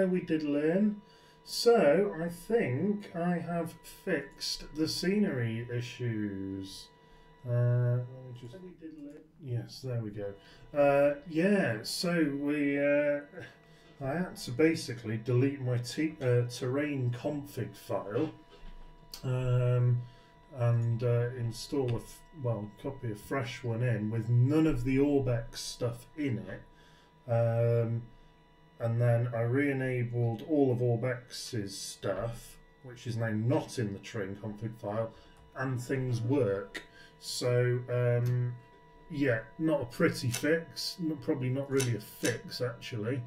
there we diddle in. So I think I have fixed the scenery issues. Let me just... Yes, there we go. Yeah, so we... I had to basically delete my terrain config file and install copy a fresh one in with none of the Orbex stuff in it. And then I re-enabled all of Orbex's stuff, which is now not in the terrain config file, and things work. So yeah, not a pretty fix, probably not really a fix actually,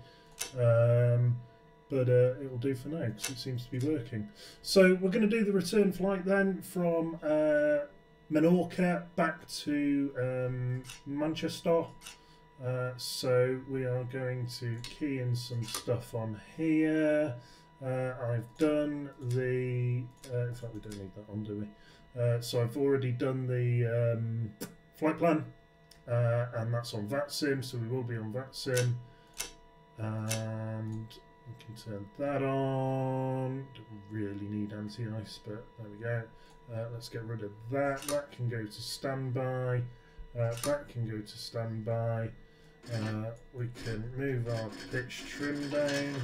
but it will do for now because it seems to be working. So we're going to do the return flight then from Menorca back to Manchester. So we are going to key in some stuff on here. I've done the, in fact we don't need that on, do we? So I've already done the flight plan, and that's on VATSIM, so we will be on VATSIM. And we can turn that on. Don't really need anti-ice, but there we go. Let's get rid of that. That can go to standby. That can go to standby. We can move our pitch trim down.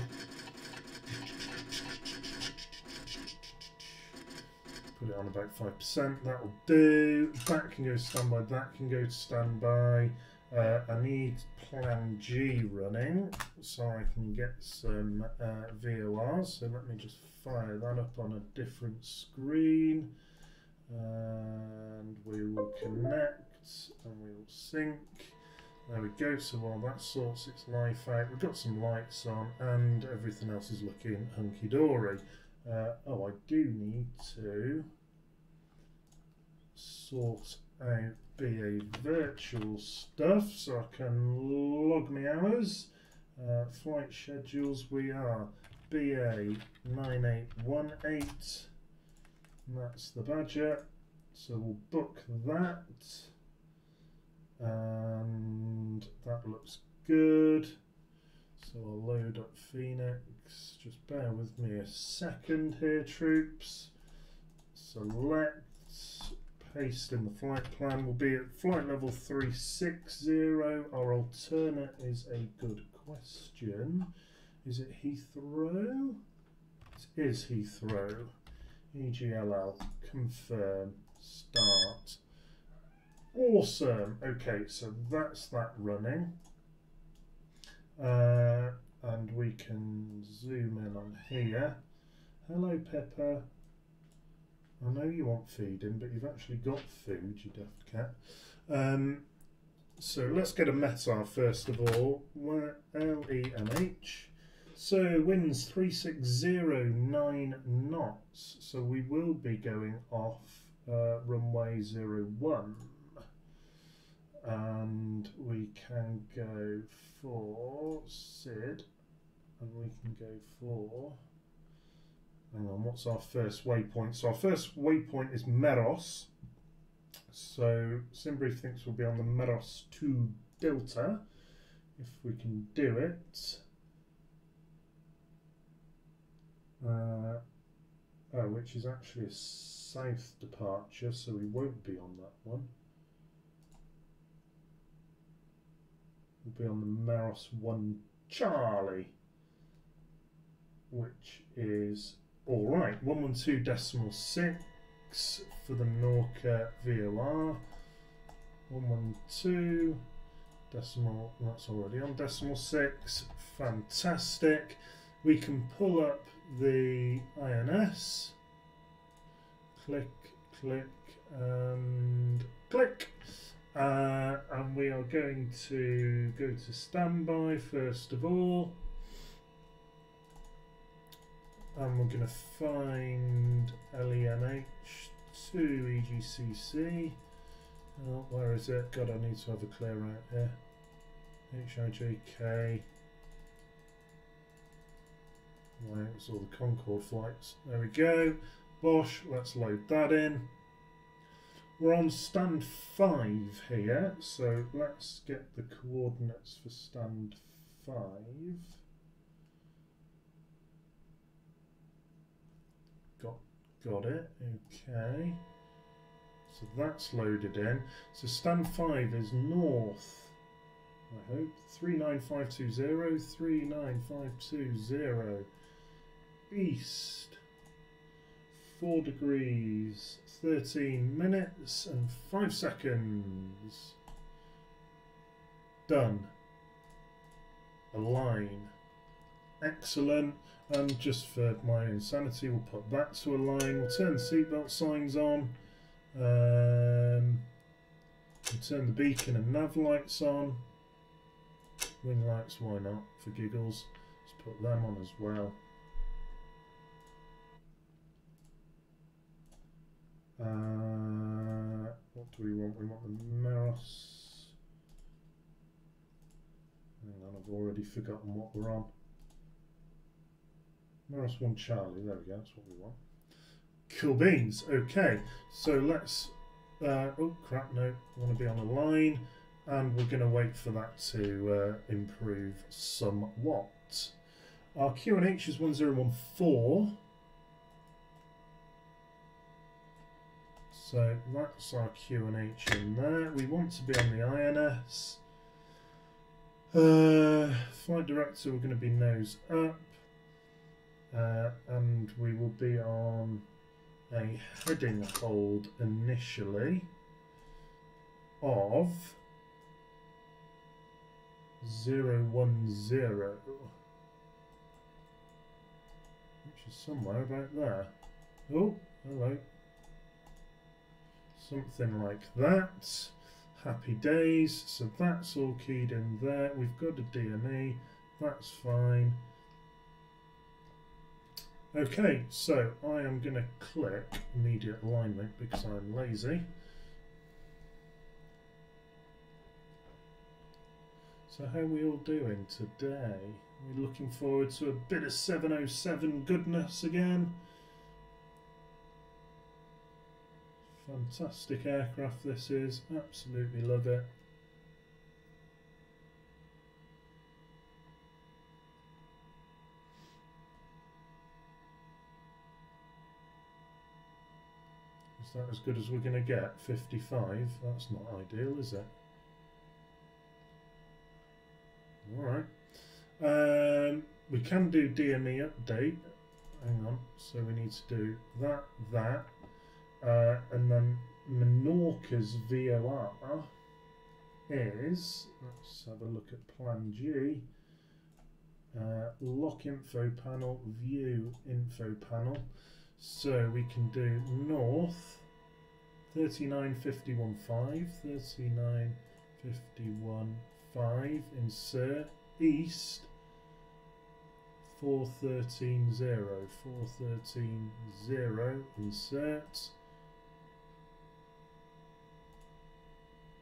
Put it on about 5%, that will do. That can go to standby, that can go to standby. I need plan G running so I can get some VORs. So let me just fire that up on a different screen. And we will connect and we will sync. There we go, so while that sorts its life out, we've got some lights on and everything else is looking hunky-dory. Oh, I do need to sort out BA virtual stuff so I can log my hours. Flight schedules, we are BA9818, that's the budget, so we'll book that. And that looks good, so I'll load up Phoenix. Just bear with me a second here, troops. Select, paste in the flight plan. We'll be at flight level 360. Our alternate is a good question. Is it Heathrow? It is Heathrow. EGLL, confirm, start. Awesome. Okay, so that's that running. And we can zoom in on here. Hello, Pepper. I know you want feeding, but you've actually got food, you daft cat. So let's get a METAR first of all. LEMH. So winds 3609 knots. So we will be going off runway 01. And we can go for SID, and we can go for, hang on, what's our first waypoint? So our first waypoint is Meros. So Simbrief thinks we'll be on the Meros 2 Delta, if we can do it. Which is actually a south departure, so we won't be on that one. We'll be on the Meros 1 Charlie, which is alright. 112.6 for the Menorca VOR. 112 decimal, that's already on decimal 6. Fantastic. We can pull up the INS. Click, click, and click. And we are going to go to standby first of all, and we're going to find LEMH-EGCC. Oh, where is it? God, I need to have a clear out here. HIJK. Right, it's all the Concorde flights. There we go. Bosh, let's load that in. We're on stand 5 here, so let's get the coordinates for stand 5. got it. Okay. So that's loaded in. So stand 5 is north. I hope 39520, 39520. East 4 degrees 13 minutes and 5 seconds. Done. Align. Excellent. And just for my insanity, we'll put that to align. We'll turn the seatbelt signs on. We'll turn the beacon and nav lights on. Wing lights, why not? For giggles. Let's put them on as well. What do we want? We want the Meros. Hang on, I've already forgotten what we're on. Meros 1 Charlie, there we go, that's what we want. Cool beans, okay, so let's, oh crap, no, we want to be on a line, and we're going to wait for that to improve somewhat. Our QNH is 1014. So that's our QNH in there. We want to be on the INS. Flight director, we're going to be nose up. And we will be on a heading hold initially of 010, which is somewhere about there. Oh, hello. Something like that. Happy days. So that's all keyed in there. We've got a DME. That's fine. Okay, so I am going to click immediate alignment because I'm lazy. So how are we all doing today? We're looking forward to a bit of 707 goodness again. Fantastic aircraft this is, absolutely love it. Is that as good as we're going to get? 55? That's not ideal, is it? Alright. We can do DME update. Hang on, so we need to do that. And then Menorca's VOR is, let's have a look at Plan G, lock info panel, view info panel. So we can do north 3951.5, 3951.5, insert, east 413.0, 413.0, insert.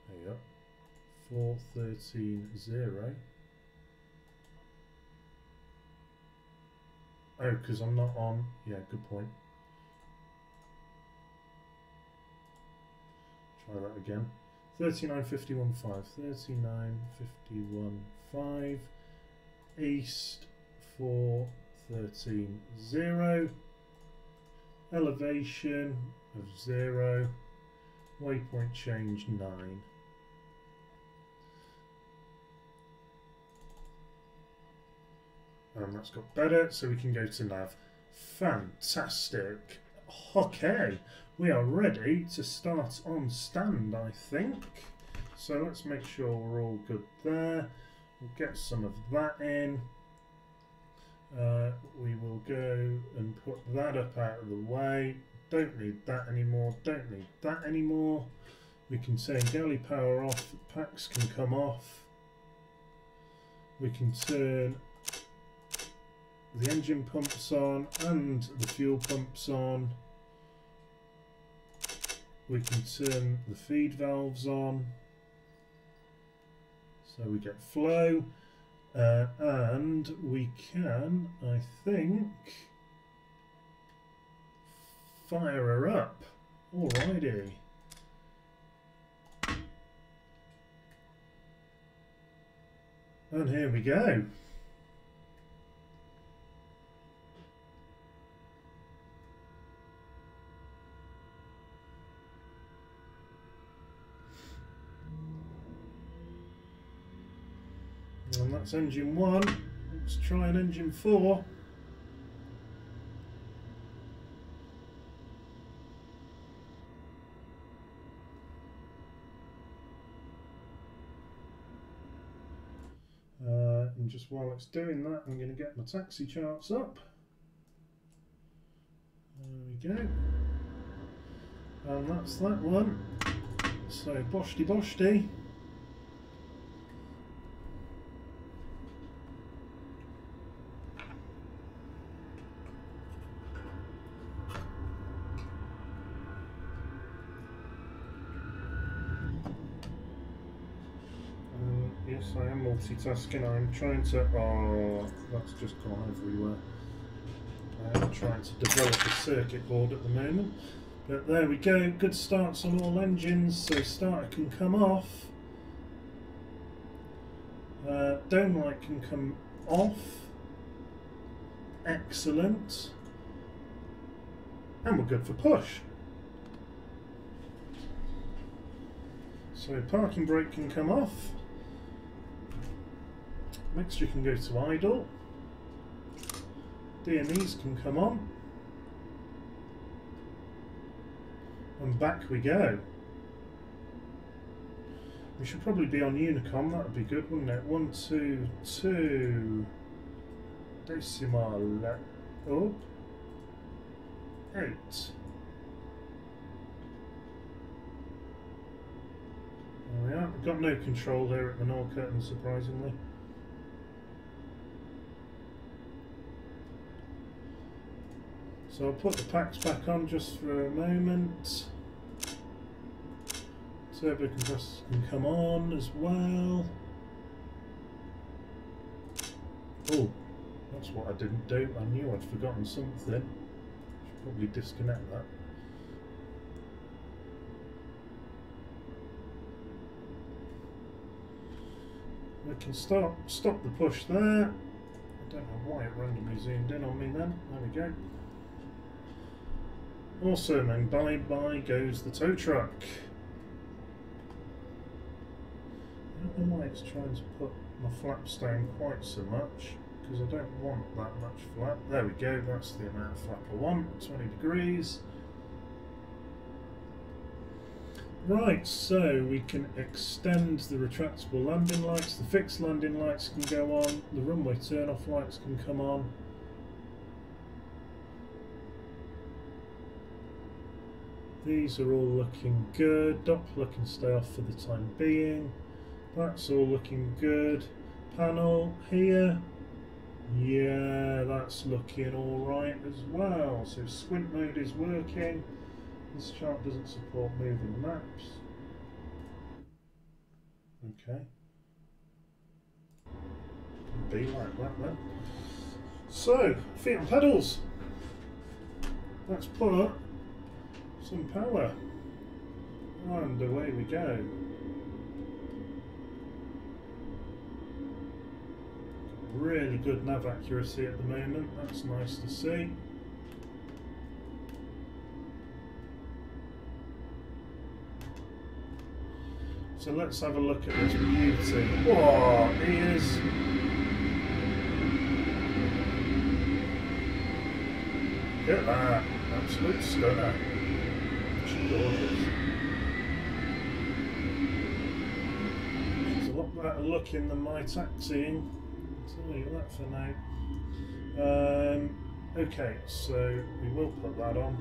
There you go. 413.0. Oh, because I'm not on. Yeah, good point. Try that again. 3951.5. 3951.5. East 413.0. Elevation of 0. Waypoint change 9. And that's got better, so we can go to nav. Fantastic. Okay, we are ready to start on stand, I think. So let's make sure we're all good there. We'll get some of that in. We will go and put that up out of the way. Don't need that anymore, don't need that anymore. We can turn galley power off, packs can come off. We can turn the engine pumps on and the fuel pumps on. We can turn the feed valves on so we get flow, and we can, I think, fire her up. Alrighty. And here we go. And that's engine 1. Let's try an engine 4. And just while it's doing that, I'm going to get my taxi charts up. There we go. And that's that one. So, boshty boshty. Yes, I am multitasking. I'm trying to. Oh, that's just gone everywhere. I'm trying to develop a circuit board at the moment. But there we go. Good starts on all engines. So starter can come off. Dome light can come off. Excellent. And we're good for push. So parking brake can come off. Mixture can go to idle. DMEs can come on. And back we go. We should probably be on Unicom, that would be good, wouldn't it? 1, 2, 2. Decimal. Oh. 8. There we are. We've got no control here at Menorca, unsurprisingly. So I'll put the packs back on just for a moment. Turbo compressors can come on as well. Oh, that's what I didn't do. I knew I'd forgotten something. Should probably disconnect that. We can stop the push there. I don't know why it randomly zoomed in on me then. There we go. Awesome, and bye goes the tow truck. I don't know why it's trying to put my flaps down quite so much, because I don't want that much flap. There we go, that's the amount of flap I want, 20 degrees. Right, so we can extend the retractable landing lights, the fixed landing lights can go on, the runway turn-off lights can come on. These are all looking good. Doppler can stay off for the time being. That's all looking good. Panel here. Yeah, that's looking alright as well. So squint mode is working. This chart doesn't support moving maps. Okay. Be like that then. So, feet on pedals. Let's put some power, and away we go. Really good nav accuracy at the moment, that's nice to see. So let's have a look at this beauty. Whoa, ears. Look at that, absolute stunner. Gorgeous. It's a lot better looking than my taxiing. I'll tell you that for now. Okay, so we will put that on.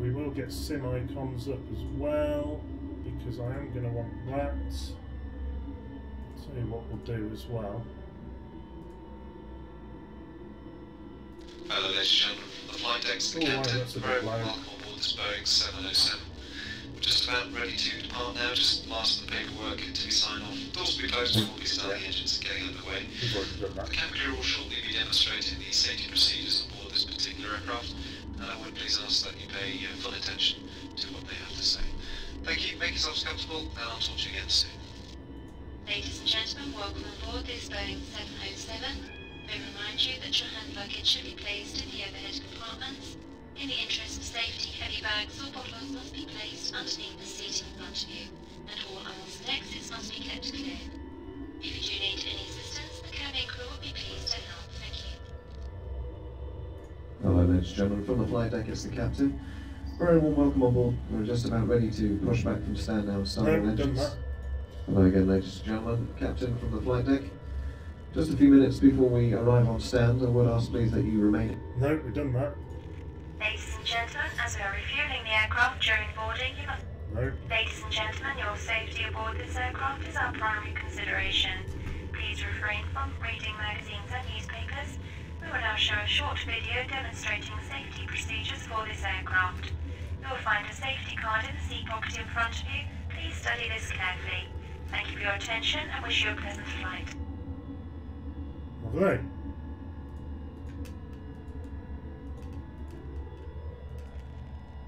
We will get sim icons up as well, because I am going to want that. I'll tell you what we'll do as well. Hello ladies and gentlemen, from the flight decks, the captain, welcome aboard this Boeing 707. We're just about ready to depart now, just last of the paperwork to be signed off. Doors will be closed and we'll be starting the engines and getting underway. The cabin crew will shortly be demonstrating the safety procedures aboard this particular aircraft, and I would please ask that you pay full attention to what they have to say. Thank you, make yourselves comfortable, and I'll talk to you again soon. Ladies and gentlemen, welcome aboard this Boeing 707. May remind you that your hand luggage should be placed in the overhead compartments. In the interest of safety, heavy bags or bottles must be placed underneath the seat in front of you. and all aisles and exits must be kept clear. If you do need any assistance, the cabin crew will be pleased to help. Thank you. Hello, ladies and gentlemen, from the flight deck, it's the captain. Very warm welcome on board. We're just about ready to push back from stand now and start our engines. Hello again, ladies and gentlemen, captain from the flight deck. Just a few minutes before we arrive on stand, I would ask please that you remain. No, we've done that. Ladies and gentlemen, as we are refueling the aircraft during boarding, you must... No. Ladies and gentlemen, your safety aboard this aircraft is our primary consideration. Please refrain from reading magazines and newspapers. We will now show a short video demonstrating safety procedures for this aircraft. You will find a safety card in the seat pocket in front of you. Please study this carefully. Thank you for your attention and wish you a pleasant flight. Lovely.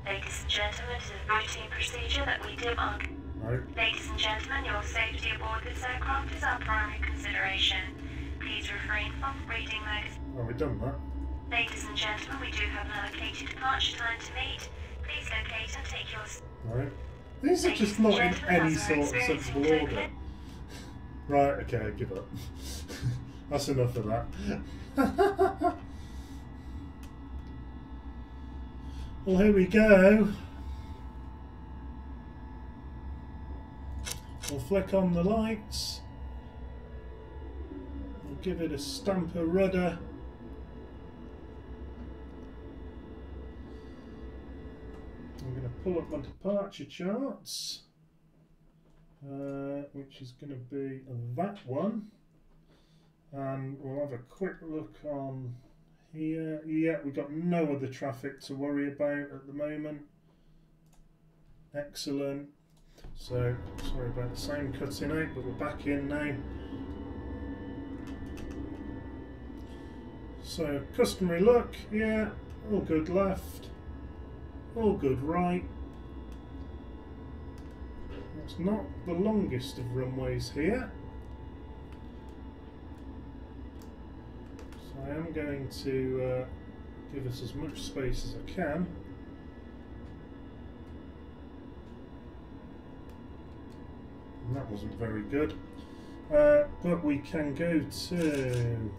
Ladies and gentlemen, it is a routine procedure that we dim our... No. Ladies and gentlemen, your safety aboard this aircraft is our primary consideration. Please refrain from reading magazines. Oh, we've done that. Ladies and gentlemen, we do have an allocated departure time to meet. Please locate and take your... No. These are just not in any sort of sensible order. Right, okay, give up. That's enough of that. Well, here we go. We'll flick on the lights. We'll give it a stamp of rudder. I'm going to pull up my departure charts, which is going to be that one. And we'll have a quick look on here. Yeah, we've got no other traffic to worry about at the moment. Excellent. So, sorry about the sound cutting out, but we're back in now. So, customary look, yeah, all good left, all good right. It's not the longest of runways here. I am going to give us as much space as I can. And that wasn't very good. But we can go to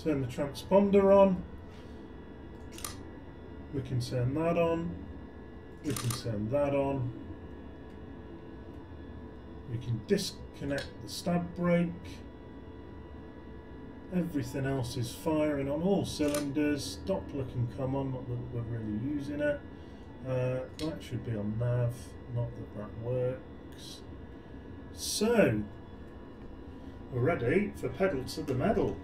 turn the transponder on. We can turn that on. We can turn that on. We can disconnect the stab brake. Everything else is firing on all cylinders. Doppler can come on, not that we're really using it. That should be on nav, not that that works. So, we're ready for pedal to the metal.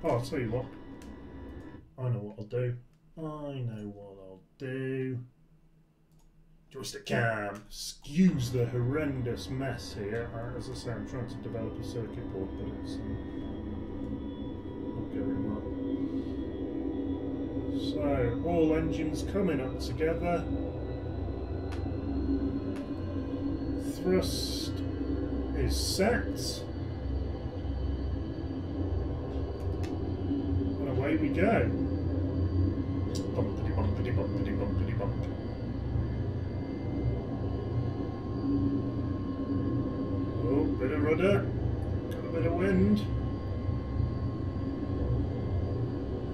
Oh, I'll tell you what. I know what I'll do. I know what I'll do. Joystick cam. Excuse the horrendous mess here. As I say, I'm trying to develop a circuit board, but it's not going well. So, all engines coming up together. Thrust is set. And away we go. Bumpity bumpity bumpity bumpity bump. Oh, bit of rudder, got a bit of wind.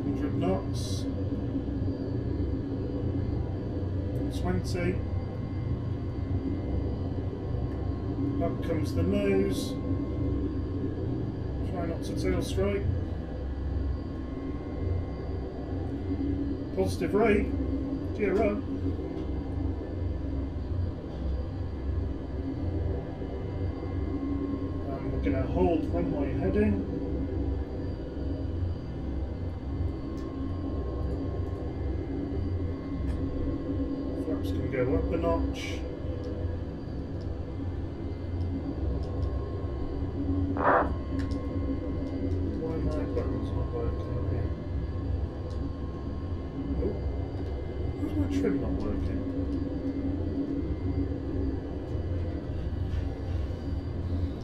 100 knots. 20. Up comes the nose. Try not to tail strike. Positive rate. Gear up. And we're going to hold runway heading. Flaps can go up a notch. Why my buttons not working here? Oh, why's my trim not working?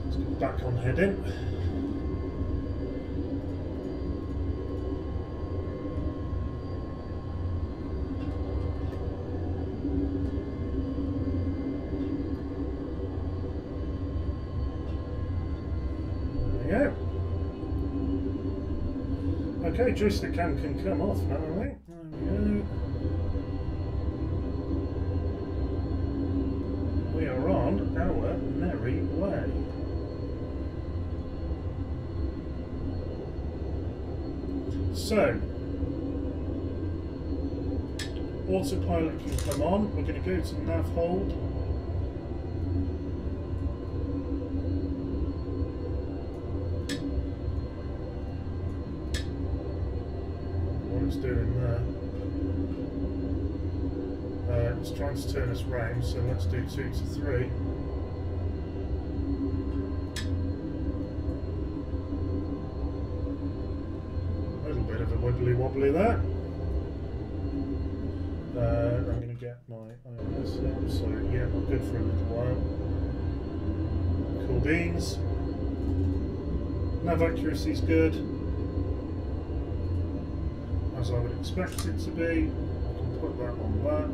Let's get back on heading. Okay, joystick cam can come off now, right? There we go. We are on our merry way. So, autopilot can come on. We're going to go to nav hold. What it's doing there. It's trying to turn us round, so let's do 2 to 3. Wibbly wobbly there. I'm going to get my IMS up, so yeah, I'm good for a little while. Cool beans. Nav accuracy's good, as I would expect it to be. I can put that on that.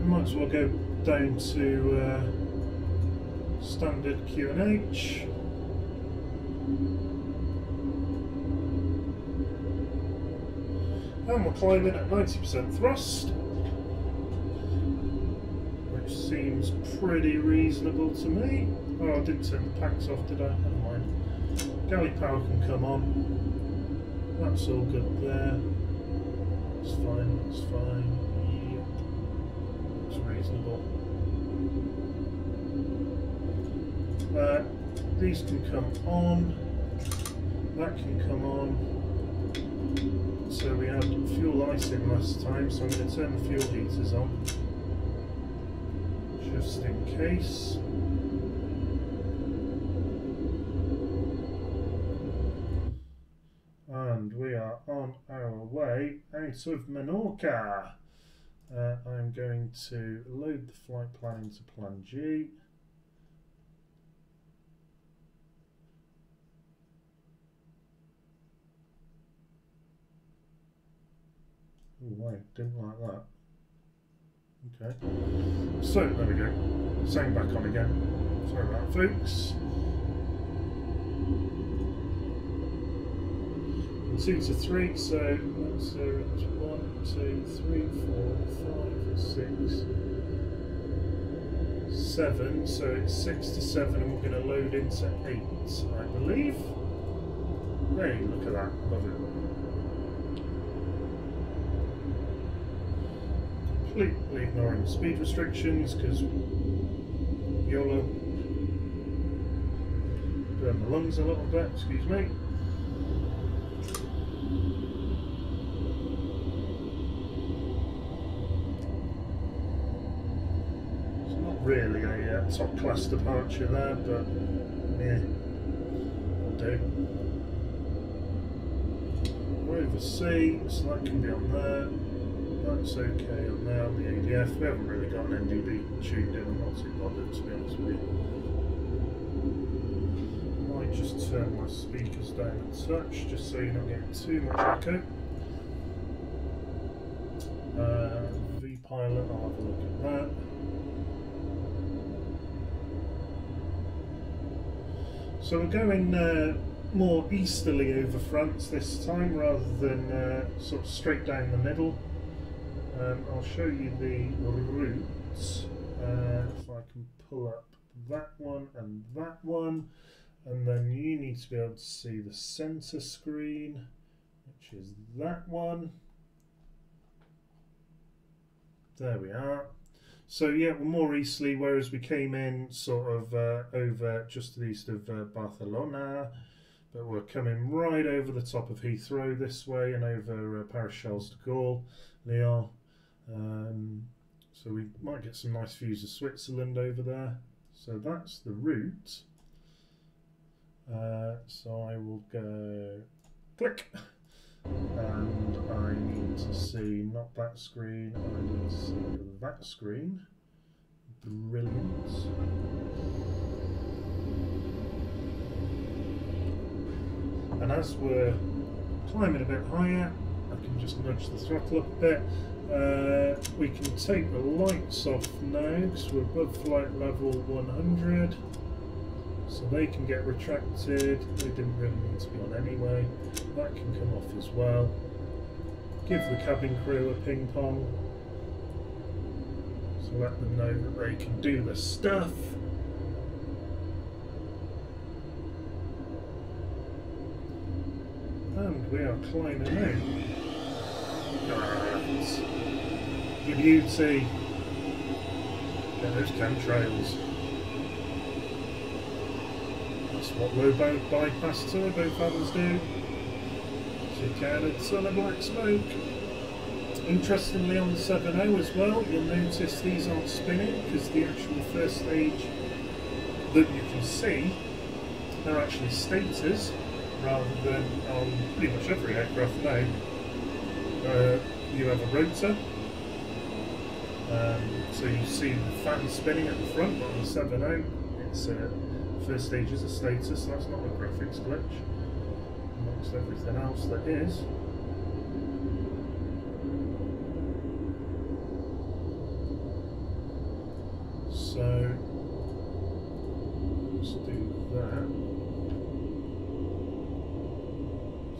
Might as well go down to standard QNH. And we're climbing at 90% thrust, which seems pretty reasonable to me. Oh, I didn't turn the packs off, did I? Never mind. Galley power can come on. That's all good there. That's fine, that's fine. Reasonable. These can come on. That can come on. So we had fuel icing last time, so I'm going to turn the fuel heaters on, just in case. And we are on our way out of Menorca. I'm going to load the flight plan into Plan G. Oh, wait, didn't like that. Okay. So, there we go. Sang back on again. Sorry about that, folks. 2 to 3, so that's 1, 2, 3, 4, 5, 6, 7. So it's 6 to 7, and we're going to load into 8, I believe. Hey, look at that. Love it. Completely ignoring the speed restrictions because YOLO. Burn the lungs a little bit, excuse me. Really a top class departure there, but yeah, will do. We're over C, so that can be on there. That's okay on there on the ADF. We haven't really got an NDB tuned in, I'm not too bothered to be honest with you. Might just turn my speakers down a touch, just so you're not getting too much echo. V-Pilot, I'll have a look at that. So we're going more easterly over France this time, rather than sort of straight down the middle. I'll show you the routes. If I can pull up that one, and then you need to be able to see the center screen, which is that one. There we are. So yeah, we're more easterly, whereas we came in sort of over just to the east of Barcelona, but we're coming right over the top of Heathrow this way and over Paris Charles de Gaulle, Lyon. So we might get some nice views of Switzerland over there. So that's the route. So I will go click. And I need to see not that screen, I need to see that screen. Brilliant. And as we're climbing a bit higher, I can just nudge the throttle up a bit. We can take the lights off now because we're above flight level 100, so they can get retracted. They didn't really need to be on anyway. That can come off as well. Give the cabin crew a ping pong, so let them know that they can do the stuff. And we are climbing out. The beauty. Get those chemtrails. That's what low bypass turbo fans do. Kick out a ton of black smoke. Interestingly, on the 7.0 as well, you'll notice these aren't spinning because the actual first stage that you can see, they're actually stators rather than on pretty much every aircraft now. You have a rotor, so you see the fan spinning at the front, but on the 7.0 it's first stage is a stator, so that's not a graphics glitch amongst everything else that is. So let's do that.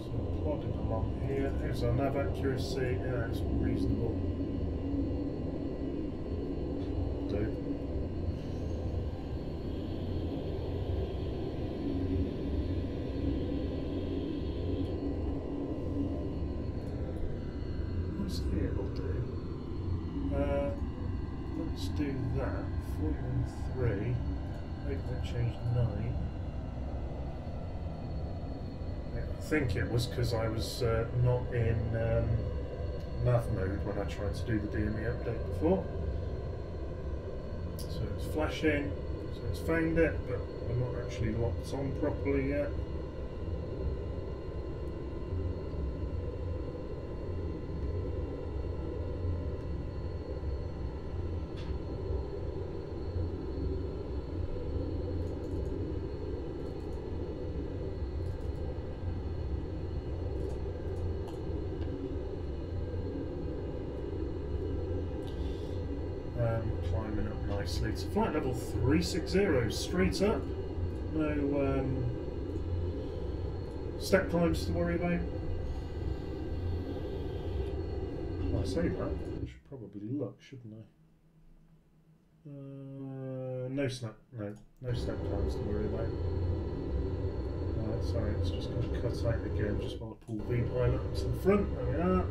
So plodding along here. Here's our nav accuracy. Yeah, it's reasonable. Do. What's here will do? Let's do that. 413. Maybe that changed 9. I think it was because I was not in nav mode when I tried to do the DME update before. So it's flashing, so it's found it, but we're not actually locked on properly yet. Climbing up nicely to flight level 360, straight up. No step climbs to worry about. Well, I say that, I should probably look, shouldn't I? No step climbs to worry about. Sorry, it's just going to cut out again just while I pull V-pilot up to the front. There we are.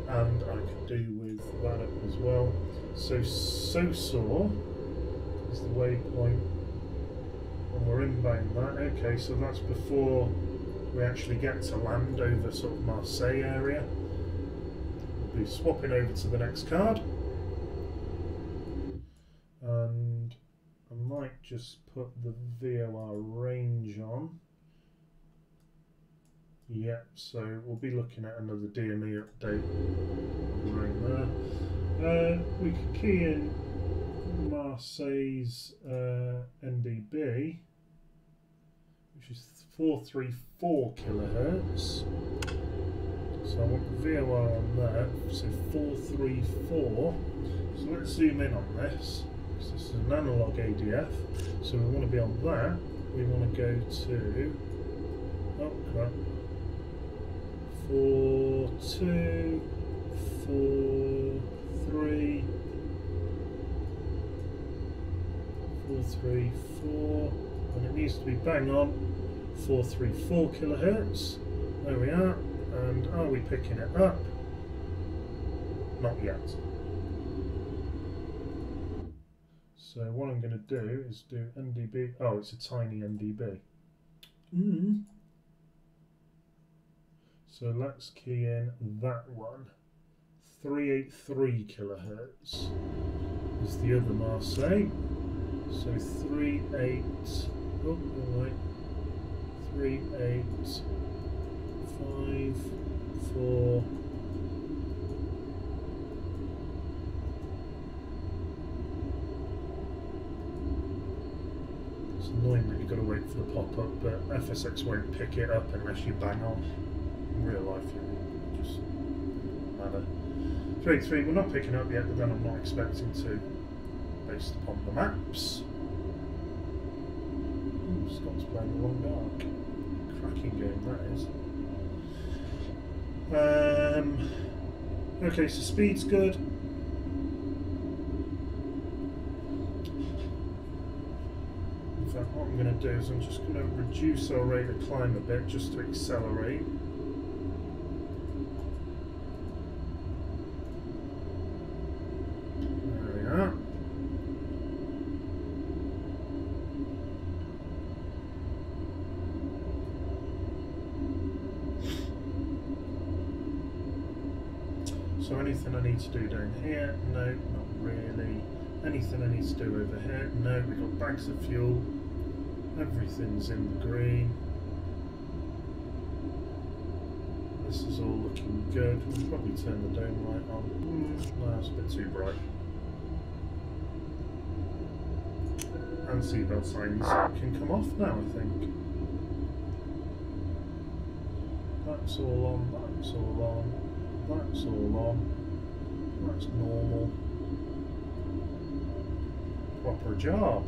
And I could do with that up as well. So SOSOR is the waypoint when we're inbound that. Okay, so that's before we actually get to land over sort of Marseille area. We'll be swapping over to the next card. And I might just put the VOR range on. Yep, so we'll be looking at another DME update right there. We could key in Marseille's NDB, which is 434 kilohertz. So I want the VOR on there, so 434. So let's zoom in on this, because this is an analog ADF. So we want to be on that. We want to go to, oh crap. 4, 2, 4, 3, 4, 3, 4, and it needs to be bang on 434 kilohertz. There we are. And are we picking it up? Not yet. So what I'm going to do is do NDB. Oh, it's a tiny NDB. So let's key in that one. 383 kilohertz is the other Marseille. So 38. Oh, right. 3854. It's annoying that you've got to wait for the pop-up, but FSX won't pick it up unless you bang on. In real life, it just doesn't matter. 383, we're not picking up yet, but then I'm not expecting to, based upon the maps. Ooh, Scott's playing the Long Dark. Cracking game that is. Okay, so speed's good. In fact, what I'm going to do is I'm just going to reduce our rate of climb a bit just to accelerate. There we are. So anything I need to do down here? No, not really. Anything I need to do over here? No, we've got bags of fuel. Everything's in the green. This is all looking good. We'll probably turn the dome light on. No, it's a bit too bright. And seatbelt signs can come off now, I think. That's all on, that's all on. That's all on. That's normal. Proper job.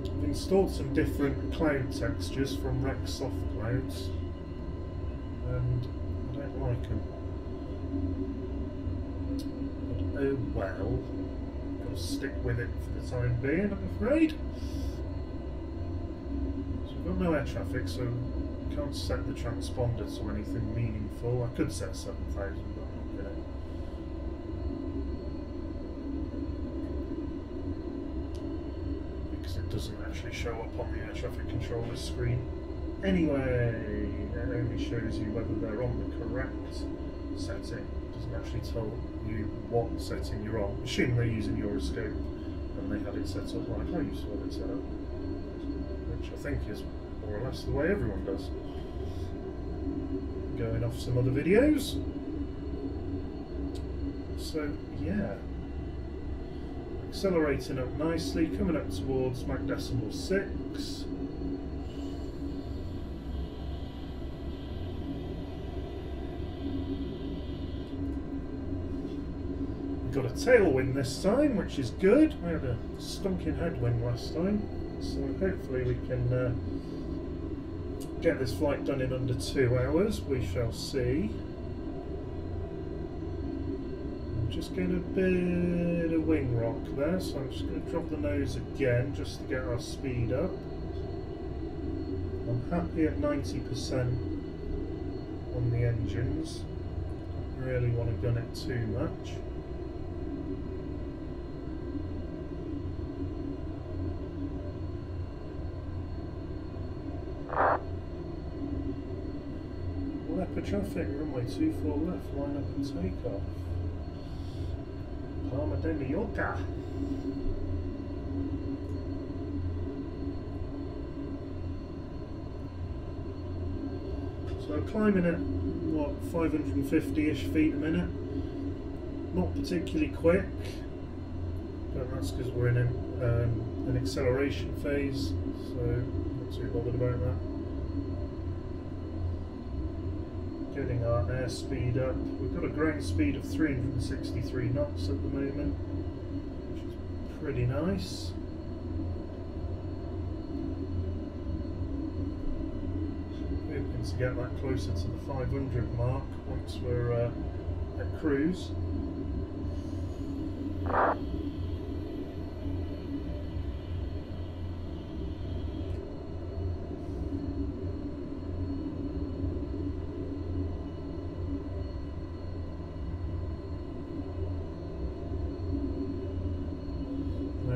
I've installed some different cloud textures from Rex Soft Clouds, and I don't like them. But oh well. Stick with it for the time being, I'm afraid. So we've got no air traffic, so can't set the transponder to anything meaningful. I could set 7,000, but I'm not going to. Because it doesn't actually show up on the air traffic controller screen. Anyway, it only shows you whether they're on the correct setting. It doesn't actually tell you what setting you're on. Assume they're using your escape and they had it set up like I used to have it set up, which I think is more or less the way everyone does. Going off some other videos. So yeah, accelerating up nicely, coming up towards Mach decimal 6. Got a tailwind this time, which is good. I had a stonking headwind last time, so hopefully we can get this flight done in under 2 hours. We shall see. I'm just getting a bit of wing rock there, so I'm just going to drop the nose again just to get our speed up. I'm happy at 90% on the engines. Don't really want to gun it too much. Traffic, runway 24 left, line up and take off. Palma de Menorca. So climbing at what, 550-ish feet a minute. Not particularly quick, but that's because we're in an acceleration phase, so not too bothered about that. Getting our airspeed up. We've got a ground speed of 363 knots at the moment, which is pretty nice. Hoping to get that closer to the 500 mark once we're at cruise.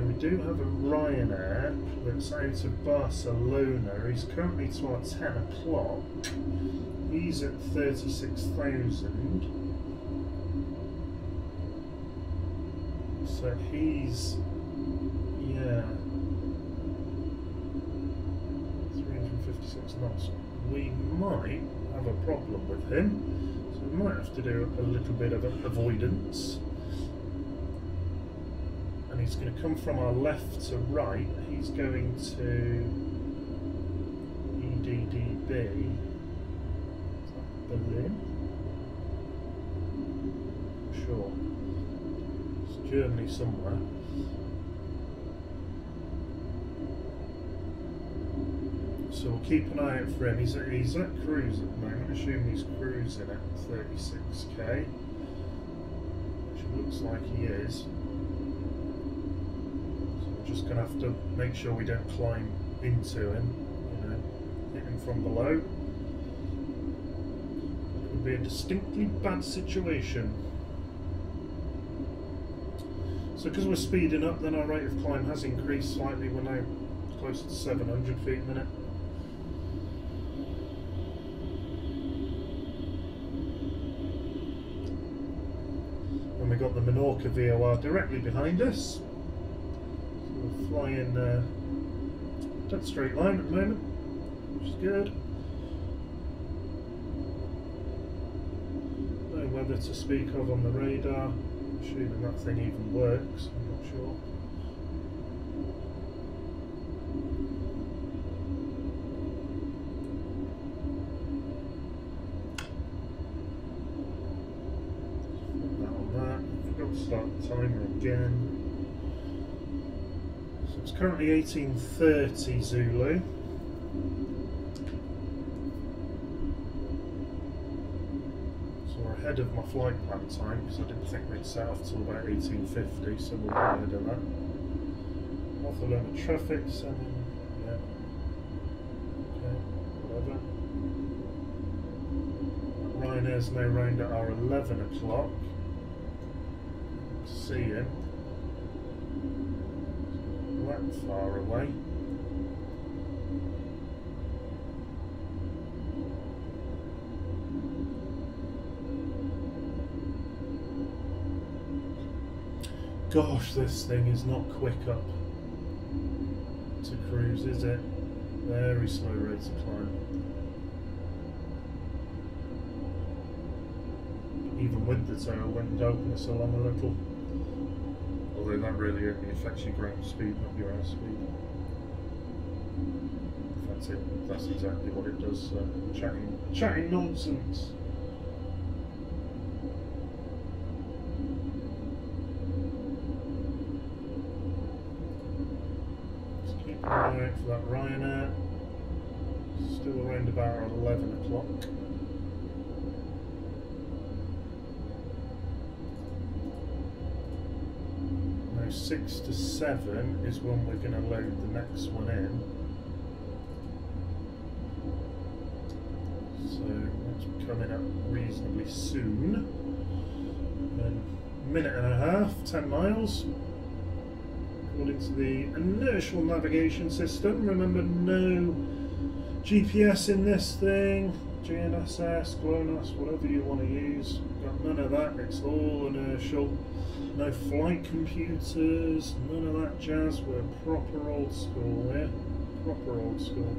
We do have a Ryanair that's out of Barcelona. He's currently to our 10 o'clock. He's at 36,000. So he's, yeah, 356 knots. we might have a problem with him. So we might have to do a little bit of avoidance. And he's going to come from our left to right. He's going to EDDB. Is that Berlin? Sure. It's Germany somewhere. So we'll keep an eye out for him. He's at cruise at the moment. I assume he's cruising at 36k. Which it looks like he is. Just going to have to make sure we don't climb into him, you know, hit him from below. It would be a distinctly bad situation. So because we're speeding up, then our rate of climb has increased slightly. We're now close to 700 feet a minute. And we've got the Menorca VOR directly behind us. We're flying dead straight line at the moment, which is good. No weather to speak of on the radar, assuming that thing even works, I'm not sure. Put that on that. Forgot to start the timer again. It's currently 18:30 Zulu. So we're ahead of my flight plan time because I didn't think we'd set off till about 18:50, so we'll be ahead of that. Alpha Lima traffic, sending, yeah. Okay, whatever. Ryanair's now round at our 11 o'clock. See him. That far away. Gosh, this thing is not quick up to cruise, is it? Very slow rate of climb. Even with the tailwind open us along a little. Although that really only affects your ground speed, not your air speed. That's exactly what it does. Chatting nonsense. Just keep an eye out for that Ryanair. Still around about 11 o'clock. 6 to 7 is when we're going to load the next one in. So that's coming up reasonably soon. And a minute and a half, 10 miles. According to the inertial navigation system. Remember, no GPS in this thing. GNSS, GLONASS, whatever you want to use. Got none of that, it's all inertial. No flight computers, none of that jazz. We're proper old school here. Proper old school.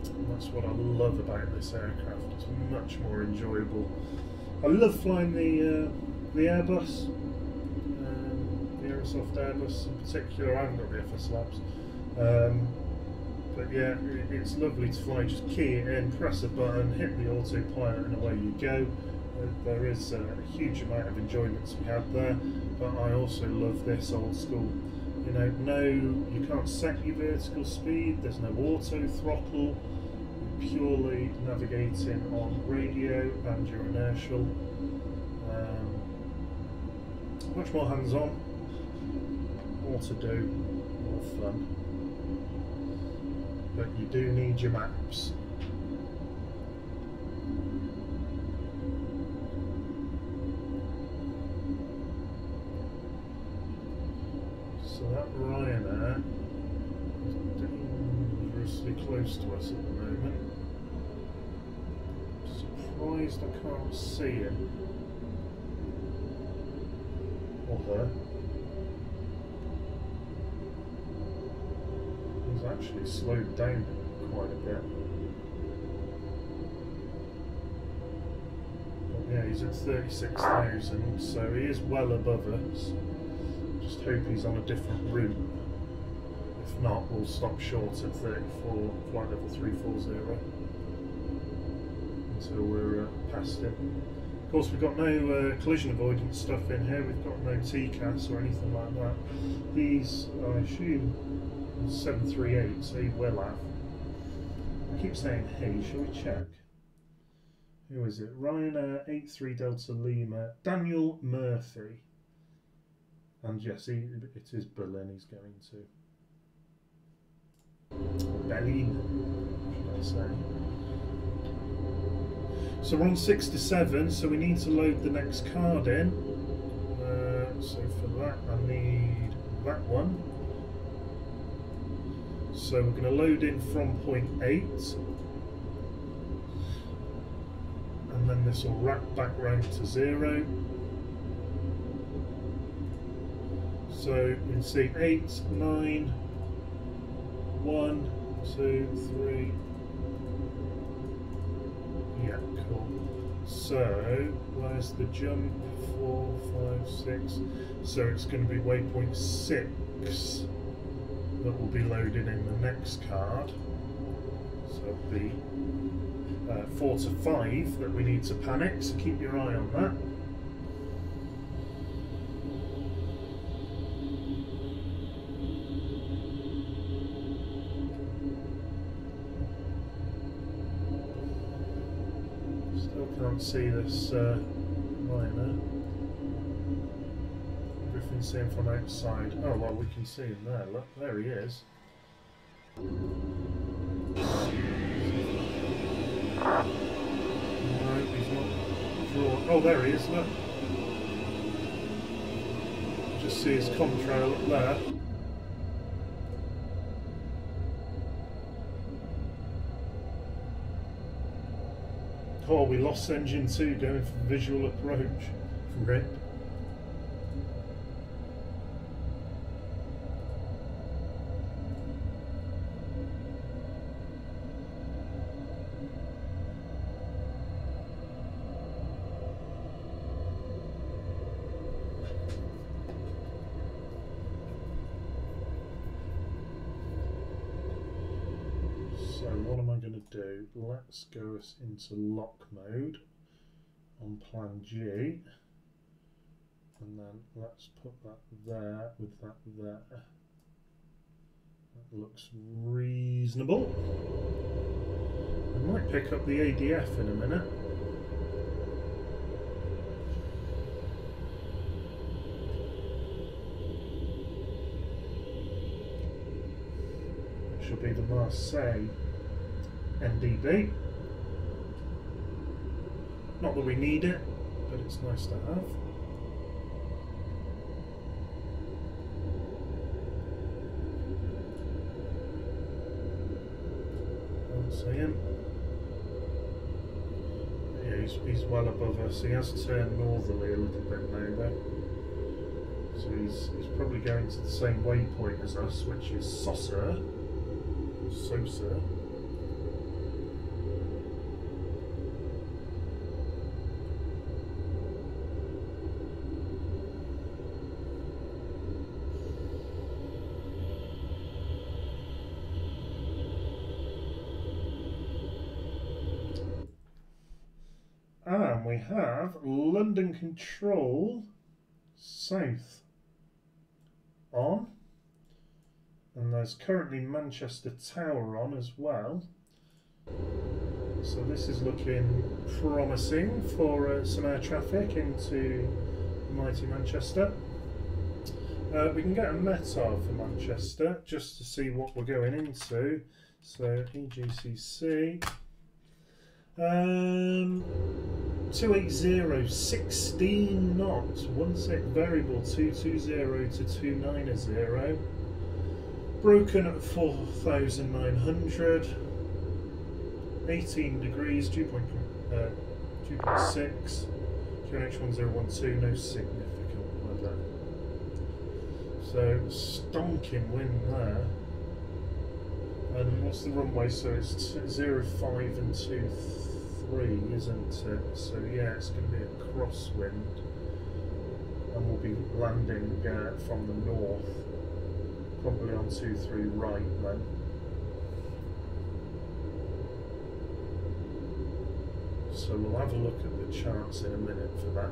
And that's what I love about this aircraft. It's much more enjoyable. I love flying the Airbus, the Aerosoft Airbus in particular. I haven't got the FS Labs. But yeah, it's lovely to fly. Just key it in, press a button, hit the autopilot, and away you go. There is a huge amount of enjoyment to be had there, but I also love this old school. You know, you can't set your vertical speed. There's no auto throttle. You're purely navigating on radio and your inertial. Much more hands-on. More to do, more fun. But you do need your maps. So that Ryanair is dangerously close to us at the moment. Surprised I can't see him. Or her. He's actually slowed down quite a bit. he's at 36,000, so he is well above us. Just hope he's on a different route. If not, we'll stop short at 34, flight level 340, until we're past it. Of course, we've got no collision avoidance stuff in here. We've got no TCAS or anything like that. He's, I assume, 738, so he will have. I keep saying he, shall we check? Who is it? Ryanair 83 Delta Lima, Daniel Murphy. And yes, it is Berlin he's going to. Berlin, should I say. So we're on 67, so we need to load the next card in. So for that I need that one. So we're going to load in from point 8. And then this will wrap back round to 0. So you can see 8, 9, 1, 2, 3. Yeah, cool. So where's the jump? 4, 5, 6. So it's going to be waypoint 6 that will be loaded in the next card. So it'll be 4 to 5 that we need to panic, so keep your eye on that. Still can't see this liner. Everything's seen from outside. Oh well, we can see him there. Look, there he is. No, he's not drawn. Oh, there he is, look. Just see his contrail up there. Oh, we lost engine 2 going for visual approach. RIP. What am I going to do? Let's go us into lock mode on plan G, and then let's put that there with that there. That looks reasonable. I might pick up the ADF in a minute. It should be the Marseille NDB. Not that we need it, but it's nice to have. Can't see him. Yeah, he's well above us. He has turned northerly a little bit now though. So he's probably going to the same waypoint as us, which is Sosa. And we have London Control South on, and there's currently Manchester Tower on as well. So this is looking promising for some air traffic into mighty Manchester. We can get a METAR for Manchester just to see what we're going into. So EGCC. 280, 16 knots, 16 variable, 220 to 290. Broken at 4,900. 18 degrees, 2.6. QNH1012, no significant weather. So stonking wind there. And what's the runway? So it's 05 and 23. B703, isn't it? So yeah, it's going to be a crosswind, and we'll be landing from the north, probably on 23 right then. So we'll have a look at the charts in a minute for that.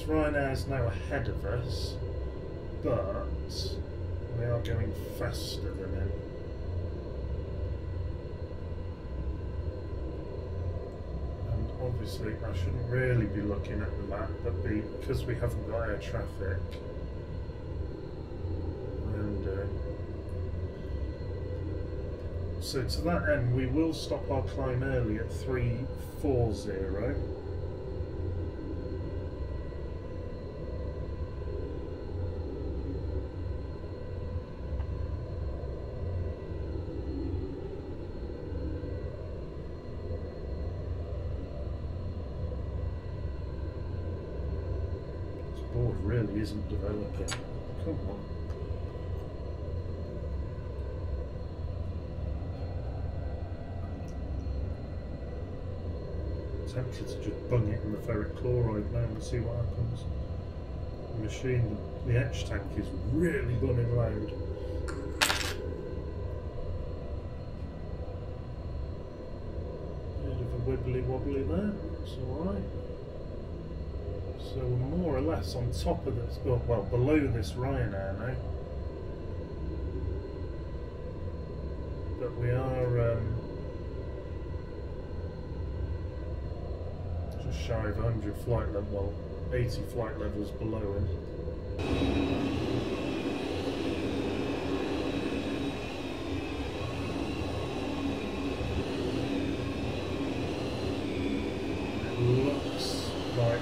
Ryanair's now ahead of us, but we are going faster than him. And obviously I shouldn't really be looking at the map, but because we haven't got air traffic, and so to that end we will stop our climb early at 340. Really isn't developing. Come on. I'm tempted to just bung it in the ferric chloride now and see what happens. The machine, the etch tank is really blooming loud. Bit of a wibbly wobbly there, it's alright. So we're more or less on top of this, well, below this Ryanair now. But we are just shy of 100 flight level, well, 80 flight levels below him.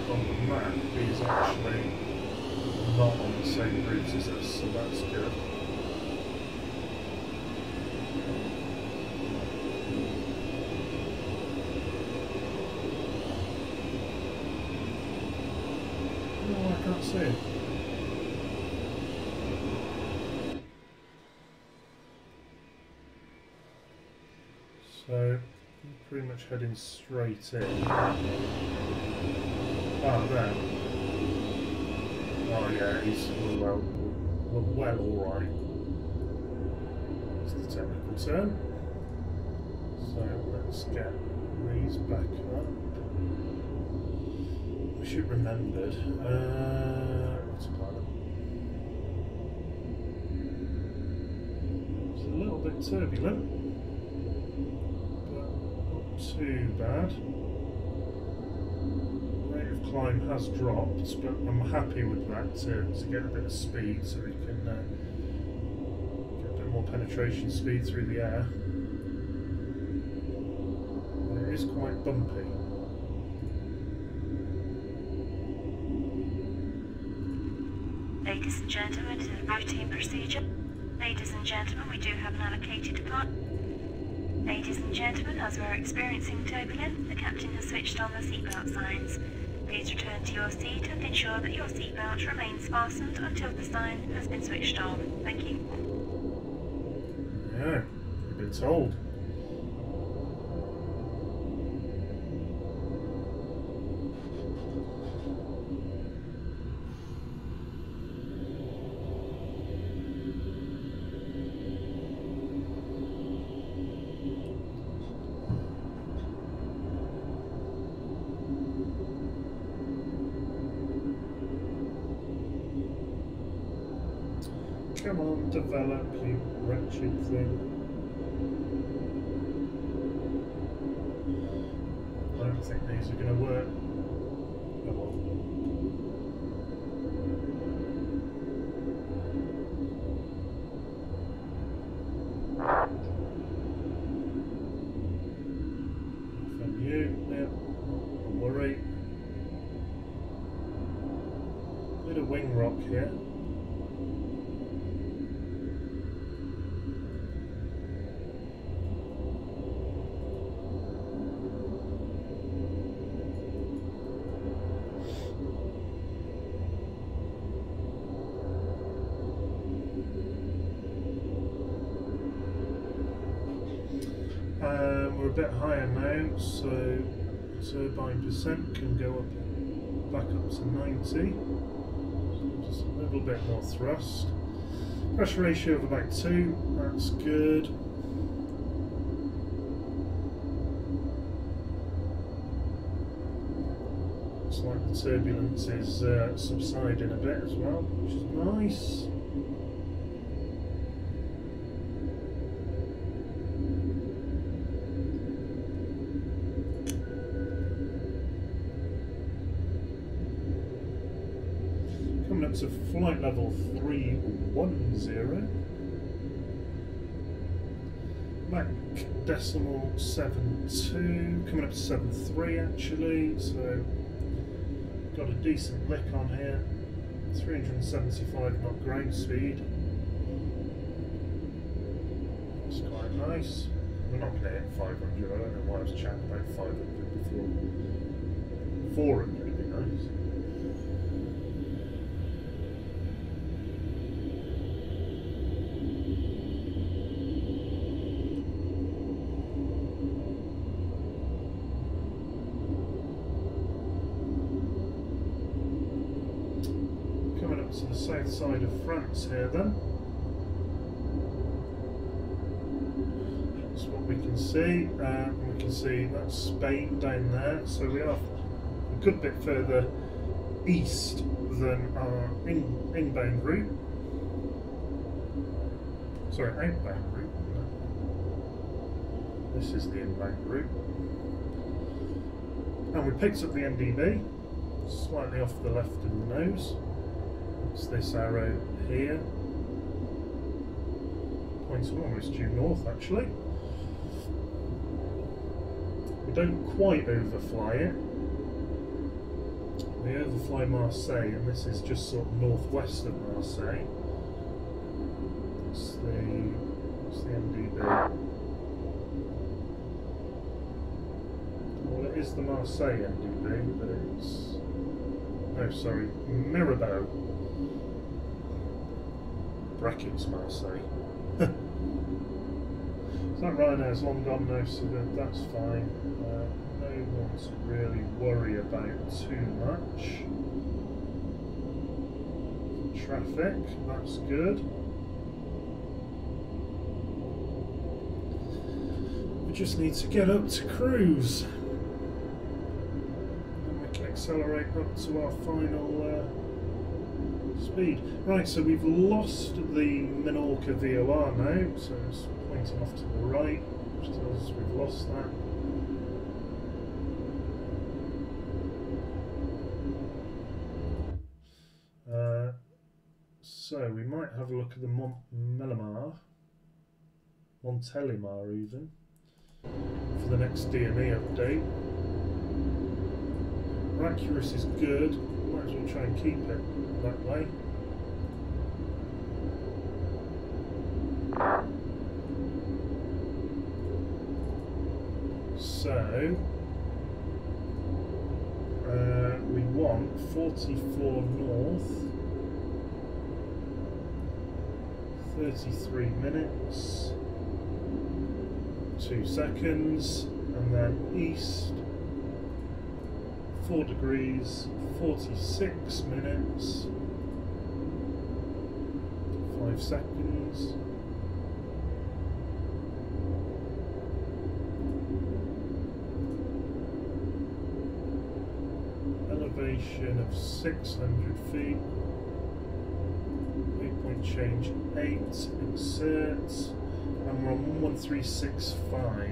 On the map, he's actually not on the same route as us, so that's good. No, I can't see it. So, I'm pretty much heading straight in. Oh, there. Oh yeah, he's well alright. That's the technical term. So let's get these back up. We should remembered. What's about it? It's a little bit turbulent, but not too bad. Climb has dropped, but I'm happy with that to get a bit of speed so we can get a bit more penetration speed through the air. And it is quite bumpy. Ladies and gentlemen, it is a routine procedure. Ladies and gentlemen, we do have an allocated departure. Ladies and gentlemen, as we are experiencing turbulence, the captain has switched on the seatbelt signs. Please return to your seat and ensure that your seatbelt remains fastened until the sign has been switched on. Thank you. Yeah, you've been told. Come on, develop, you wretched thing. I don't think these are going to work. Come on. From you, yeah, don't worry. Bit of wing rock here. We're a bit higher now, so turbine percent can go up, back up to 90. So just a little bit more thrust. Pressure ratio of about 2, that's good. Looks like the turbulence is subsiding a bit as well, which is nice. Coming up to flight level 310. Mach decimal 7.2, coming up to 7.3 actually, so got a decent lick on here. 375 knot ground speed. That's quite nice. We're not going to hit 500, I don't know why I was chatting about 500 before. 400 would be nice. To the south side of France here then. That's what we can see. We can see that's Spain down there, so we are a good bit further east than our inbound route. Sorry, outbound route. This is the inbound route. And we picked up the NDB, slightly off the left of the nose. It's this arrow here, pointing almost due north actually. We don't quite overfly it. We overfly Marseille, and this is just sort of northwest of Marseille. It's the NDB. Well, it is the Marseille NDB, but it's... oh, sorry, Mirabeau. Brackets Marseille. So that Ryanair's long gone now, so that's fine. No one to really worry about too much. Traffic, that's good. We just need to get up to cruise. And we can accelerate up to our final speed. Right, so we've lost the Menorca VOR now, so it's pointing off to the right, which tells us we've lost that. So we might have a look at the Montélimar even, for the next DME update. Our accuracy is good, might as well try and keep it that way. So we want 44 north, 33 minutes, 2 seconds, and then east 4 degrees, 46 minutes, 5 seconds. Elevation of 600 feet. Waypoint change 8, insert, and we're on 11365.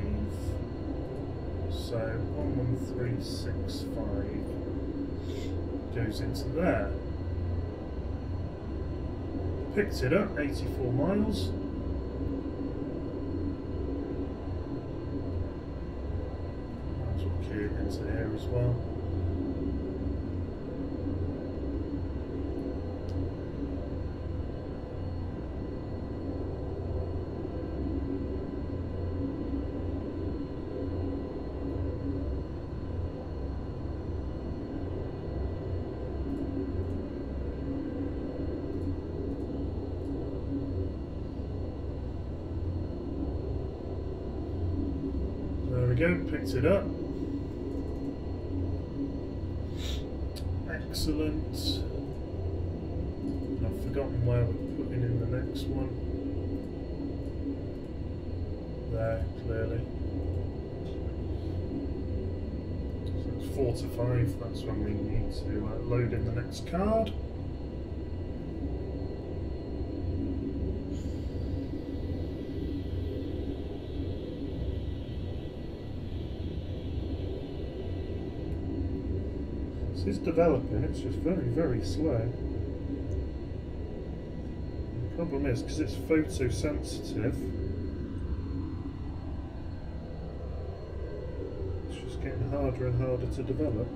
So 11365 goes into there. Picked it up, 84 miles. Might as well key it into here as well. go, picked it up. Excellent. I've forgotten where we're putting in the next one. There, clearly. So it's 4 to 5, that's when we need to load in the next card. This is developing, it's just very, very slow. The problem is, because it's photosensitive, it's just getting harder and harder to develop.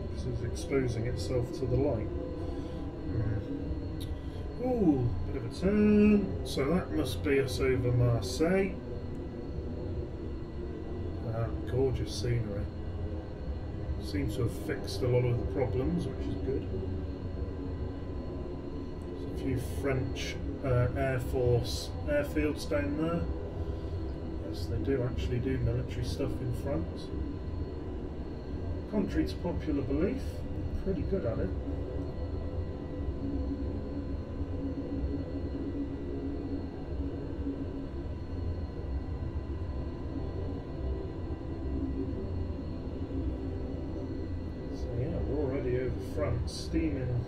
Because it's exposing itself to the light. Ooh, bit of a turn. So that must be us over Marseille. Gorgeous scenery. Seems to have fixed a lot of the problems, which is good. There's a few French Air Force airfields down there. Yes, they do actually do military stuff in France. Contrary to popular belief, pretty good at it. France, steaming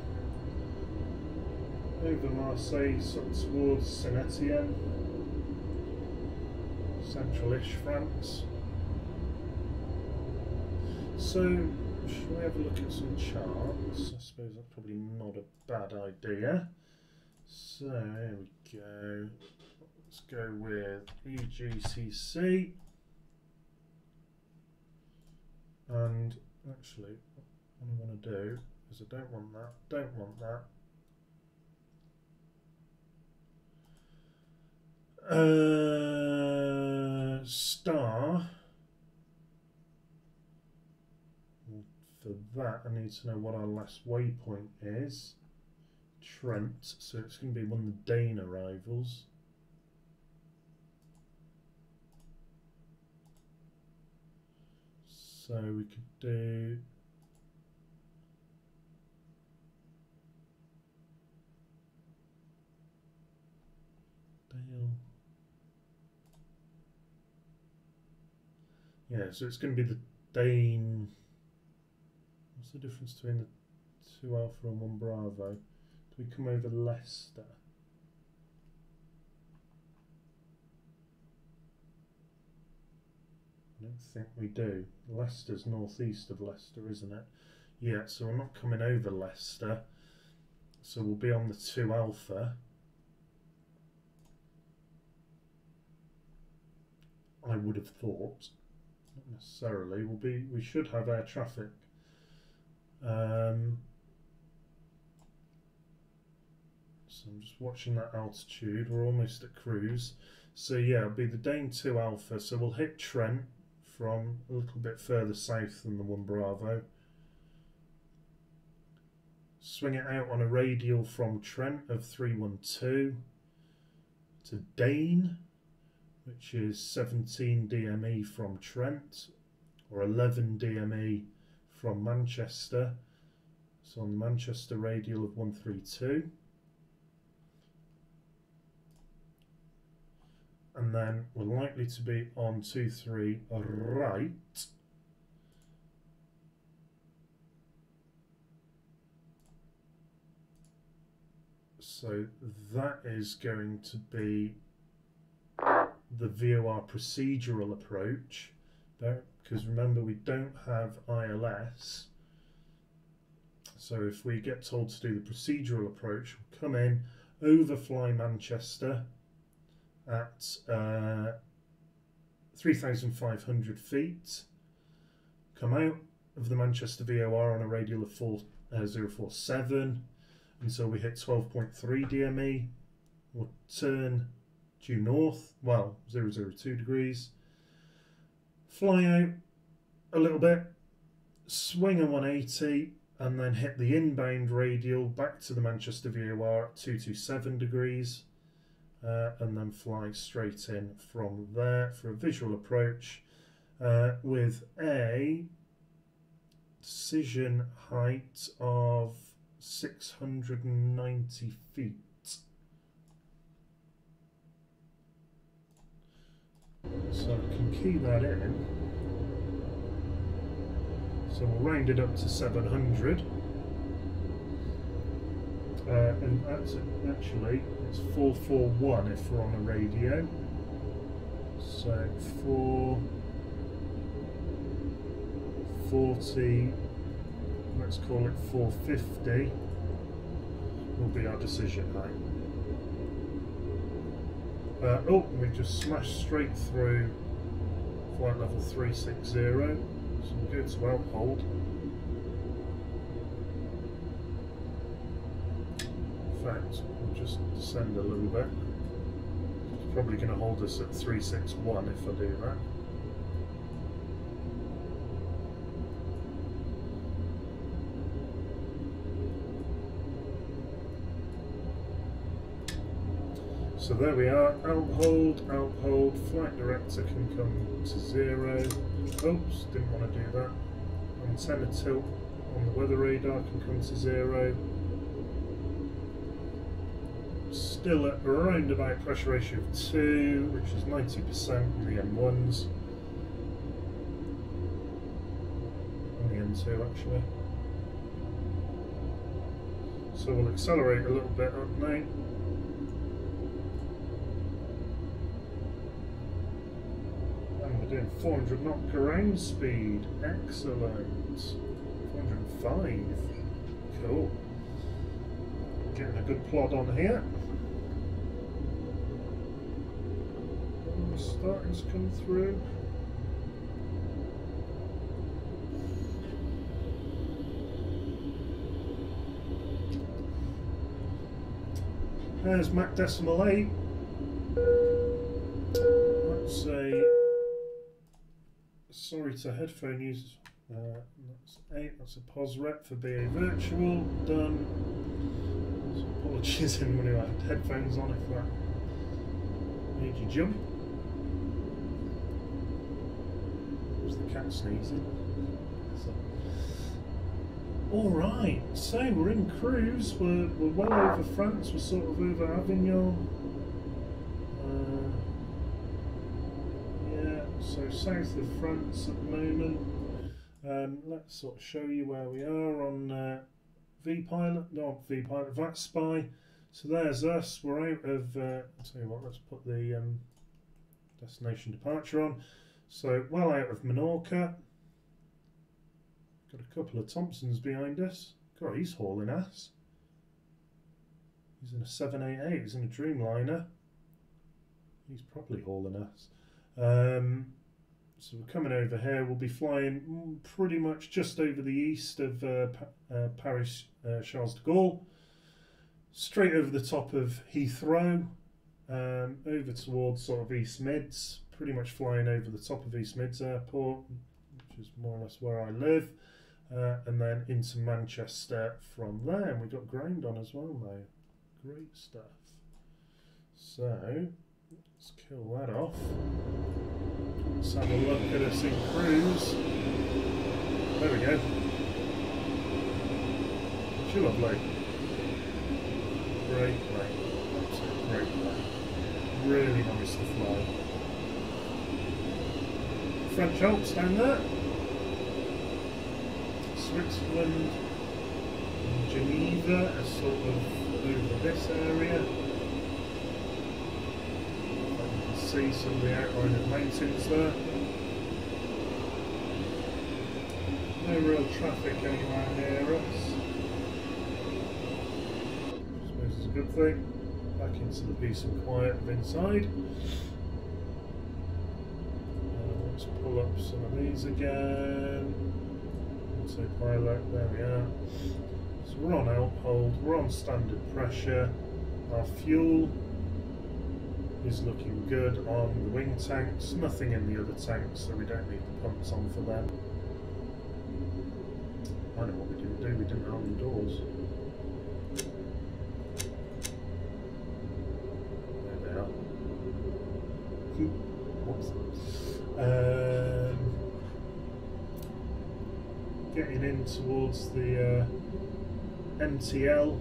over Marseille towards Saint-Etienne, central-ish France. So, shall we have a look at some charts? I suppose that's probably not a bad idea. So, here we go. Let's go with EGCC. And actually, what I want to do is I don't want that. Star. For that, I need to know what our last waypoint is. Trent. So it's going to be one of the Dane arrivals. So we could do. Yeah, so it's going to be the Dane. What's the difference between the 2 Alpha and 1 Bravo? Do we come over Leicester? I don't think we do. Leicester's northeast of Leicester, isn't it? Yeah, so we're not coming over Leicester. So we'll be on the 2 Alpha. I would have thought. Not necessarily. We should have air traffic. So I'm just watching that altitude. We're almost at cruise. So yeah, it'll be the Dane 2 Alpha. So we'll hit Trent from a little bit further south than the 1 Bravo. Swing it out on a radial from Trent of 312 to Dane, which is 17 DME from Trent, or 11 DME from Manchester. So on the Manchester radial of 132. And then we're likely to be on 23 right. So that is going to be the VOR procedural approach, because remember we don't have ILS. So if we get told to do the procedural approach, we'll come in, overfly Manchester at 3,500 feet, come out of the Manchester VOR on a radial of 047 until we hit 12.3 DME. We'll turn due north, well, 002 degrees, fly out a little bit, swing a 180, and then hit the inbound radial back to the Manchester VOR at 227 degrees. and then fly straight in from there for a visual approach with a decision height of 690 feet. So I can key that in. So we'll round it up to 700. And that's actually, it's 441 if we're on a radio. So 440, let's call it 450, will be our decision height. Oh, we just smashed straight through flight level 360, so we'll go to outhold. In fact, we'll just descend a little bit. It's probably going to hold us at 361 if I do that. So there we are, outhold, flight director can come to 0. Oops, didn't want to do that. Antenna tilt on the weather radar can come to 0. Still at around about pressure ratio of 2, which is 90% on the M1s. On the M2 actually. So we'll accelerate a little bit up now. Doing 400 knot ground speed, excellent. 405, cool. Getting a good plod on here. Starting to come through. There's Mach decimal 8. Let's say. Sorry to headphone users. That's 8. That's a pos rep for BA virtual. Done. So apologies anyone who had headphones on if that made you jump. Was the cat sneezing? So. All right. So we're in cruise. We're well over France. We're sort of over Avignon. So south of France at the moment. Let's sort of show you where we are on VPilot, not VPilot, VATSPY. So there's us. We're out of. I'll tell you what. Let's put the destination departure on. So well out of Menorca. Got a couple of Thompsons behind us. God, he's hauling ass. He's in a 788. He's in a Dreamliner. He's probably hauling ass. So we're coming over here. We'll be flying pretty much just over the east of Paris Charles de Gaulle, straight over the top of Heathrow, over towards sort of East Mids, pretty much flying over the top of East Mids Airport, which is more or less where I live, and then into Manchester from there. And we've got ground on as well now. Great stuff. So let's kill that off. Let's have a look at us in cruise. There we go. Too lovely. Great plane. Absolutely great plane. Really nice to fly. French Alps down there. Switzerland. And Geneva are sort of over this area. See some of the outline of mountains there. No real traffic anywhere near us. I suppose it's a good thing. Back into the peace and quiet of inside. Let's pull up some of these again. Autopilot, there we are. So we're on outhold, we're on standard pressure. Our fuel is looking good on the wing tanks, nothing in the other tanks, so we don't need the pumps on for them. I know what we didn't do, we didn't open the doors. There they Whoops. Getting in towards the MTL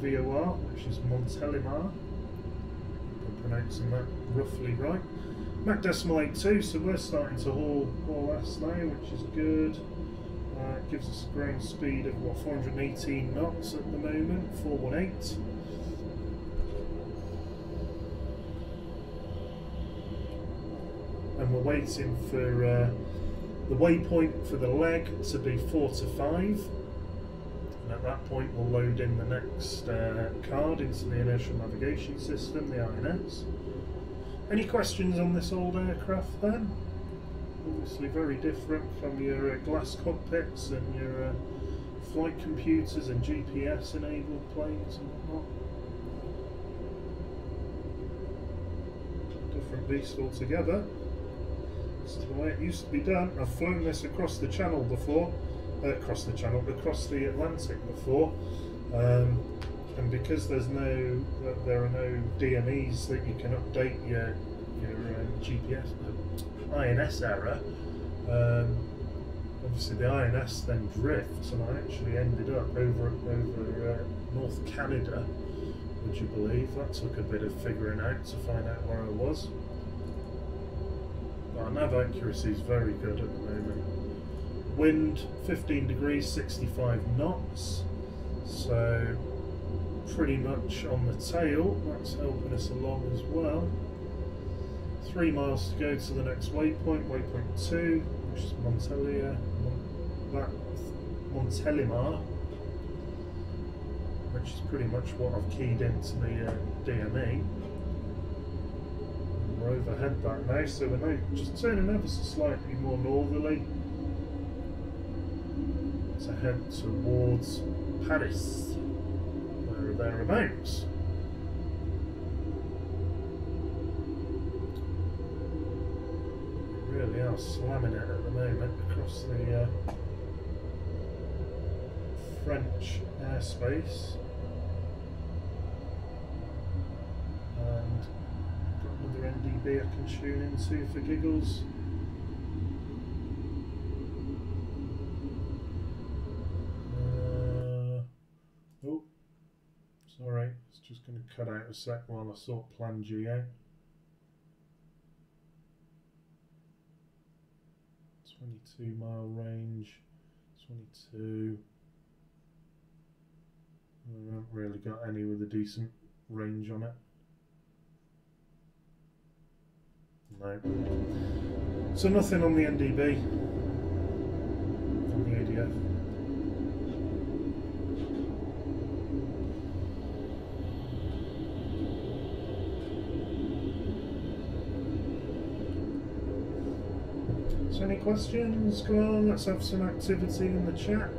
VOR, which is Montélimar. I'm pronouncing that roughly right. Mach decimal 82, so we're starting to haul ass now, which is good. It gives us a ground speed of what, 418 knots at the moment, 418. And we're waiting for the waypoint for the leg to be 4 to 5. And at that point we'll load in the next card into the inertial navigation system, the INS. Any questions on this old aircraft then? Obviously very different from your glass cockpits and your flight computers and GPS enabled planes and whatnot. Different beast altogether. That's the way it used to be done. I've flown this across the channel before, across the Atlantic before, and because there are no DMEs that you can update your GPS INS error. Obviously the INS then drifts, and I actually ended up over North Canada. Would you believe? That took a bit of figuring out to find out where I was. Our nav accuracy is very good at the moment. Wind 15 degrees, 65 knots, so pretty much on the tail. That's helping us along as well. 3 miles to go to the next waypoint, waypoint 2, which is Montélimar, which is pretty much what I've keyed into the DME. We're overhead that now, so we're now just turning ever so slightly more northerly to head towards Paris, or thereabouts. We really are slamming it at the moment across the French airspace. And got another NDB I can tune into for giggles. Oh, sorry, it's just going to cut out a sec while I sort plan G out. 22 mile range, 22. I haven't really got any with a decent range on it. No. So nothing on the NDB, on the ADF. So any questions? Go on, let's have some activity in the chat.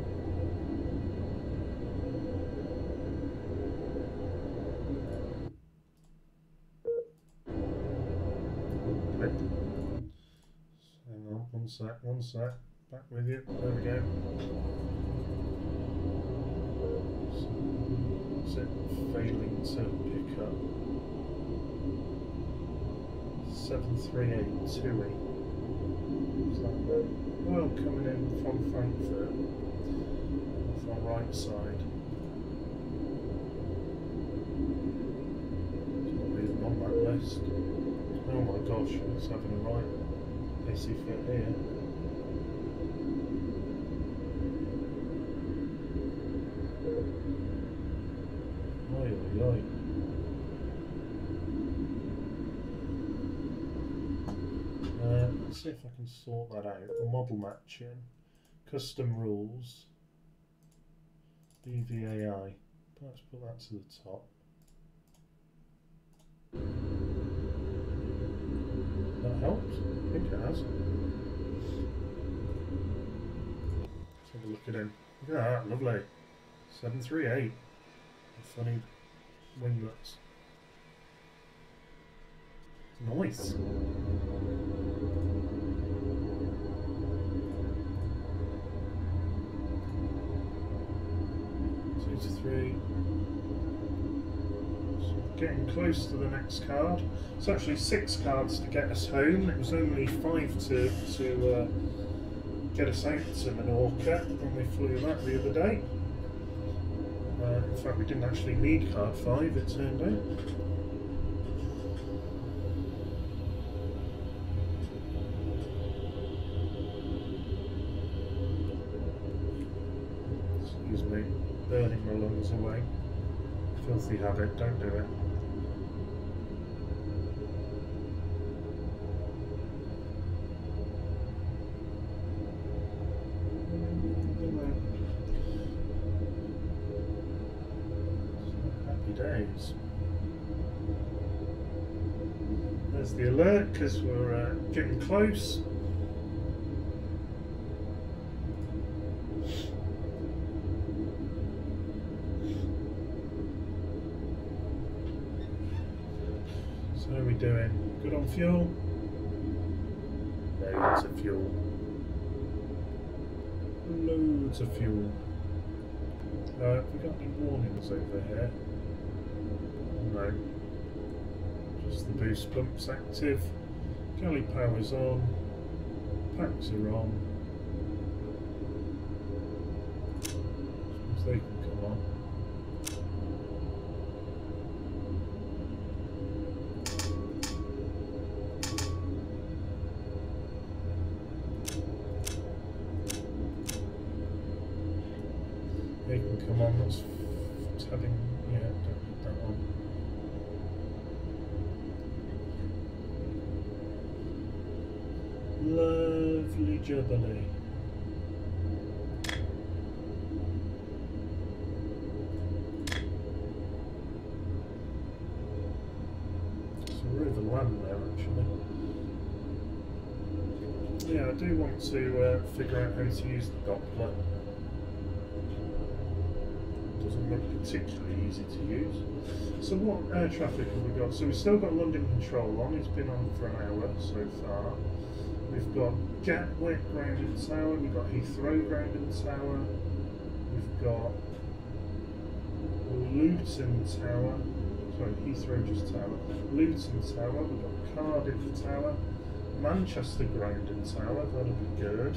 One sec, back with you, there we go. Is it failing to pick up? 73828. Is that the well coming in from Frankfurt, off our right side. It's not even on that list. Oh my gosh, it's having a right pissy fit here. Let's see if I can sort that out. The model matching, custom rules, BVAI. Let's put that to the top. That helps? I think it has. Let's have a look at him. Look at that, lovely. 738. Funny winglets. Nice. 2 to 3. getting close to the next card. It's actually 6 cards to get us home. It was only 5 to get us out to Menorca when we flew that the other day. In fact, we didn't actually need card 5, it turned out. Excuse me, burning my lungs away. Filthy habit, don't do it. Happy days. There's the alert because we're getting close. So how are we doing? Good on fuel? Loads of fuel. Loads of fuel. Have we got any warnings over here? No. Just the boost pumps active. Galley power's on. Packs are on. Suppose they can come on. They can come on, that's heading, yeah, don't need that on. Lovely jubbly. So we're over land there actually. Yeah, I do want to figure out how to use the Doppler. Doesn't look particularly easy to use. So what air traffic have we got? So we've still got London Control on, it's been on for an hour so far. We've got Gatwick grounded tower, we've got Heathrow grounded tower, we've got Luton tower, sorry, Heathrow just tower, Luton tower, we've got Cardiff tower, Manchester grounded tower, that'll be good.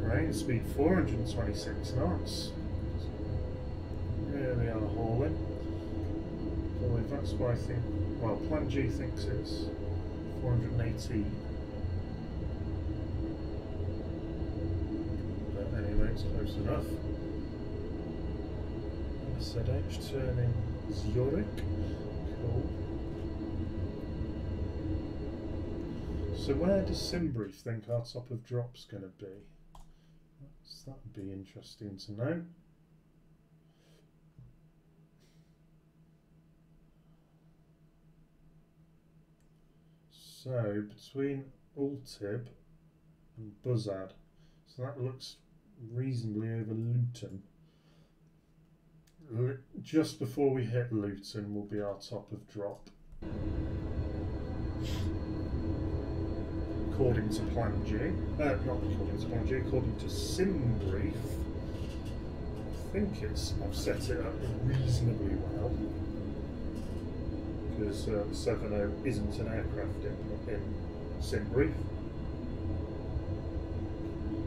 Ground speed 426 knots. Really are hauling. Although that's why I think, well, Plan G thinks it's 418. But anyway, it's close enough. FSX turning Zurich. Cool. So where does Simbrief think our top of drop's going to be? That would be interesting to know. So between Ultib and Buzzard, so that looks reasonably over Luton. Just before we hit Luton will be our top of drop. According to Plan G, not according to Plan G, according to Simbrief, I think I've set it up reasonably well, because the 70 isn't an aircraft in Simbrief,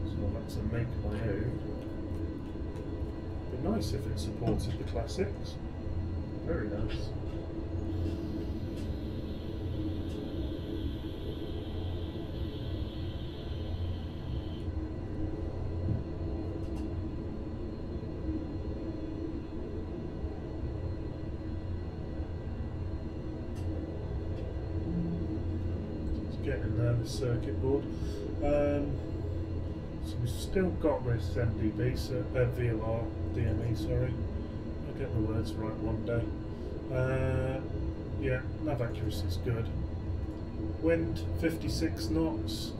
so I've had to make my own. It'd be nice if it supported the classics, very nice. Getting there, the circuit board. So we've still got this MDB, so VLR, DME, sorry. I'll get the words right one day. Yeah, nav accuracy is good. Wind, 56 knots.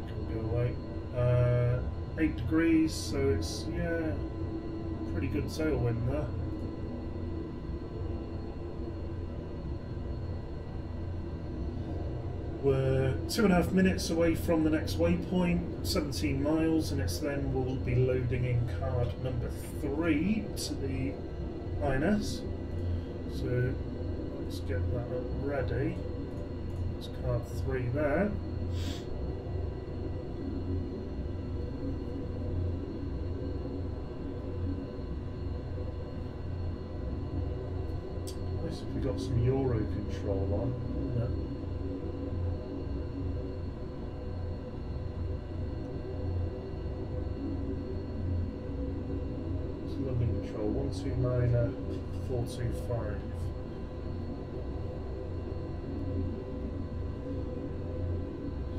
Can go away. 8 degrees, so it's, yeah, pretty good tailwind there. we're 2.5 minutes away from the next waypoint, 17 miles, and it's then we'll be loading in card number 3 to the INS. So let's get that up ready. It's card 3 there. Nice if we got some Euro control on, isn't it? London control 129425.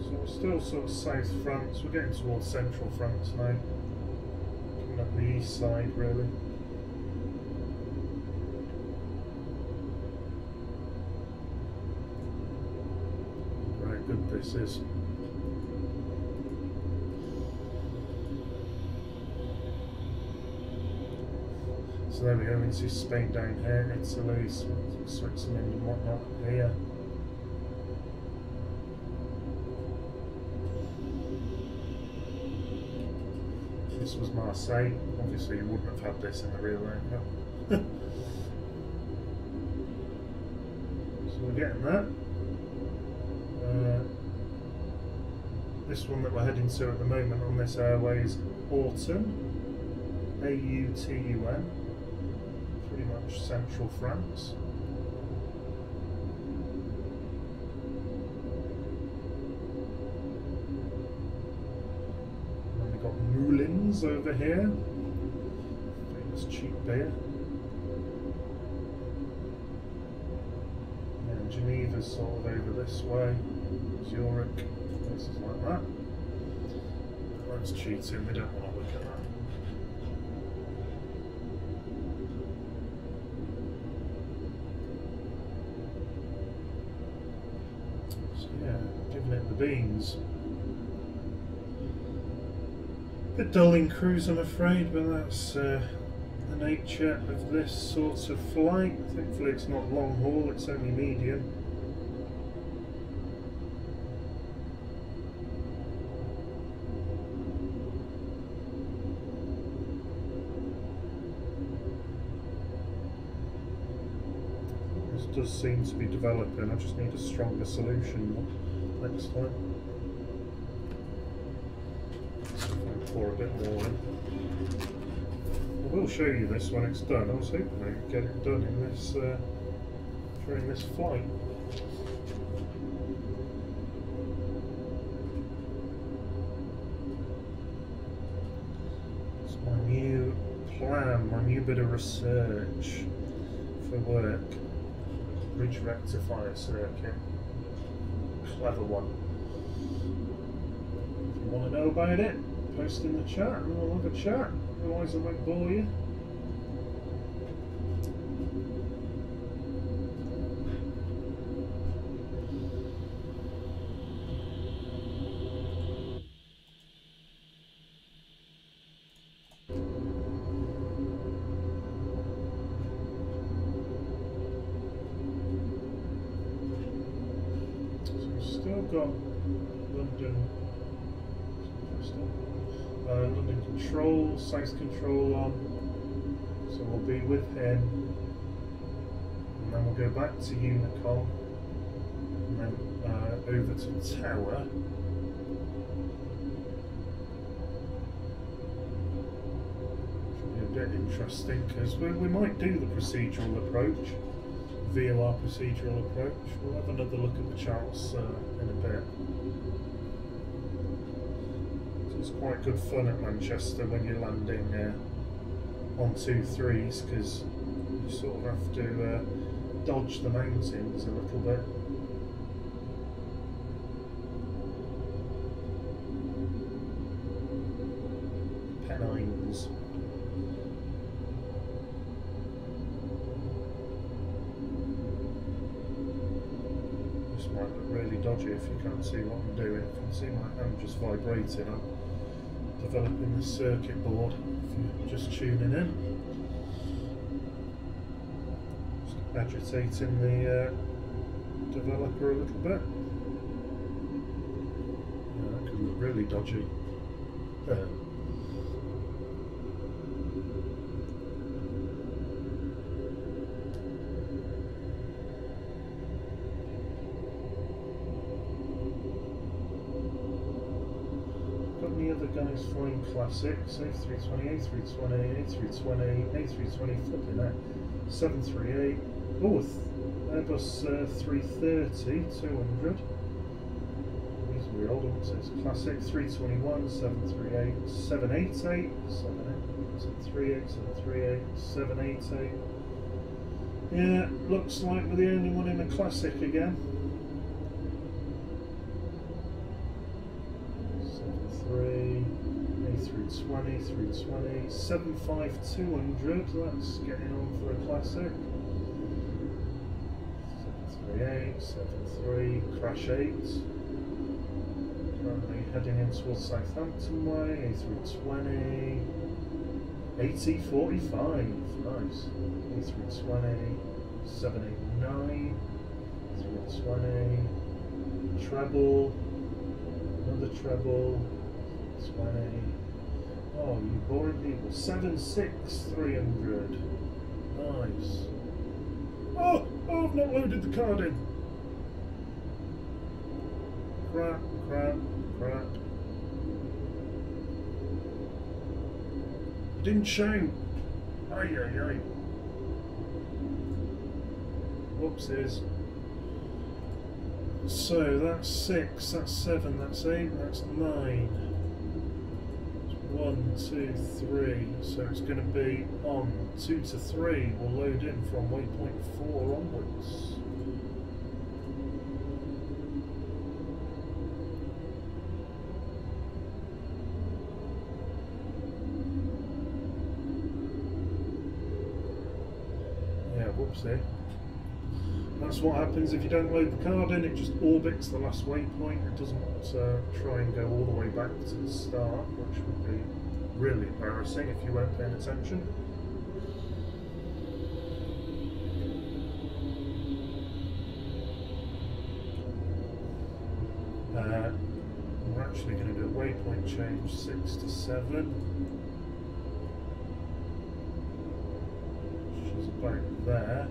So we're still sort of South France, we're getting towards Central France now. Coming up the east side really. Very good this is. So there we go, into Spain down here, Italy, Switzerland and whatnot here. This was Marseille. Obviously you wouldn't have had this in the real life. So we're getting that. This one that we're heading to at the moment on this airway is Autun, A-U-T-U-N. Pretty much central France. And we've got Moulins over here, famous cheap beer. And Geneva's sort of over this way, Zurich, places like that. That's cheating, we don't want to look at that. Giving it the beans. Bit dull in cruise, I'm afraid, but that's the nature of this sort of flight. Thankfully it's not long haul, it's only medium. This does seem to be developing, I just need a stronger solution next time. So if I pour a bit more in. I will show you this when it's done. I was hoping I could get it done in this during this flight. It's my new plan, my new bit of research for work. Bridge rectifier circuit. Clever one. If you want to know about it, post in the chat and we'll have a chat. Otherwise I won't bore you. Still got London control, South control on, so we'll be with him, and then we'll go back to Unicom, and then over to Tower. Should be a bit interesting because we might do the procedural approach. VOR procedural approach. We'll have another look at the charts in a bit. So it's quite good fun at Manchester when you're landing on 2-3s because you sort of have to dodge the mountains a little bit. Pennines. Might look really dodgy if you can't see what I'm doing. If you can see my hand just vibrating, I'm developing the circuit board if you're just tuning in. Just agitating the developer a little bit. really dodgy. Got any other guys flying classics? A320, A320, A320, A320, flipping that. 738. Oh, Airbus 330, 200. These are the older ones, it's classic. 321, 738, 788, 738, 738, 788. Yeah, looks like we're the only one in a classic again. 73, A320, 320, 75200, that's getting on for a classic. 738, 73, crash 8. Currently heading in towards Southampton way, A320, AT45, nice. A320, 789, 320, treble, another treble, 20. Oh, you boring people. 76300. Nice. Oh, I've not loaded the card in. Crap, crap, crap. Didn't shout. Ay, ay, ay. Whoopsies. So that's 6, that's 7, that's 8, that's 9. 1, 2, 3. So it's going to be on 2 to 3. We'll load in from waypoint 4 onwards. Yeah, whoopsie. That's what happens if you don't load the card in, it just orbits the last waypoint, it doesn't try and go all the way back to the start, which would be really embarrassing if you weren't paying attention. We're actually going to do a waypoint change 6 to 7, which is about there.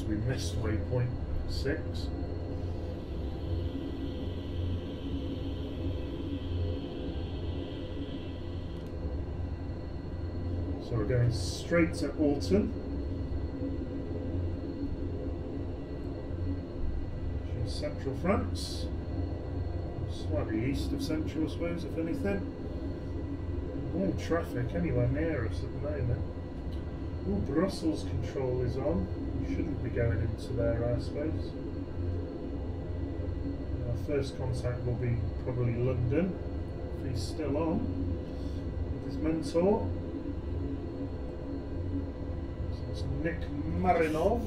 We missed waypoint 6. So we're going straight to Alton. Which is central France. Slightly east of central, I suppose, if anything. No traffic anywhere near us at the moment. Ooh, Brussels control is on. We shouldn't be going into their airspace. Our first contact will be probably London, if he's still on, with his mentor. So it's Nick Marinov,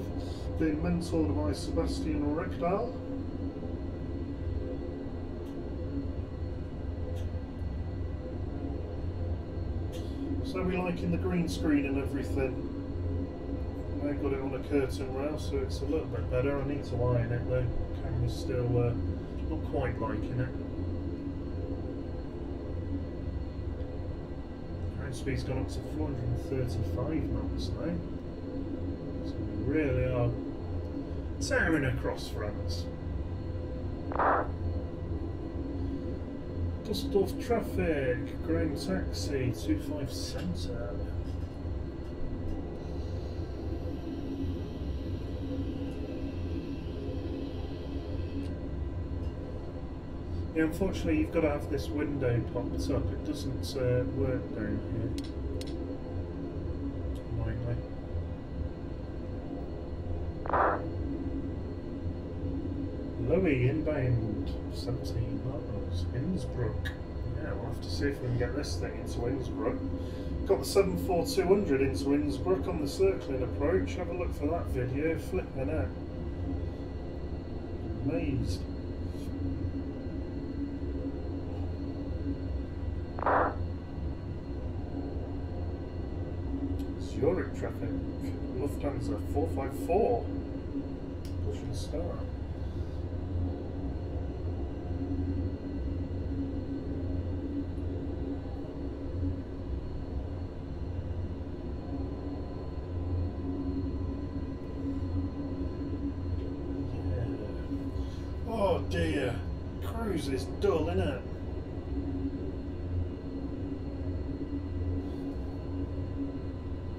being mentored by Sebastian Rekdal. So we liking the green screen and everything. I've got it on a curtain rail, so it's a little bit better. I need to iron it though. The camera's still not quite liking it. Ground speed's gone up to 435 knots now. So we really are tearing across France. Dusseldorf traffic, ground taxi, 25 centre. Yeah, unfortunately you've got to have this window popped up, it doesn't work down here. Annoyingly. Louis inbound, 17 miles, Innsbruck. Yeah, we'll have to see if we can get this thing into Innsbruck. Got the 74200 into Innsbruck on the circling approach, have a look for that video, flipping out. Amazed. Zurich traffic, Lufthansa 454, pushing start. Oh dear, cruise is dull, isn't it?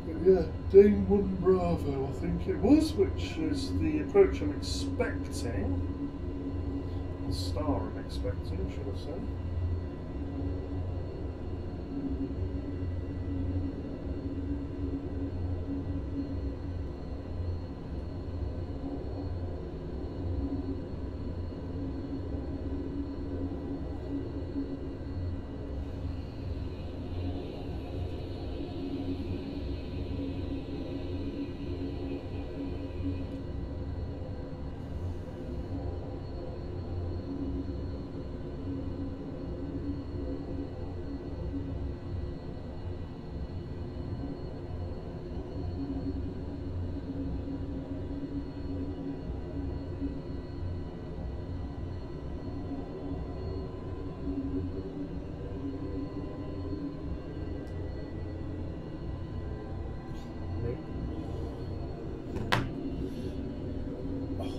But yeah, Dane 1 Bravo, I think it was, which is the approach I'm expecting. The star I'm expecting, should I say.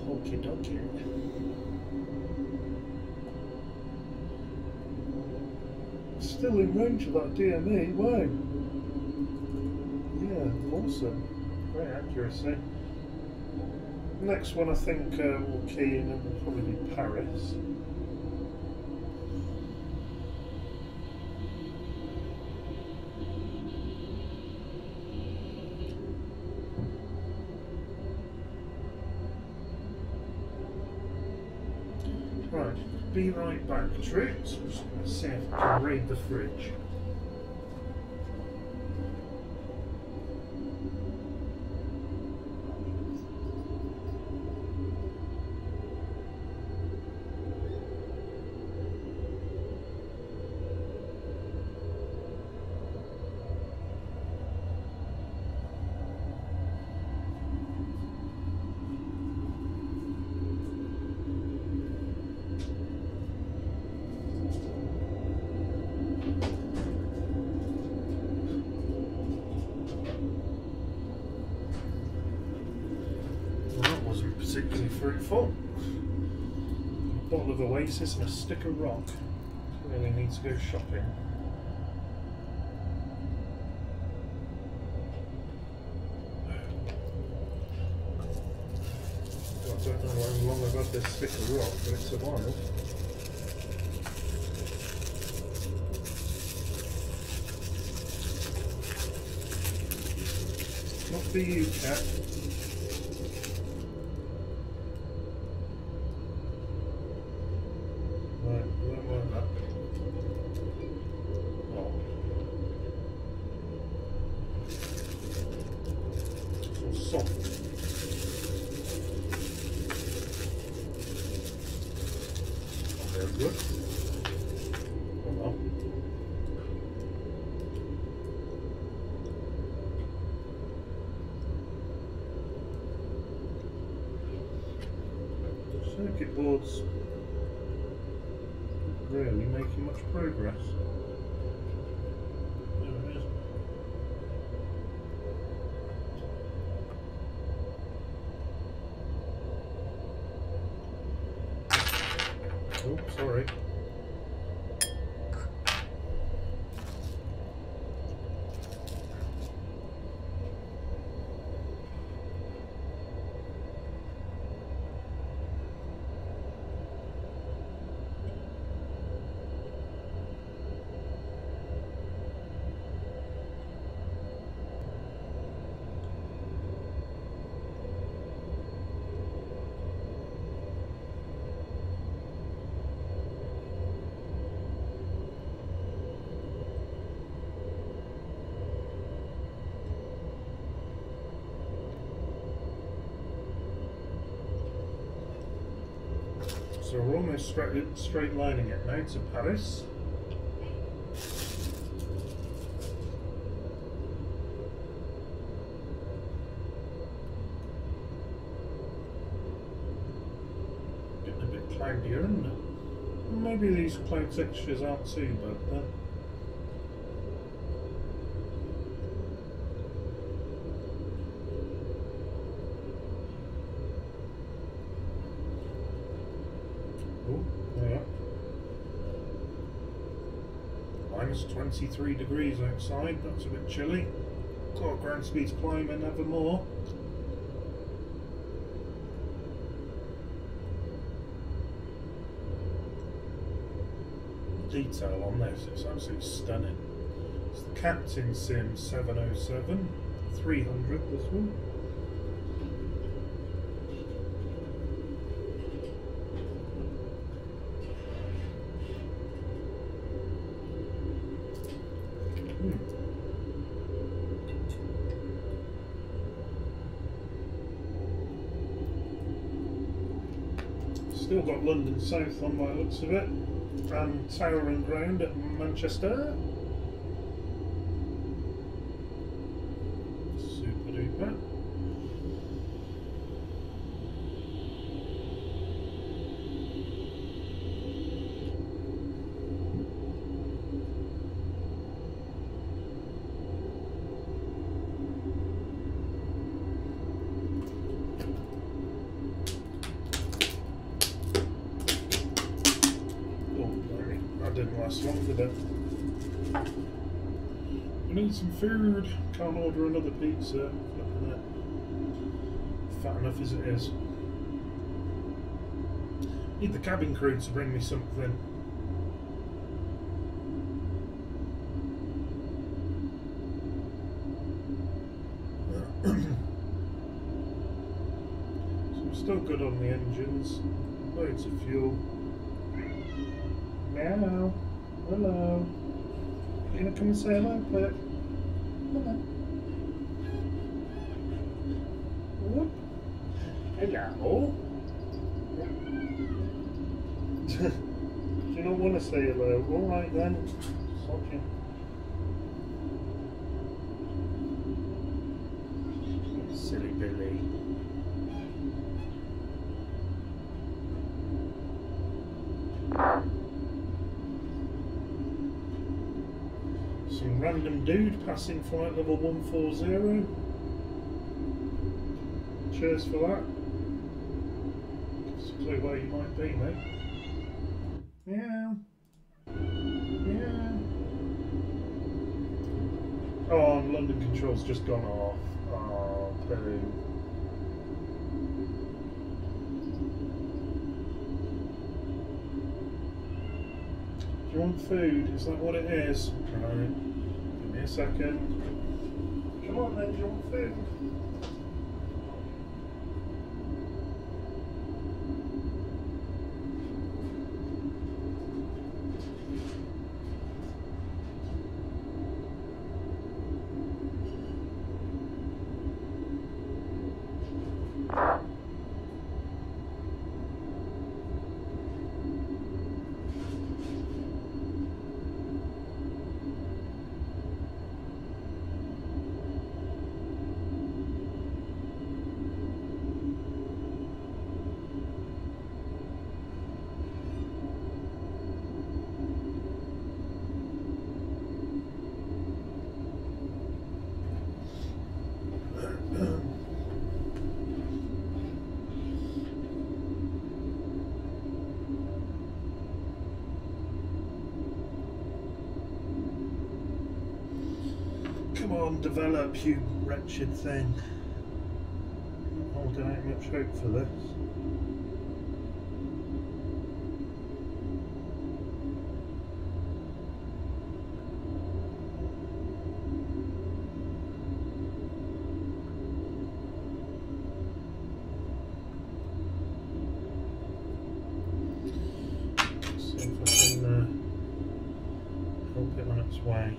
Okie dokie. Still in range of that DME, wow. Yeah, awesome. Great accuracy. Next one I think we'll key in will probably be Paris. Right, be right back, troops. I'm just going to see if I can raid the fridge. Particularly fruitful. A bottle of Oasis and a stick of rock. Really need to go shopping. I don't know how long I've had this stick of rock, but it's a while. Not for you, cat. Circuit boards really making much progress. There it is. Oh, sorry. So we're almost straight lining it now to Paris. Getting a bit cloudier, isn't it? Maybe these cloud textures aren't too bad then. Oh, yeah. Minus 23 degrees outside, that's a bit chilly. Oh, ground speed's climbing ever more. Detail on this, it's absolutely stunning. It's the Captain Sim 707, 300 this one. Still got London South on by the looks of it, and Tower and Ground at Manchester. Super duper. Didn't last long, did it? We need some food. Can't order another pizza. Flipping it. Fat enough as it is. Need the cabin crew to bring me something. So we're still good on the engines. Loads of fuel. Meow. Hello. You gonna come and say hello, Pip? Hello. Whoop. Hello. Do you not want to say hello? Alright then. Okay. Silly Billy. Some random dude passing flight level 140. Cheers for that. Just a clue where you might be, mate. Meow. Meow. Oh, and London Control's just gone off. Oh, poo. Do you want food? Is that what it is? Right. Give me a second. Come on then, do you want food? Come on, develop, you wretched thing. Not holding out much hope for this. Let's see if I can help it on its way.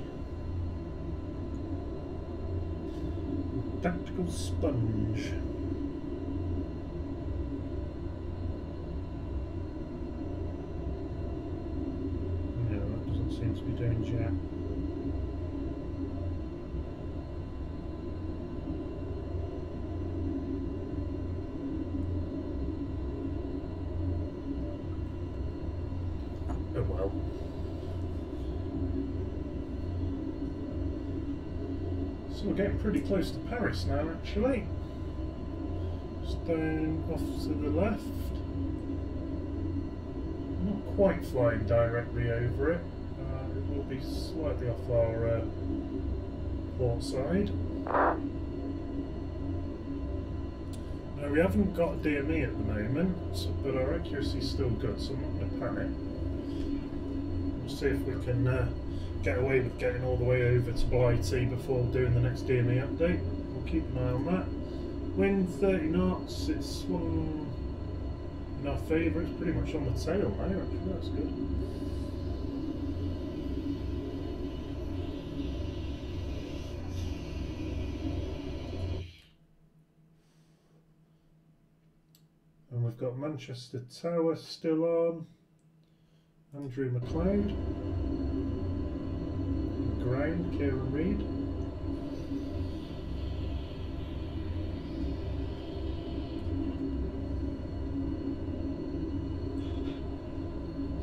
Tactical sponge. No, that doesn't seem to be doing jack. Oh well. So we're getting pretty close to Paris now, actually. Just down off to the left. quite flying directly over it. It will be slightly off our port side. Now we haven't got a DME at the moment, but our accuracy is still good, so I'm not going to panic. We'll see if we can get away with getting all the way over to Blighty before doing the next DME update. We'll keep an eye on that. Wind 30 knots, it's swung in our favour, it's pretty much on the tail now, actually, that's good. And we've got Manchester Tower still on, Andrew McLeod, ground, Kieran Reid.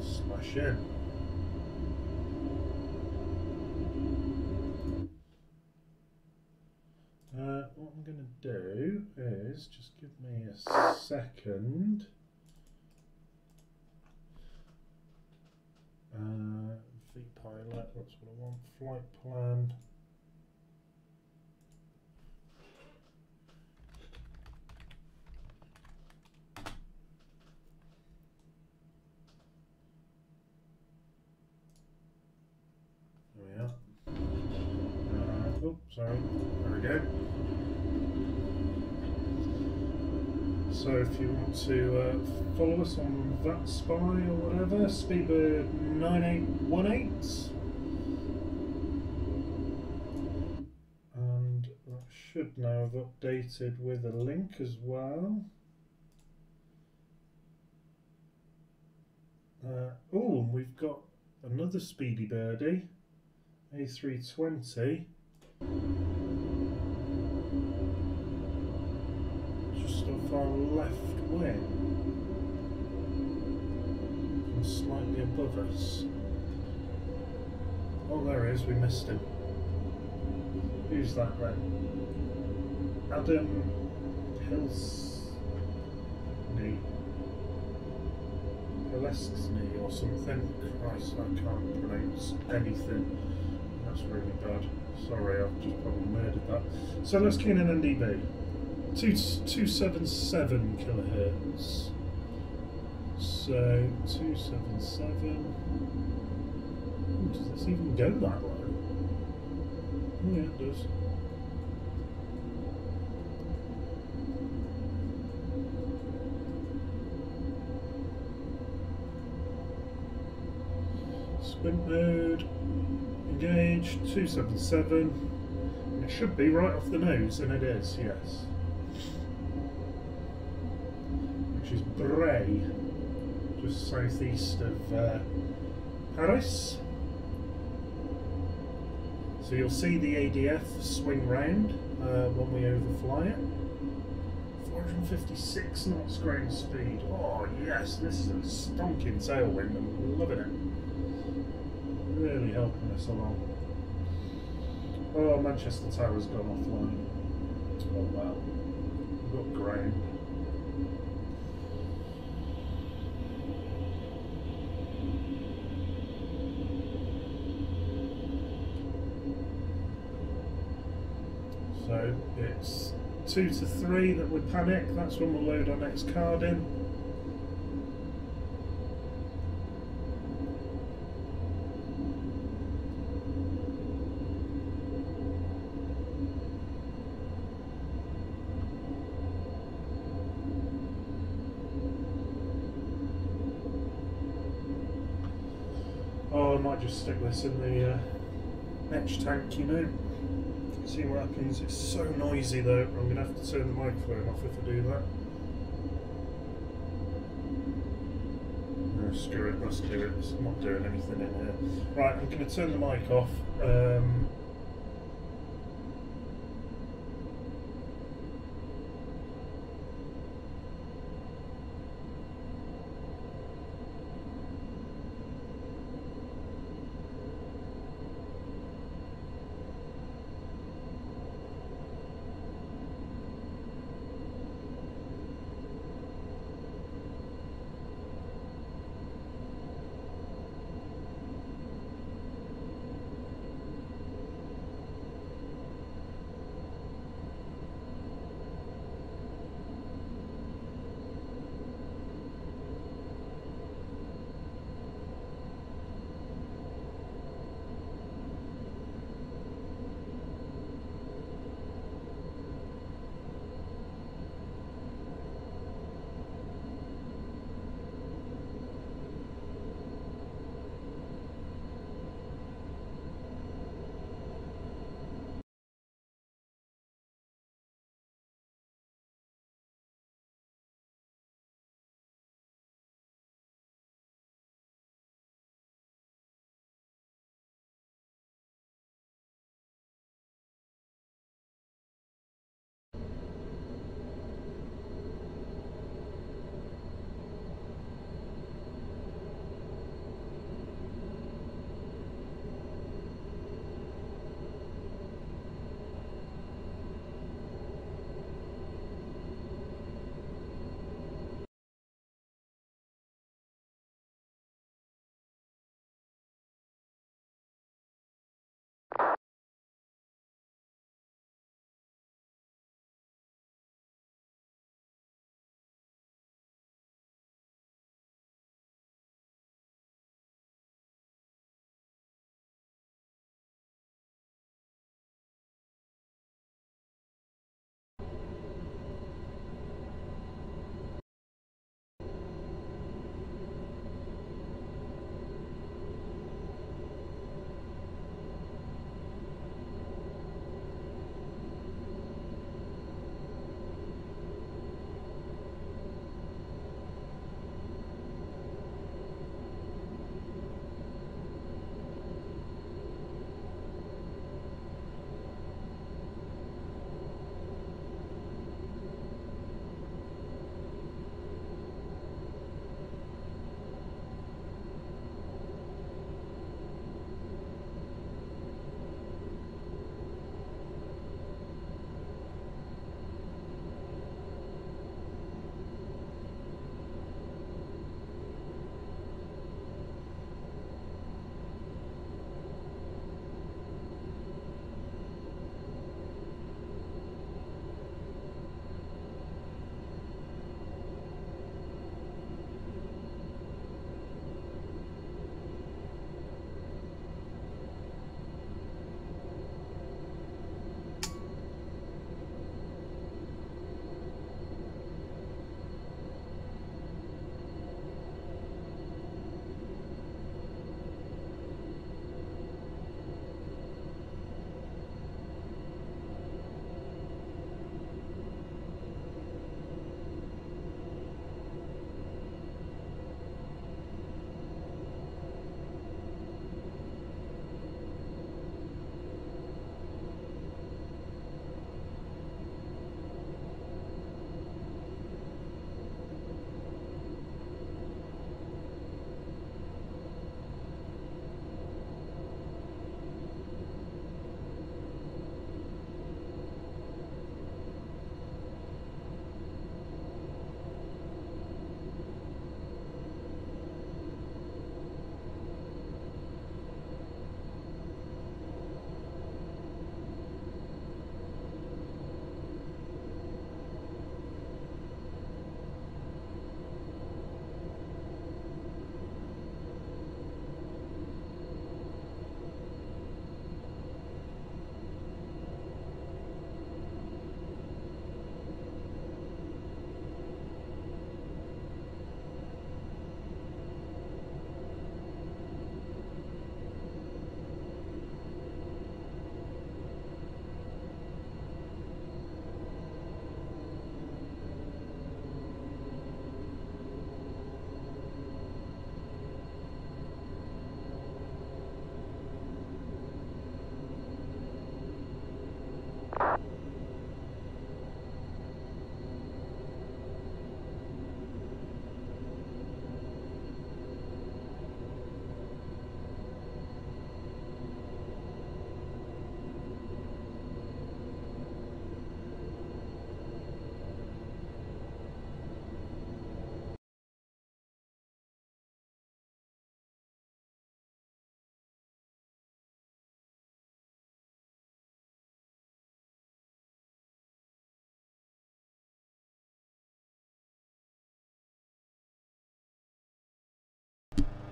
Smash in. What I'm going to do is just give me a second. V-pilot, that's what I want. Flight plan. There we are. Oh, sorry. There we go. So if you want to follow us on that spy or whatever, Speedbird 9818. And that should now have updated with a link as well. Oh, and we've got another Speedy Birdie, A320. Just off our left wing and slightly above us. Oh, there he is, we missed him. Who's that then? Adam Hilsny or something. Christ, I can't pronounce anything. That's really bad. Sorry, I've just probably murdered that. So let's key in an NDB. 277 kilohertz. So 277. Ooh, does this even go that low? Oh, yeah, it does. Squint mode. Engage 277. It should be right off the nose, and it is, yes. Which is Bray, just southeast of Paris. So you'll see the ADF swing round when we overfly it. 456 knots ground speed. Oh yes, this is a stonking tailwind. I'm loving it. Really helping us along. Oh, Manchester Tower's gone offline. Oh wow. We've got ground. So it's 2 to 3 that we panic. That's when we'll load our next card in. Oh, I might just stick this in the etch tank, you know. See what happens. It's so noisy though, I'm going to have to turn the microphone off if I do that. No, screw it, let's do it. I'm not doing anything in here. Right, I'm going to turn the mic off.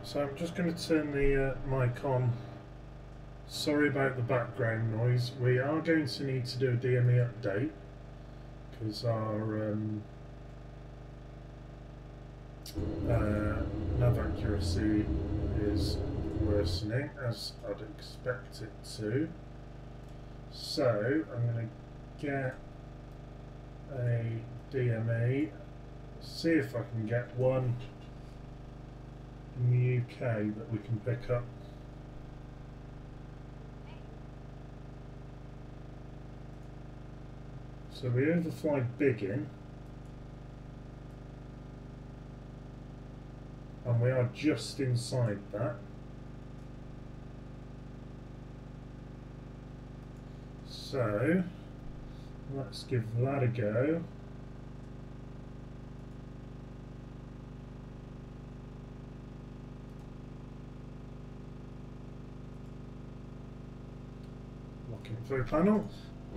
So I'm just going to turn the mic on. Sorry about the background noise. We are going to need to do a DME update because our nav accuracy is worsening, as I'd expect it to. So I'm going to get a DME, see if I can get one in the UK that we can pick up. So we overfly Biggin, and we are just inside that. So let's give that a go. Locking through panel.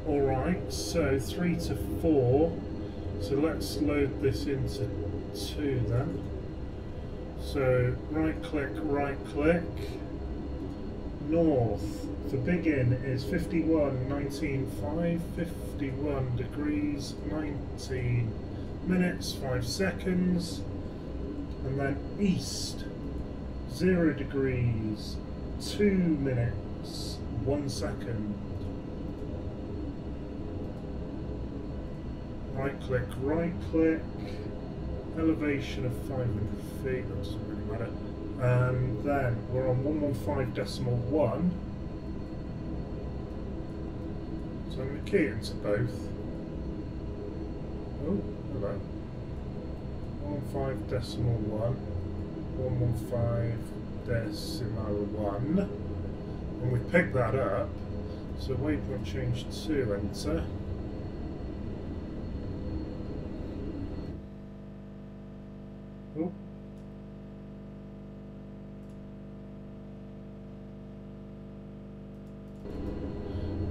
Alright, so 3 to 4. So let's load this into 2 then. So right click, north. For Biggin is 51.19.5, 51 degrees, 19 minutes, 5 seconds. And then east, 0 degrees, 2 minutes, 1 second. Right click, elevation of 500 feet, that doesn't really matter. And then we're on 115.1. So I'm going to key it into both. Oh, hello. 115.1, 115.1. And we picked that up. So waypoint change to enter. Oh.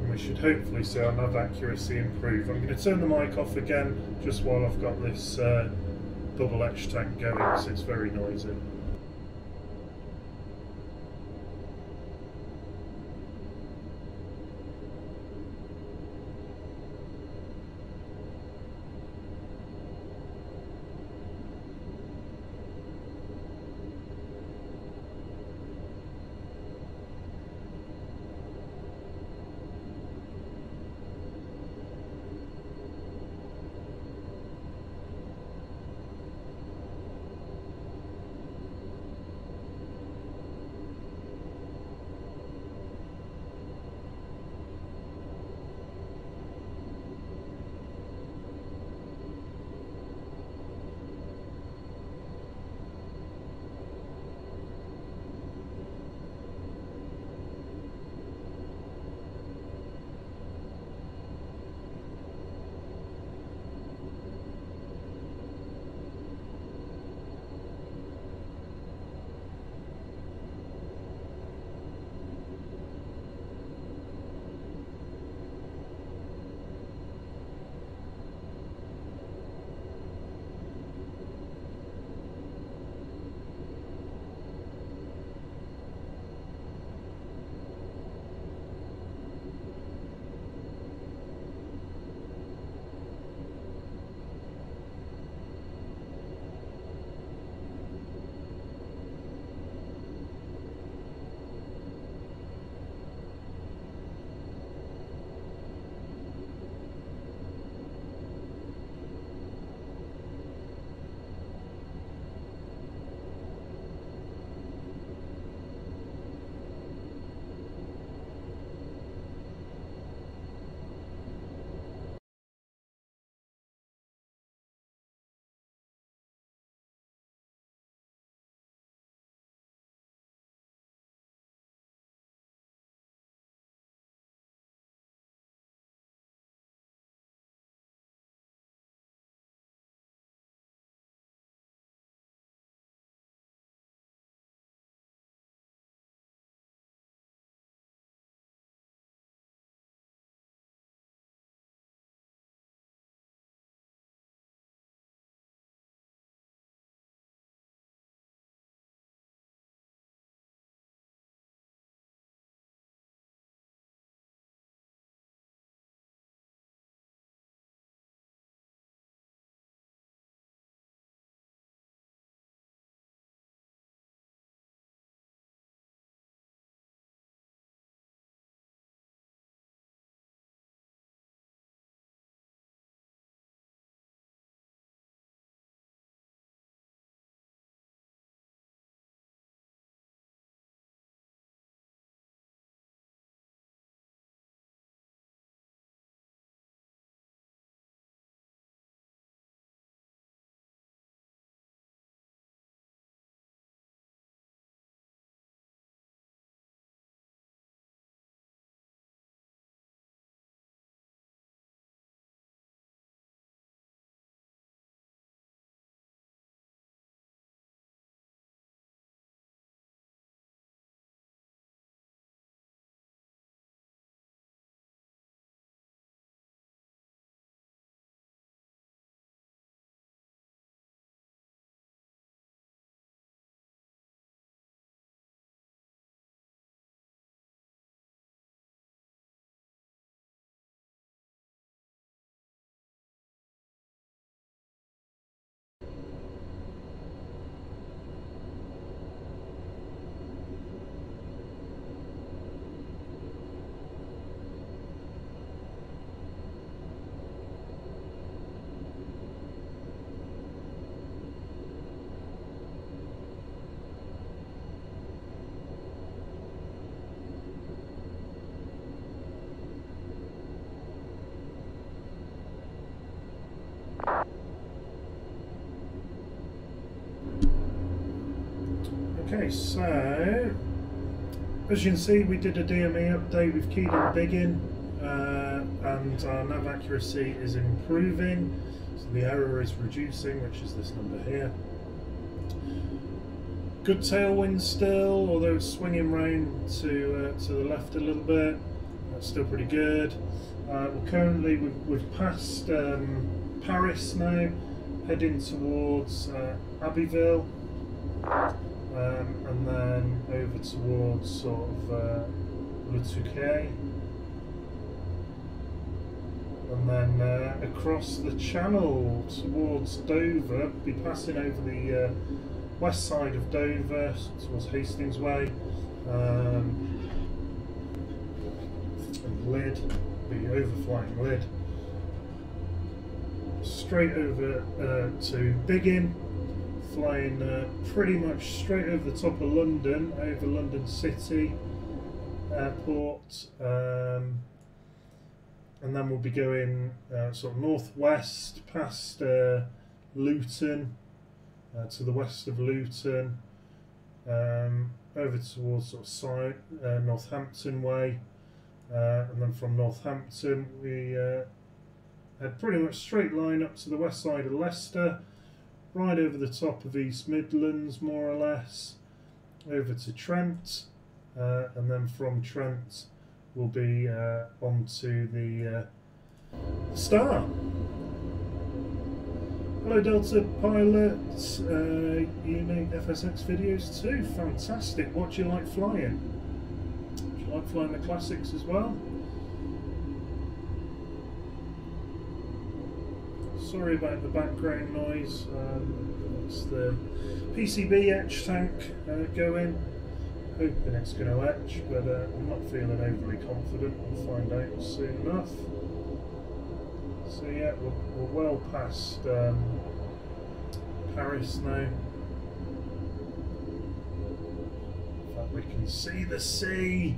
And we should hopefully see our nav accuracy improve. I'm going to turn the mic off again just while I've got this double etch tank going, because it's very noisy. Okay, so as you can see, we did a DME update. We've keyed in big in, and our nav accuracy is improving. So the error is reducing, which is this number here. Good tailwind still, although it's swinging round to the left a little bit. That's still pretty good. We've passed Paris now, heading towards Abbeville, and then over towards sort of Le Touquet, and then across the channel towards Dover. Be passing over the west side of Dover towards Hastings Way, and Lyd, be overflying Lyd, straight over to Biggin, flying pretty much straight over the top of London, over London City Airport, and then we'll be going sort of northwest past Luton, to the west of Luton, over towards sort of Northampton way, and then from Northampton we had pretty much straight line up to the west side of Leicester, right over the top of East Midlands more or less, over to Trent, and then from Trent we'll be onto the Star. Hello Delta pilots, unique FSX videos too, fantastic. What do you like flying? Do you like flying the classics as well? Sorry about the background noise, it's the PCB etch tank going. Hoping it's going to etch, but I'm not feeling overly confident. We'll find out soon enough. So yeah, we're well past Paris now. In fact, we can see the sea.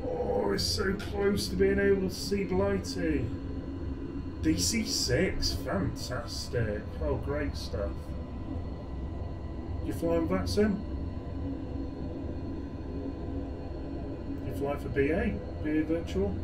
Oh, it's so close to being able to see Blighty. DC6, fantastic. Oh, great stuff. You flying VATSIM? You fly for BA Virtual?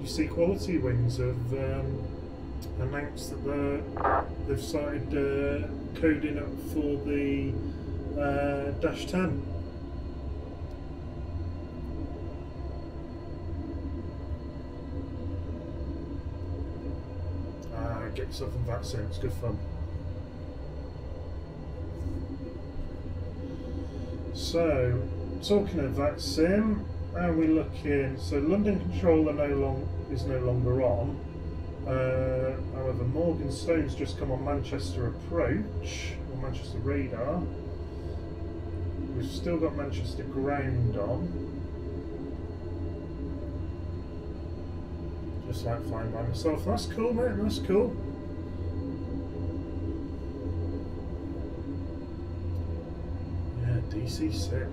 You see, Quality Wings have announced that they've started coding up for the Dash 10. Get yourself in VATSIM, it's good fun. So, talking of VATSIM, how are we looking? So London Controller is no longer on. However, Morganstone's just come on Manchester Approach, or Manchester Radar. We've still got Manchester Ground on. Just like flying by myself. That's cool, mate, that's cool. Yeah, DC6.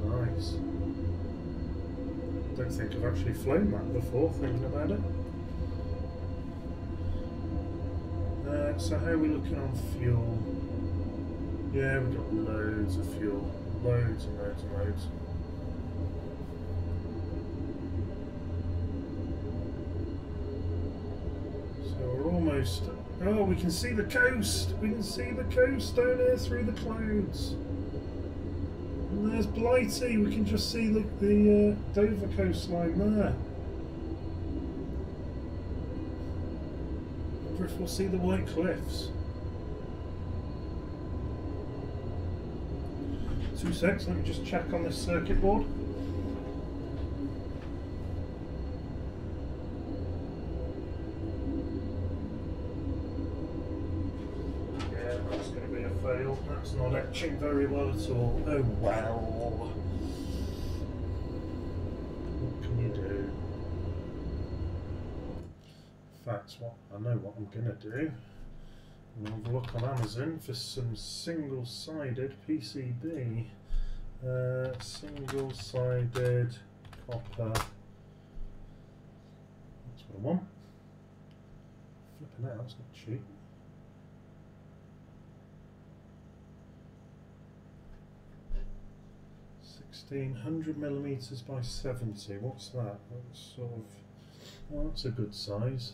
Nice. Don't think I've actually flown that before, thinking about it. So how are we looking on fuel? Yeah, we've got loads of fuel. Loads and loads and loads. We're almost. Oh, we can see the coast. We can see the coast down here through the clouds. And there's Blighty. We can just see the Dover coastline there. I wonder if we'll see the White Cliffs. 2 secs. Let me just check on this circuit board. Fail. That's not etching very well at all. Oh well. What can you do? In fact, I know what I'm gonna do. I'm gonna have a look on Amazon for some single-sided PCB Single-sided copper. That's what I want. Flipping out, that's not cheap. $1,600mm by 70. What's that? That's sort of. Well, that's a good size.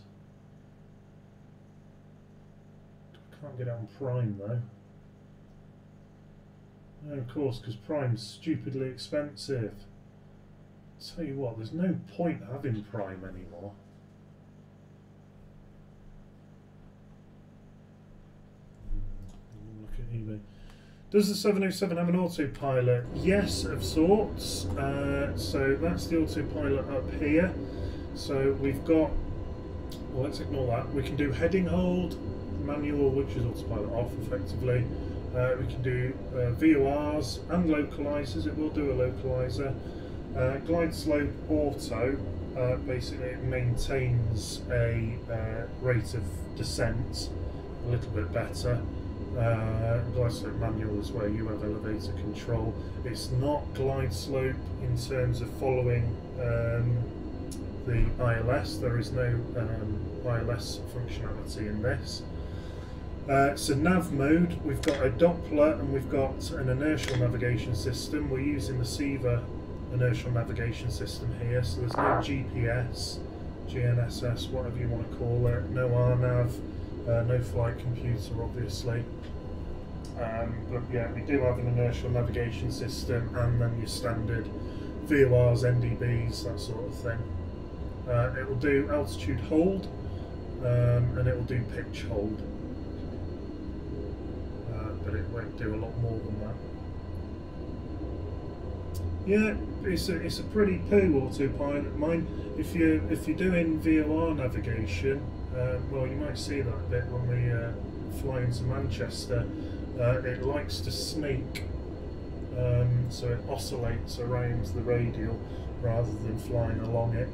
Can't get it on Prime though. No, of course, because Prime's stupidly expensive. Tell you what, there's no point having Prime anymore. Look at eBay. Does the 707 have an autopilot? Yes, of sorts. So that's the autopilot up here. So we've got, well, let's ignore that. We can do heading hold, manual, which is autopilot off effectively. We can do VORs and localizers. It will do a localizer. Glide slope auto, basically it maintains a rate of descent a little bit better. Glide slope manual is where you have elevator control. It's not glide slope in terms of following the ILS. There is no ILS functionality in this. So nav mode, we've got a Doppler and we've got an inertial navigation system. We're using the SIVA inertial navigation system here, so there's no GPS, GNSS, whatever you want to call it, no RNAV, no flight computer obviously. But yeah, we do have an inertial navigation system and then your standard VORs, NDBs, that sort of thing. It will do altitude hold and it will do pitch hold. But it won't do a lot more than that. Yeah, it's a pretty poo autopilot. Mine, if you're doing VOR navigation, well, you might see that a bit when we fly into Manchester. It likes to snake, so it oscillates around the radial rather than flying along it,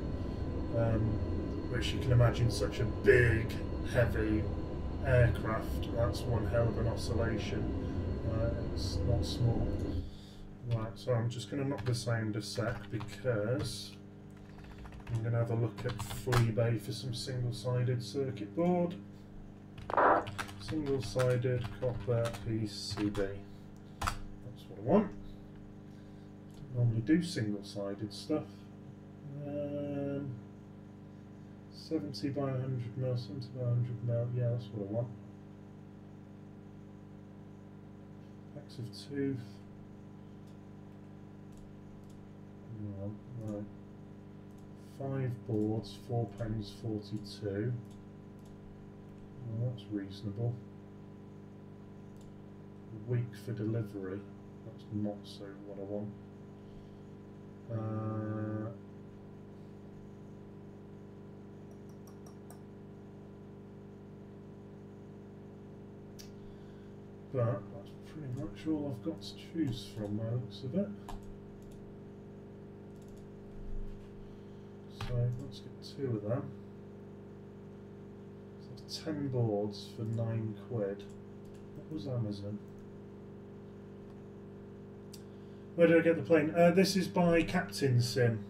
which you can imagine such a big, heavy aircraft. That's one hell of an oscillation. It's not small. Right, so I'm just going to knock the sound a sec because I'm going to have a look at FleeBay for some single-sided circuit board. Single-sided copper PCB. That's what I want. Don't normally do single-sided stuff. 70 by 100 mil, 70 by 100 mil, yeah, that's what I want. Packs of tooth. Right. 5 boards, £4.42. Well, that's reasonable. A week for delivery. That's not so what I want. But that's pretty much all I've got to choose from by the looks of it. So let's get 2 of them. So that's 10 boards for £9. What was Amazon? Where did I get the plane? This is by Captain Sim.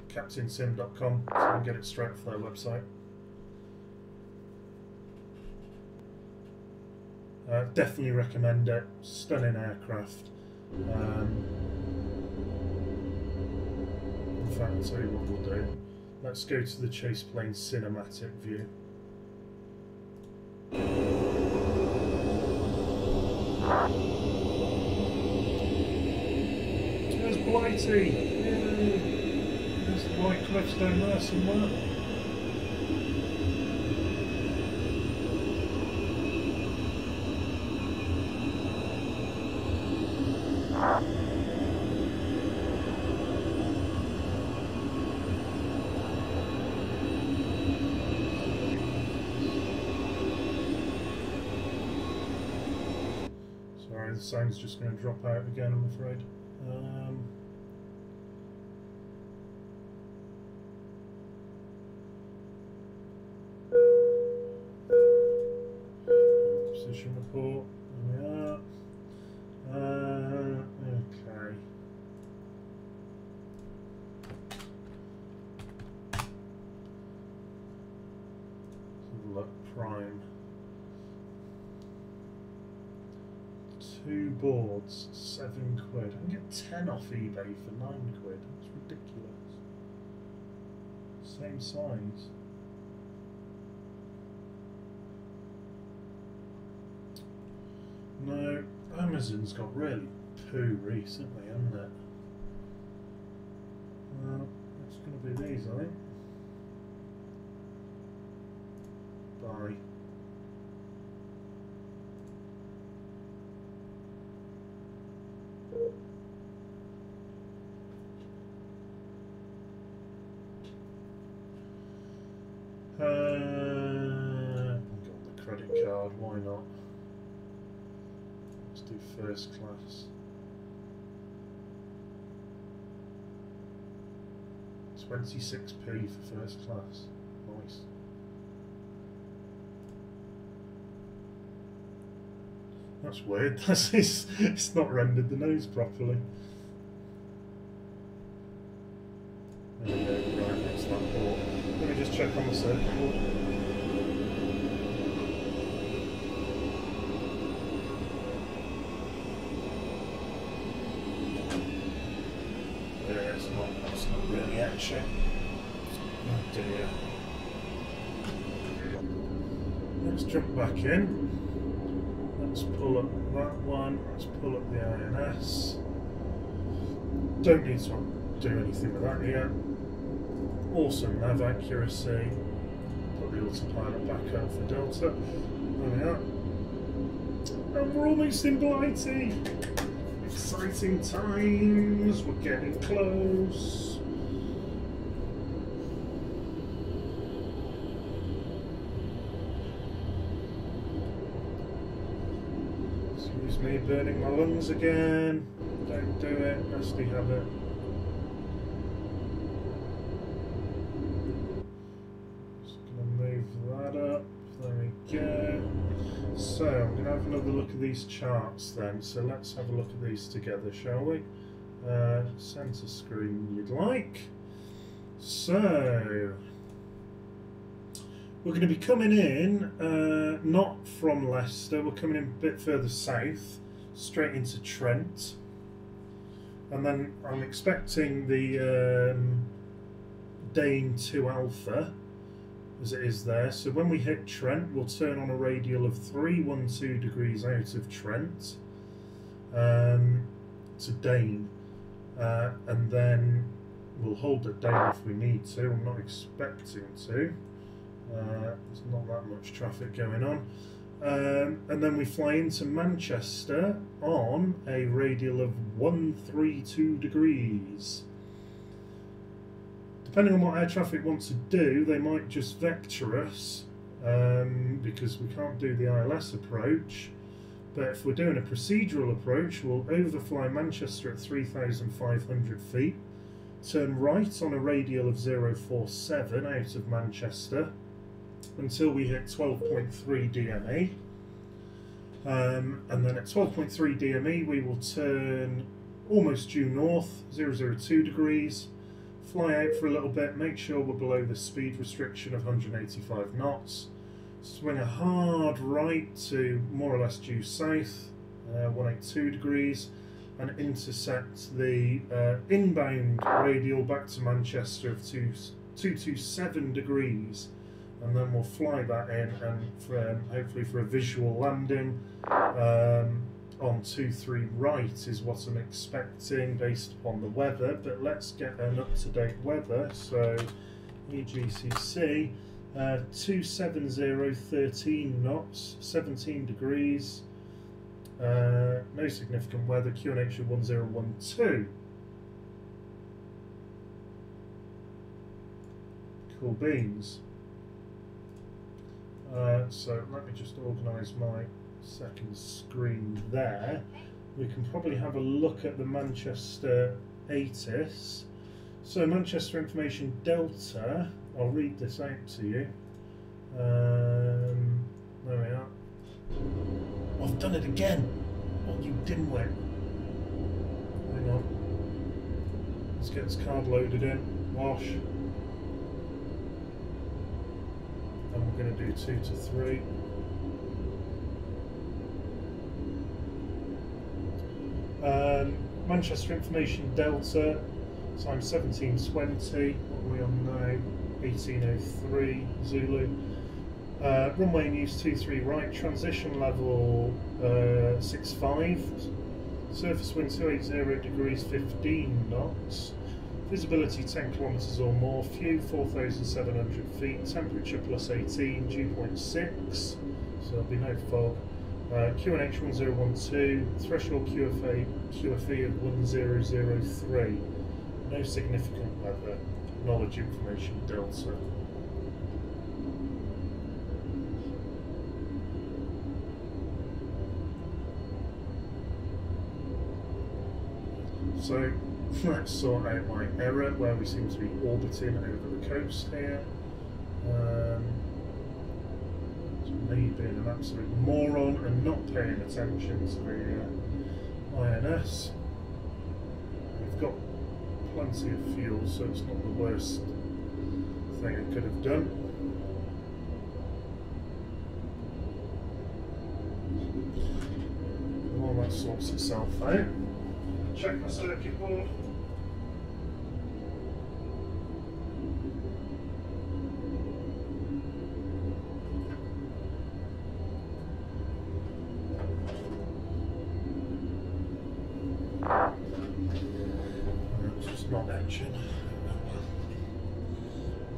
CaptainSim.com, so you can get it straight off their website. Definitely recommend it. Stunning aircraft. In fact, I'll tell you what we'll do. Let's go to the chase plane cinematic view. There's Blighty! Yay! There's the white cliffs down there somewhere. Sorry, the sound's just going to drop out again, I'm afraid. Position report. There we are. prime. 2 boards, £7. I can get 10 off eBay for £9. That's ridiculous. Same size. No, Amazon's got really poo recently, hasn't it? Well, it's going to be these, I think. Bye. I'll go on the credit card, why not? Let's do first class. 26p for first class. Nice. That's weird. It's not rendered the nose properly. There we go. Right, that's that port. Let me just check on the circuit board. That's not really action. Oh dear. Let's jump back in. Let's pull up that one. Let's pull up the INS. Don't need to do anything with that yet. Awesome nav accuracy. Put the autopilot back up for Delta. There we are. And we're almost in Blighty. Exciting times. We're getting close. Excuse me, burning my lungs again. Don't do it, nasty habit. Just gonna move that up. There we go. So I'm gonna have another look at these charts then. So let's have a look at these together, shall we? Center screen, you'd like. So we're going to be coming in, not from Leicester, we're coming in a bit further south, straight into Trent. And then I'm expecting the Dane 2 Alpha, as it is there. So when we hit Trent, we'll turn on a radial of 312 degrees out of Trent to Dane. And then we'll hold at Dane if we need to. I'm not expecting to. There's not that much traffic going on. And then we fly into Manchester on a radial of 132 degrees. Depending on what air traffic wants to do, they might just vector us because we can't do the ILS approach. But if we're doing a procedural approach, we'll overfly Manchester at 3,500 feet, turn right on a radial of 047 out of Manchester until we hit 12.3 DME. And then at 12.3 DME, we will turn almost due north, 002 degrees, fly out for a little bit, make sure we're below the speed restriction of 185 knots. Swing a hard right to more or less due south, 182 degrees, and intercept the inbound radial back to Manchester of 227 degrees, and then we'll fly that in and hopefully for a visual landing on 23 right is what I'm expecting based upon the weather. But let's get an up-to-date weather. So EGCC. 270, 13 knots, 17 degrees, no significant weather, QNH of 1012. Cool beans. So let me just organise my second screen there. We can probably have a look at the Manchester ATIS. So Manchester Information Delta, I'll read this out to you. There we are. I've done it again! Oh, you dimwit. Hang on. Let's get this card loaded in. Wash. And we'll we're going to do 2 to 3. Manchester Information Delta, time 17:20. What are we on now? 18:03 Zulu. Runway news 23 right. Transition level 65. Surface wind 280 degrees 15 knots. Visibility 10 kilometres or more. Fuel 4,700 feet. Temperature plus 18. Dew point 6. So there'll be no fog. QNH 1012, threshold QFE of 1003. No significant weather. Knowledge information Delta. So let's sort out my error where we seem to be orbiting over the coast here. Me being an absolute moron and not paying attention to the INS. We've got plenty of fuel, so it's not the worst thing I could have done. Well, that sorts itself out. Check my circuit board. Not engine.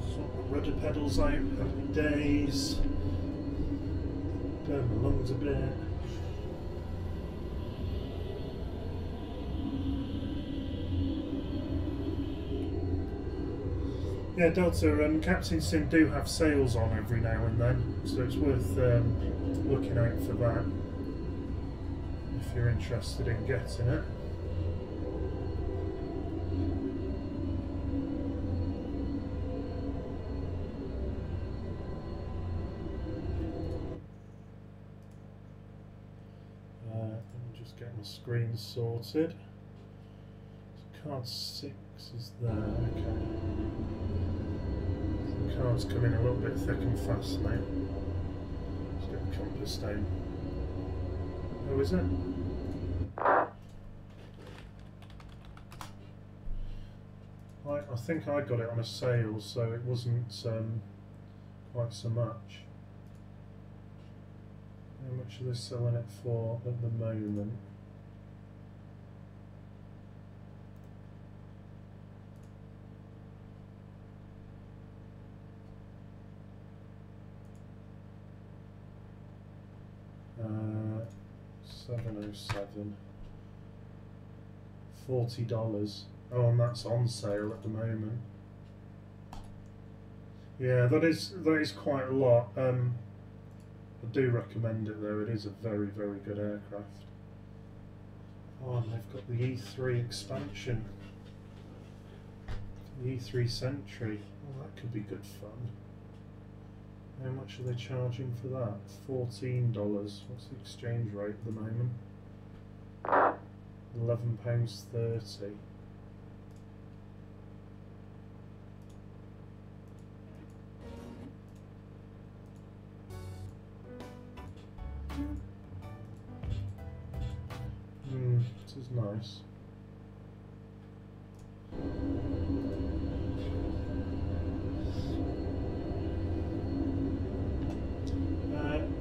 Sort the rudder pedals out, happy days. Burn my lungs a bit. Yeah, Delta, Captain Sim do have sales on every now and then, so it's worth looking out for that if you're interested in getting it. Get my screen sorted. So card 6 is there, okay. The card's coming a little bit thick and fast now. Let's get the compass down. Oh, is it? I think I got it on a sale, so it wasn't quite so much. How much are they selling it for at the moment? $707. $40. Oh, and that's on sale at the moment. Yeah, that is quite a lot. I do recommend it though. It is a very, very good aircraft. Oh, and they've got the E3 expansion. The E3 Sentry. Oh, that could be good fun. How much are they charging for that? $14. What's the exchange rate at the moment? £11.30. This is nice.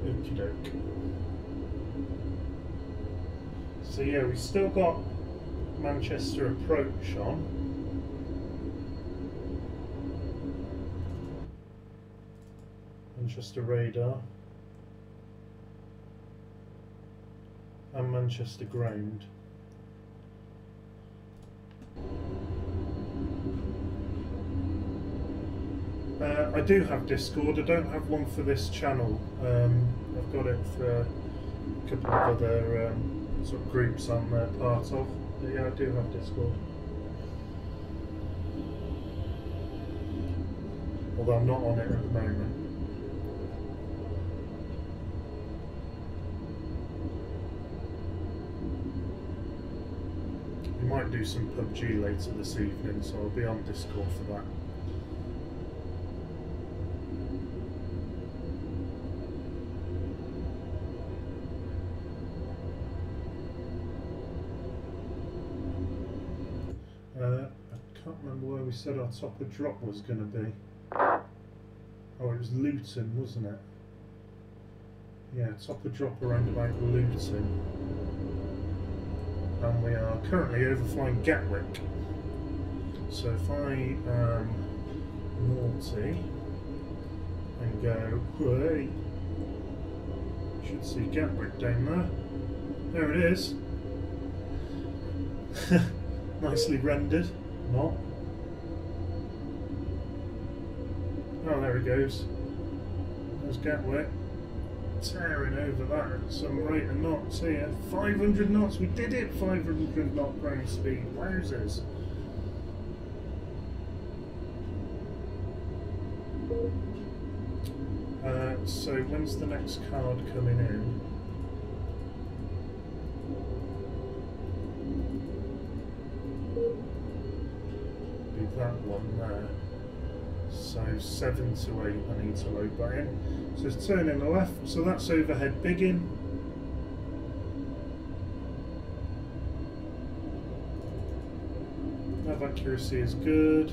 Okie doke. So yeah, we've still got Manchester approach on. Manchester radar. And Manchester ground. I do have Discord. I don't have one for this channel. I've got it for a couple of other sort of groups I'm part of. But yeah, I do have Discord. Although I'm not on it at the moment. We might do some PUBG later this evening, so I'll be on Discord for that. can't remember where we said our top of drop was going to be. Oh, it was Luton, wasn't it? Yeah, top of drop around about Luton. And we are currently overflying Gatwick. So if I naughty and go, hey, you should see Gatwick down there. There it is. Nicely rendered. Not. Oh, there it goes. There's Gatwick. Tearing over that at some rate of knots here. 500 knots. We did it. 500 knot ground speed. Wowzers. So when's the next card coming in? Be that one there. So 7 to 8 I need to load that in. So it's turning the left, so that's overhead biggin. Nav accuracy is good.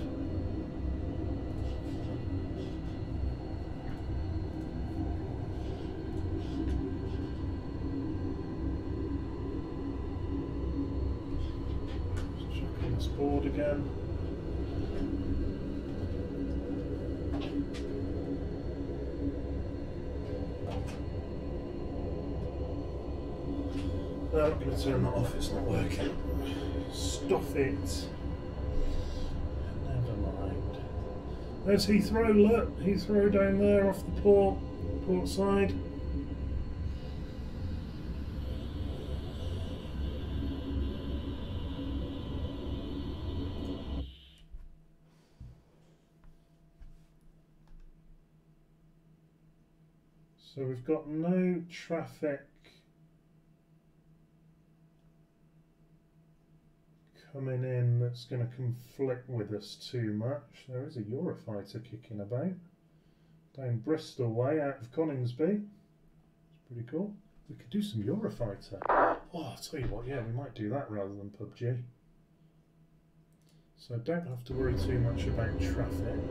Board again. No, I'm going to turn that off, it's not working. Stuff it. Never mind. There's Heathrow, look. Heathrow down there off the port side. So we've got no traffic coming in that's going to conflict with us too much. There is a Eurofighter kicking about down Bristol way out of Coningsby. It's pretty cool. We could do some Eurofighter. Oh, I'll tell you what, yeah, we might do that rather than PUBG. So I don't have to worry too much about traffic.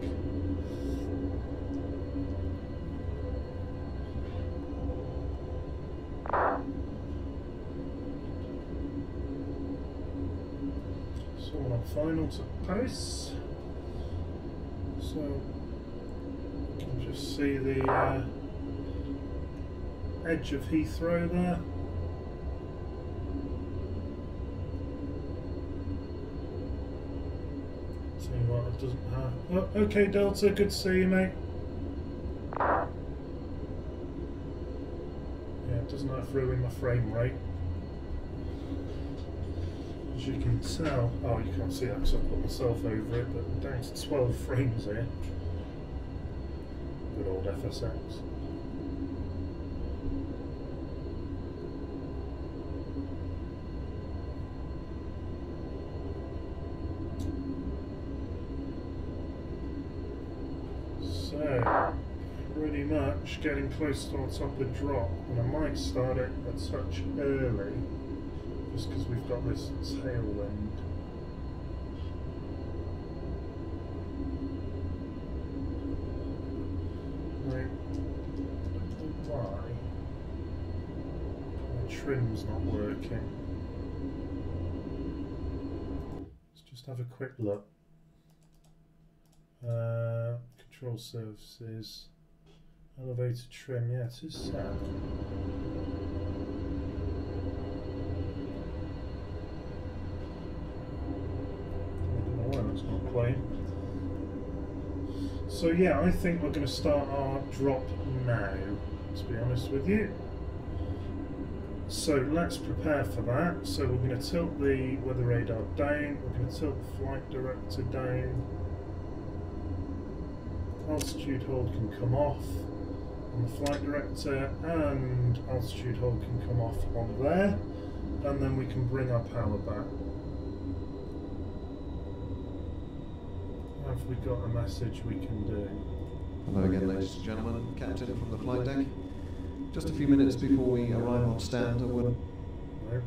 Someone on final to Paris. So you can just see the edge of Heathrow there. See what it doesn't have. Oh, okay, Delta, good to see you, mate. Yeah, it doesn't have to ruin my frame rate. As you can tell, oh, you can't see that because I've put myself over it, but I'm down to 12 frames here. Good old FSX. So, pretty much getting close to our top of drop, and I might start it a touch early. Just because we've got this tailwind. Right, I don't know why my trim's not working. Let's just have a quick look. Control surfaces, elevator trim, yeah, it is sad. It's not playing. So yeah, I think we're going to start our drop now, to be honest with you. So let's prepare for that. So we're going to tilt the weather radar down, we're going to tilt the flight director down. Altitude hold can come off on the flight director, and altitude hold can come off on there, and then we can bring our power back. Have we got a message we can do? Hello again, ladies and gentlemen. Captain from the flight deck. Just a few minutes before we arrive on stand, I will... No.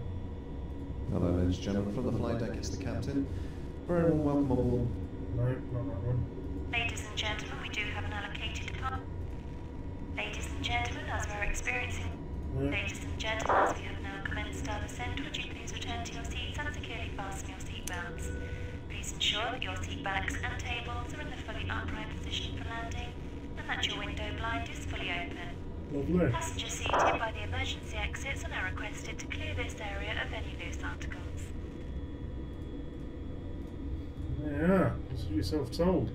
Hello, ladies and gentlemen. From the flight deck, it's the captain. Very warm welcome on board. No, not that one. Ladies and gentlemen, we do have an allocated car. Ladies and gentlemen, as we're experiencing... No. Ladies and gentlemen, as we have now commenced our descent, would you please return to your seats and securely fasten your seatbelts? Please ensure that your seat backs and tables are in the fully upright position for landing, and that your window blind is fully open. Lovely. Passengers seated by the emergency exits are now requested to clear this area of any loose articles. Yeah, that's what you're self-told.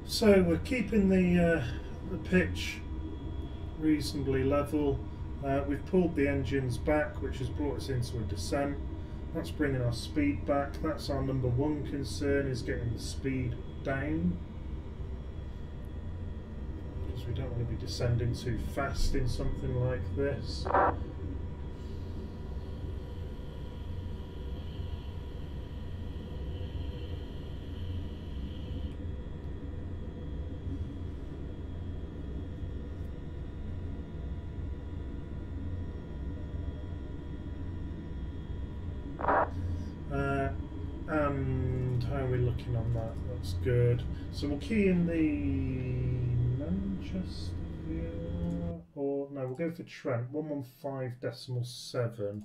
So we're keeping the pitch reasonably level. We've pulled the engines back, which has brought us into a descent. That's bringing our speed back. That's our number one concern, is getting the speed down. Because we don't want to be descending too fast in something like this. And how are we looking on that? That's good. So we'll key in the Manchester viewer, or no, we'll go for Trent. 115.7.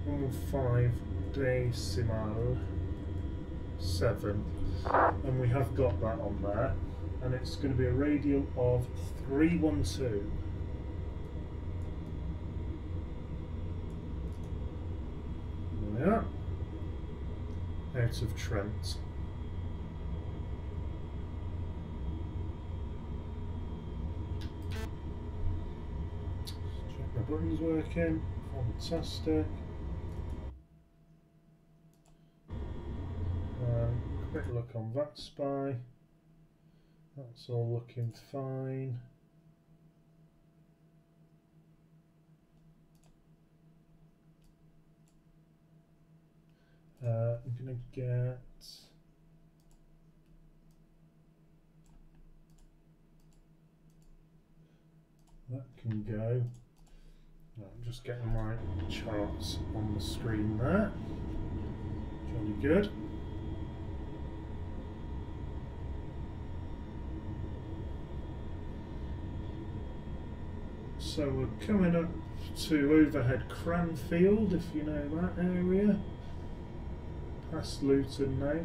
115.7, and we have got that on there, and it's going to be a radial of 312. Yeah. Out of Trent. Check my buttons working. Fantastic. Quick look on that spy. That's all looking fine. I'm going to get that can go. I'm just getting my charts on the screen there. Jolly good. So we're coming up to overhead Cranfield, if you know that area. Past Luton now.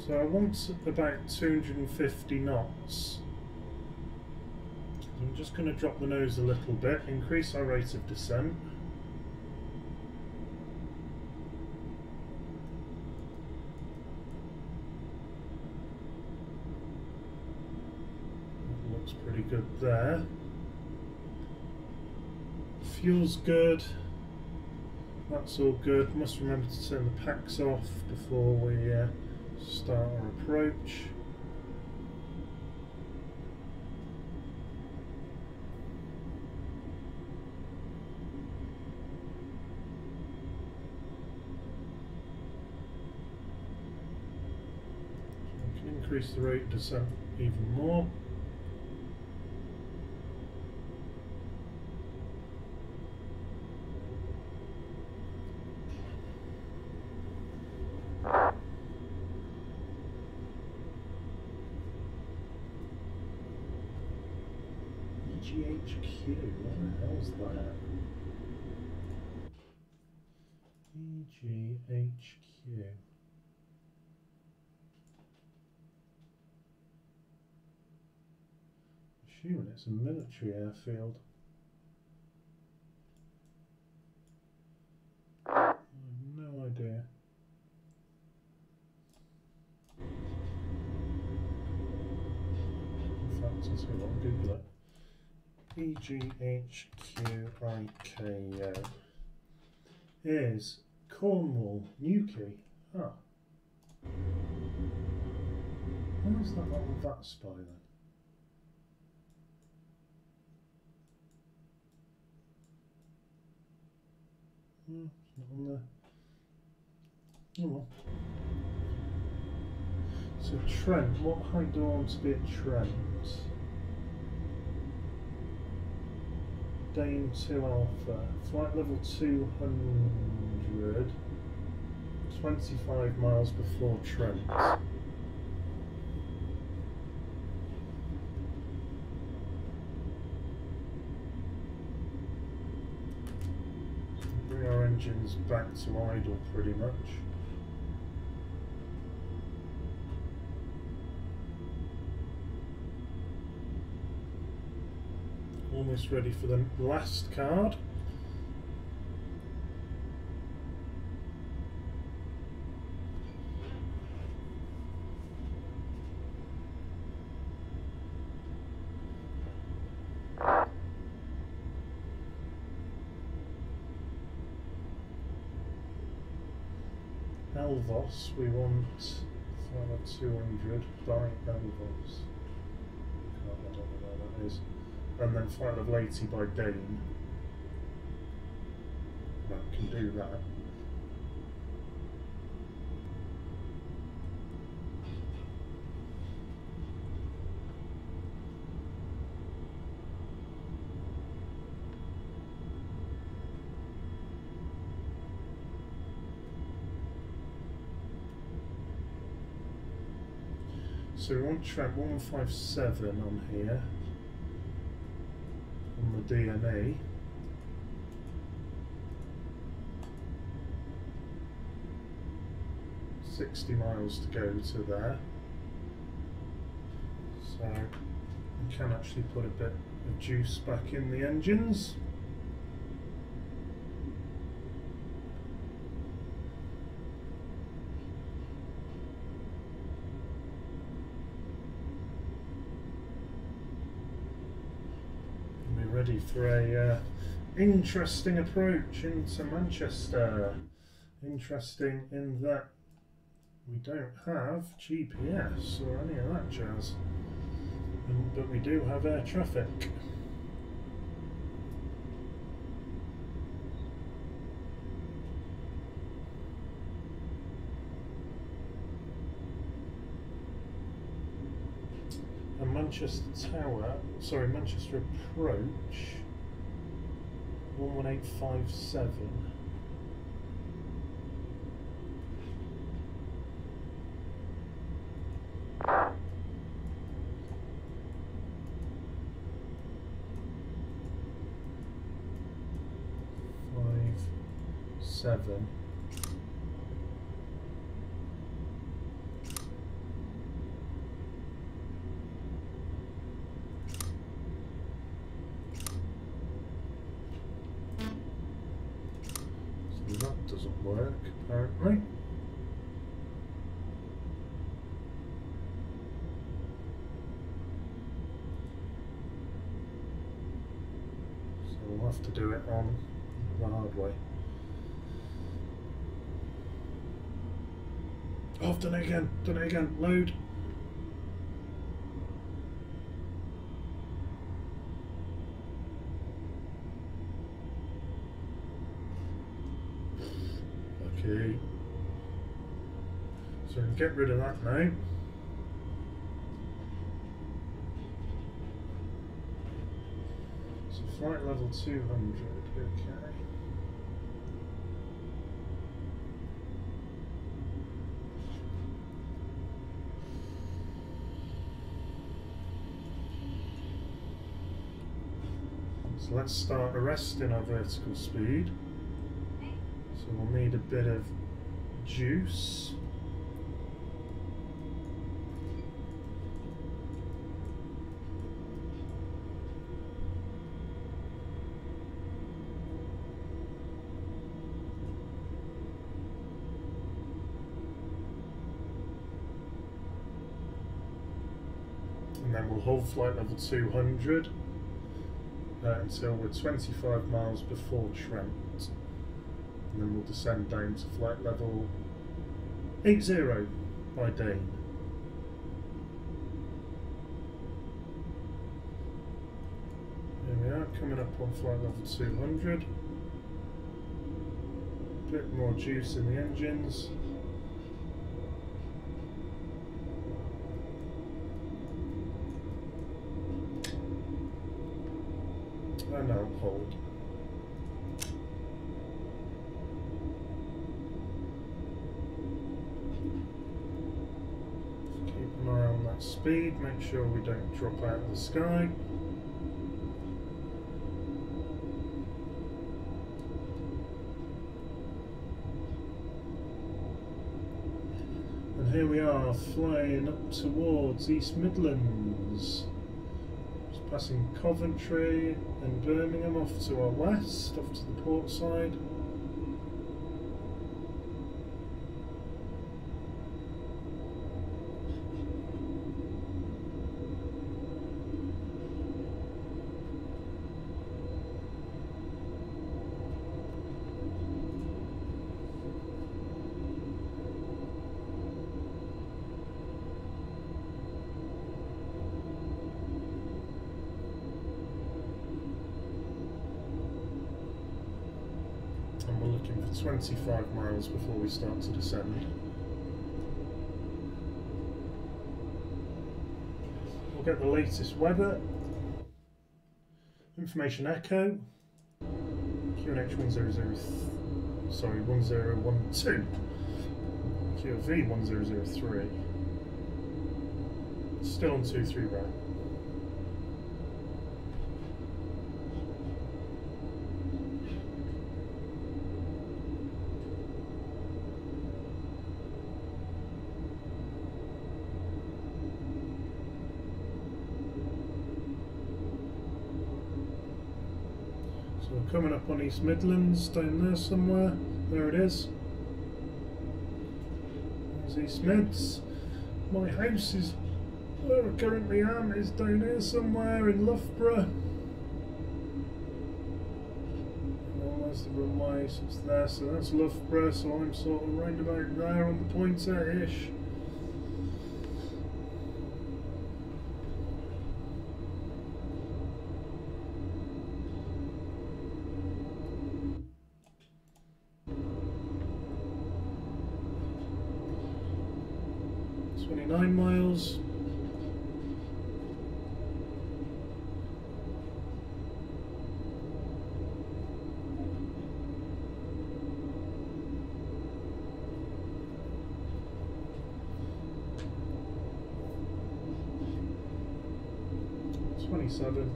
So I want about 250 knots. I'm just going to drop the nose a little bit, increase our rate of descent. Pretty good there. Fuel's good. That's all good. Must remember to turn the packs off before we start our approach. So we can increase the rate of descent even more. EGHQ, what the hell's that? EGHQ. Assuming it's a military airfield. I have no idea. In fact, I'll see what I'll Google it. EGHQIKO is Cornwall, Newquay. Ah. Why is that not with that spy then? It's not on there. Oh well. So Trent, what height do I want to be at Trent? Dane 2 Alpha, flight level 200, 25 miles before Trent. Bring our engines back to idle pretty much. Almost ready for the last card. Elvos, we want 200 by Elvos. I don't know where that is. And then flight level 80 by Dane. Well, can do that. So we want Trent 157 on here. On the DME. $60 miles to go to there. So we can actually put a bit of juice back in the engines. Ready for a interesting approach into Manchester. Interesting in that we don't have GPS or any of that jazz, but we do have air traffic. And Manchester approach 11857. Seven. So that doesn't work apparently. So we'll have to do it on the hard way. Oh, I've done it again, load. Okay. So we can get rid of that now. So flight level 200, okay. So let's start arresting our vertical speed. So we'll need a bit of juice. And then we'll hold flight level 200. Until we're 25 miles before Trent, and then we'll descend down to flight level 80 by Dane. There we are, coming up on flight level 200. A bit more juice in the engines. no, hold. Keep an eye on that speed, make sure we don't drop out of the sky. And here we are, flying up towards East Midlands. Just passing Coventry and Birmingham off to our west, off to the port side. And we're looking for 25 miles before we start to descend. We'll get the latest weather. Information echo. QNH 1012. QV 1003. Still on 23 right. So we're coming up on East Midlands, down there somewhere. There it is. There's East Mids. My house is where I currently am, is down here somewhere in Loughborough. Oh, there's the runway, so it's there, so that's Loughborough, so I'm sort of round about there on the pointer-ish. Miles. $27.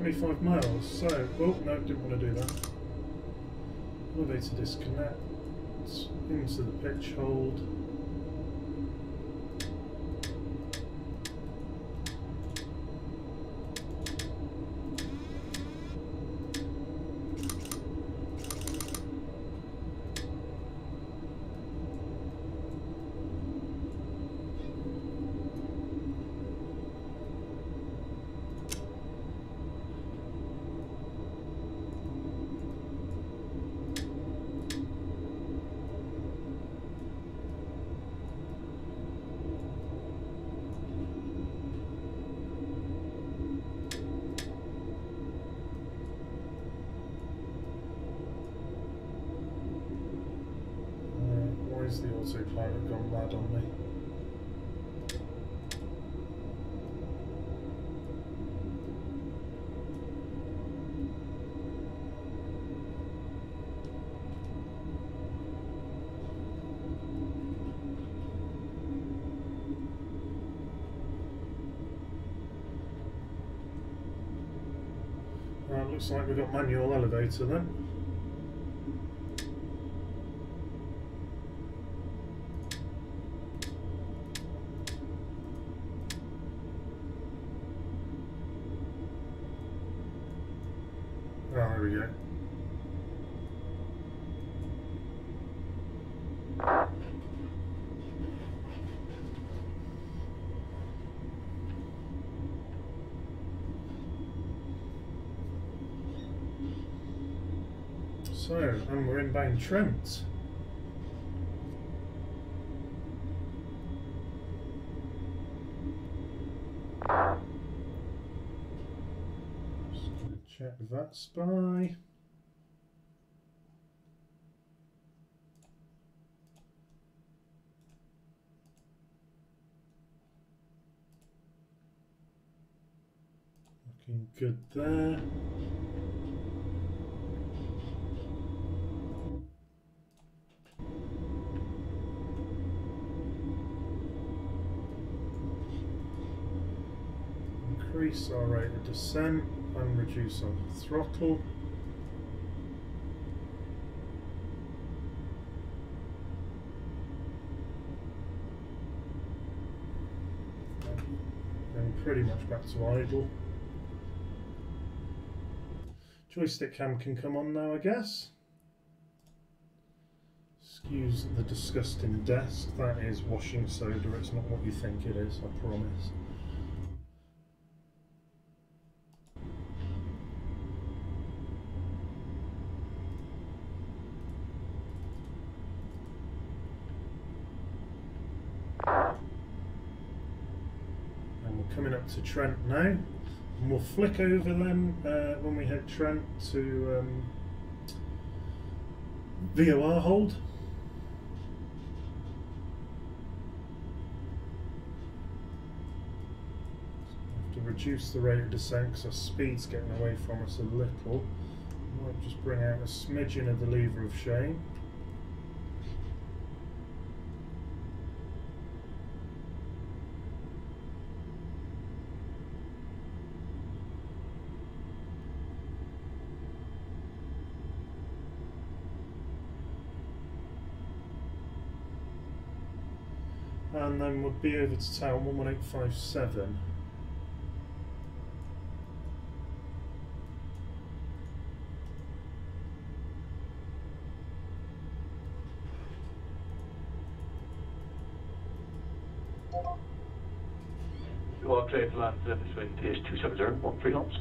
$25 miles, so, oh no, didn't want to do that. Elevator disconnect, into the pitch hold. The autopilot gone mad on me. Right, looks like we've got manual elevator then. Oh, there we go. So, and we're inbound Trent. Just gonna check that spy. Looking good there. Increase our rate of descent and reduce our throttle. And pretty much back to idle. Joystick cam can come on now, I guess. Excuse the disgusting desk. That is washing soda. It's not what you think it is, I promise. And we're coming up to Trent now. And we'll flick over then when we hit Trent to VOR hold. Have to reduce the rate of descent because our speed's getting away from us a little. Might just bring out a smidgen of the lever of shame. And then we'll be over to town 11857. You are clear to land service wind is 270, 13 knots.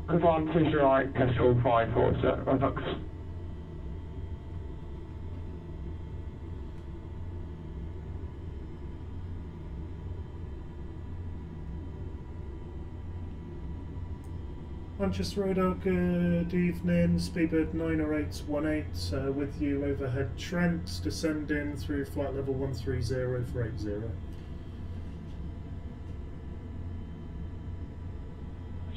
Advantage right, Kestrel 54, sir, right thanks. Manchester Radar, good evening. Speedbird 90818 with you overhead Trent, descending through flight level 130 for 80.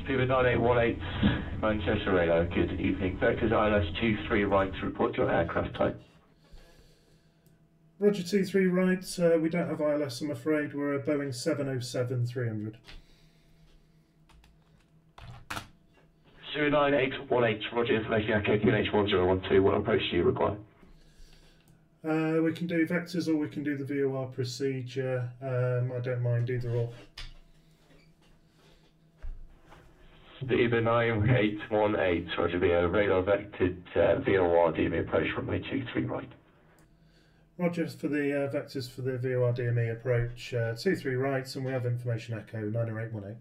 Speedbird 9818, Manchester Radar, good evening. Vectors ILS-23 right to report your aircraft type. Roger 23 right, we don't have ILS I'm afraid, we're a Boeing 707-300. 09818, Roger, information echo QNH1012, what approach do you require? We can do vectors or we can do the VOR procedure, I don't mind either or. Either 9818, Roger, via radar vectored VOR DME approach runway 23 right. Roger for the vectors for the VOR DME approach 23 right, and we have information echo 90818.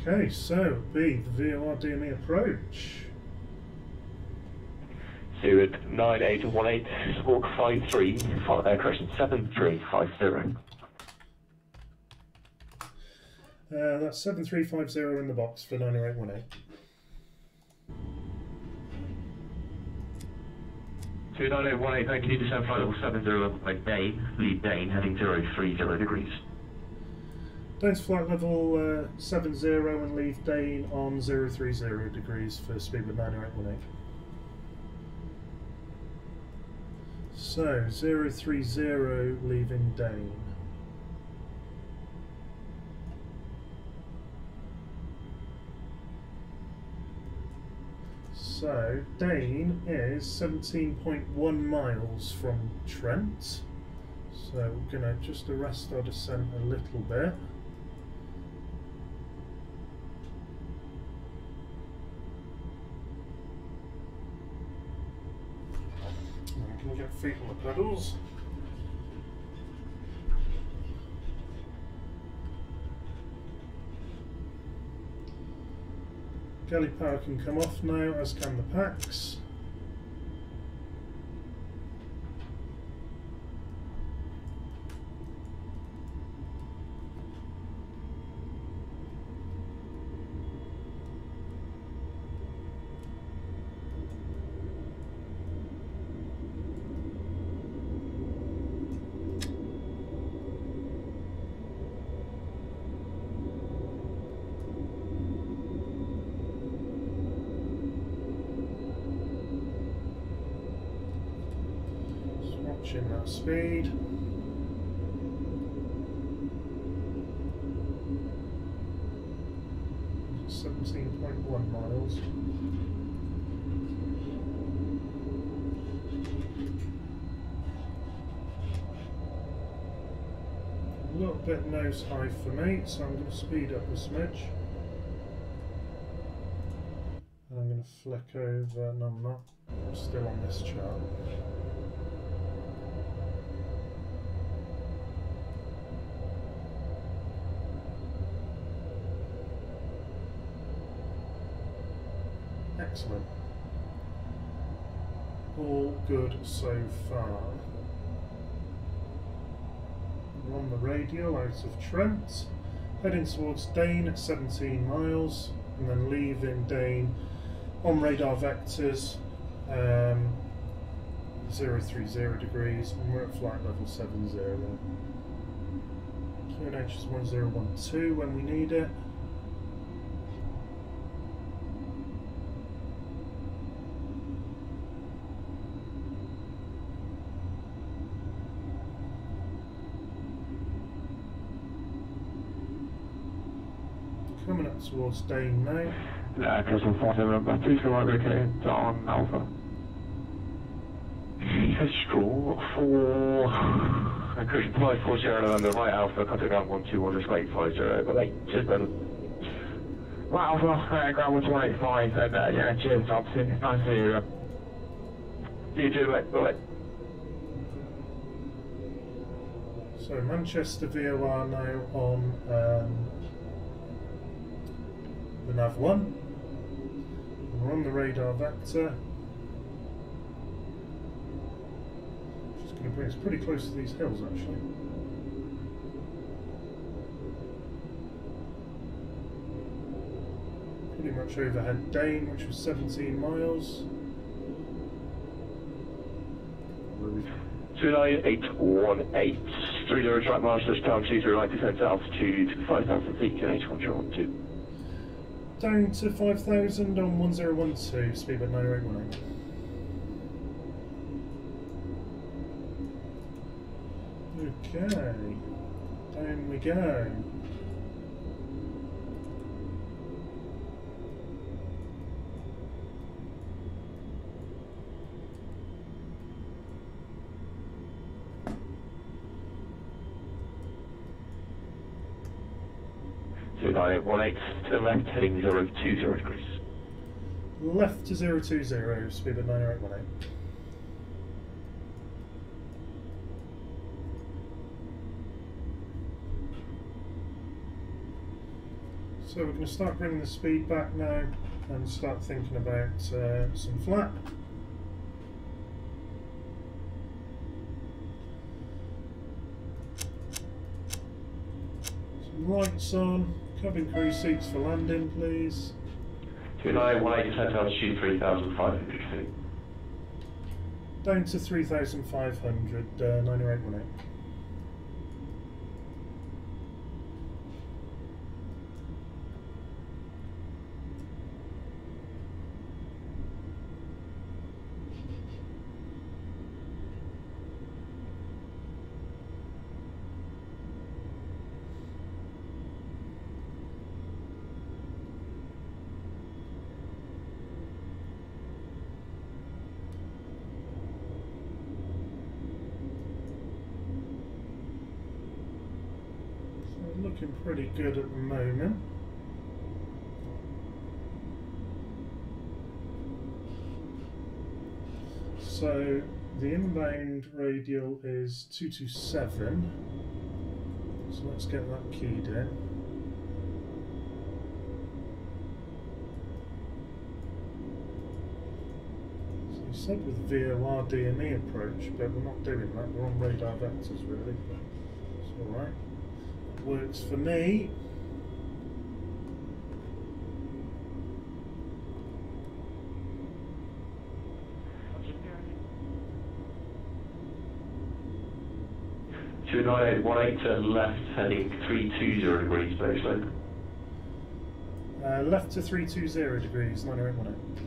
Okay, so B, the VOR DME approach. 9818, Squawk 53, correction 7350. That's 7350 in the box for 90818. 29818, thank you, descend flight level 70 by Dane, lead Dane, heading 030 degrees. Dane's flight level 70 and leave Dane on 030 degrees for speedbird 90818. So 030 leaving Dane. So Dane is 17.1 miles from Trent. So we're going to just arrest our descent a little bit. Can you get feet on the pedals? Galley power can come off now, as can the packs. Watching that speed. It's 17.1 miles. A little bit nose high for me, so I'm going to speed up a smidge. And I'm going to flick over. No, I'm not. I'm still on this chart. Excellent. All good so far. We're on the radial out of Trent, heading towards Dane at 17 miles, and then leaving Dane on radar vectors 030 degrees, and we're at flight level 70. QNH is 1012 when we need it. Coming up towards Dane now. Yeah, Crescent 47, but please come over to Dawn Alpha. Straw for Crescent 540 November, right Alpha, contact ground 121, display 50, but they just been. Right Alpha, ground 1285, and yeah, cheers, Thompson, nice to see you. You too, mate, bye. So Manchester VOR now on the nav1. We're on the radar vector. Which is going to bring us pretty close to these hills actually. Pretty much overhead Dane, which was 17 miles. 29818, 30 track master, time 209 descent to altitude 5,000 feet, QNH 1012. Down to 5,000 on 1012, speed at 90818. Okay, down we go. To the left, heading 020 degrees. Left to 020, speed at 90818. So we're going to start bringing the speed back now and start thinking about some flap. Some lights on. Cabin crew seats for landing, please. 29818, descent altitude 3,500 feet. Down to 3,500, 90818. Looking pretty good at the moment. So the inbound radial is 227, so let's get that keyed in. So you said with VOR DME approach, but we're not doing that, we're on radar vectors really, but it's alright. It works for me. To 9818 to left, heading 320 degrees, baseline. Left to 320 degrees, 9818.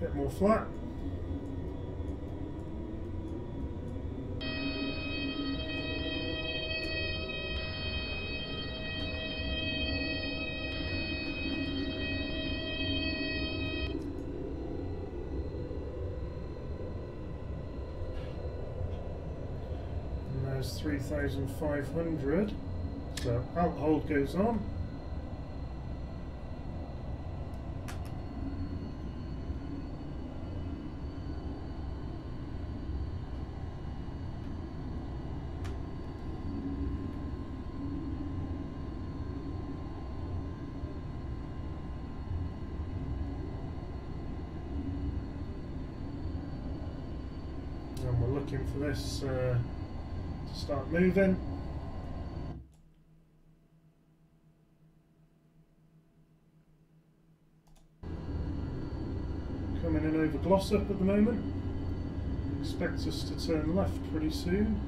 Bit more flat. And there's 3,500. So alt hold goes on. And we're looking for this to start moving. Coming in over Glossop at the moment. Expect us to turn left pretty soon.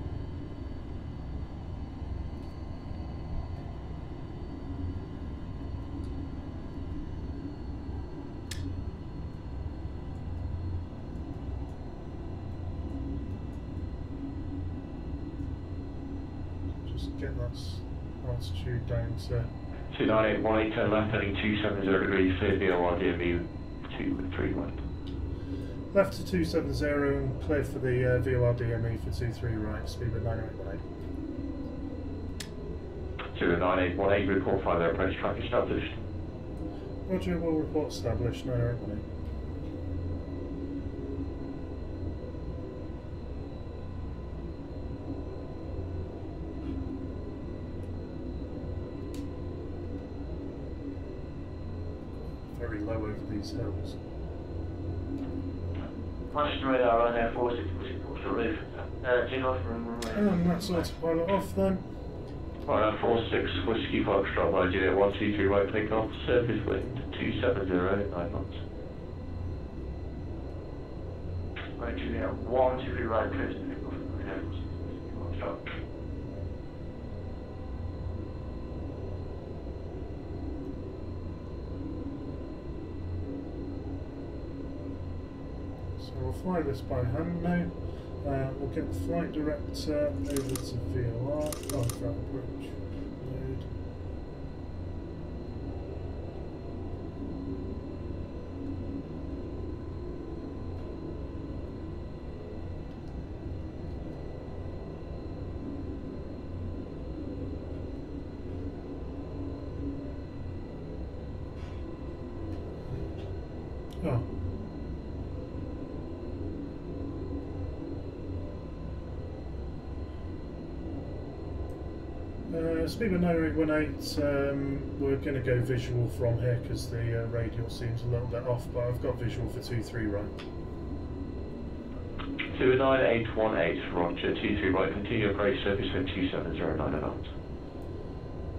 Get that altitude down to 29818 turn left, heading 270 degrees, clear VOR DME 2 and 3 right. left to 270 and clear for the VOR DME for 23 right, speed at 9818. 29818, report 5 their approach track established. Roger, will report established, 9818. Very low over these hills. Punch radar on there, 46, the roof. Jig off And that's autopilot off then. Right, 46 Whiskey Foxtrot, right, Juliet 123 right, take off, surface wind 270, 9 knots. Right, Juliet 123 right, clear to pick off. Foxtrot. So we'll fly this by hand now. We'll get the flight director over to VOR, flight approach, load. Oh. Speed of 9818, we're going to go visual from here because the radial seems a little bit off, but I've got visual for 23 right. 29818, roger, 23 right, continue approach, surface wind 270, 9 knots.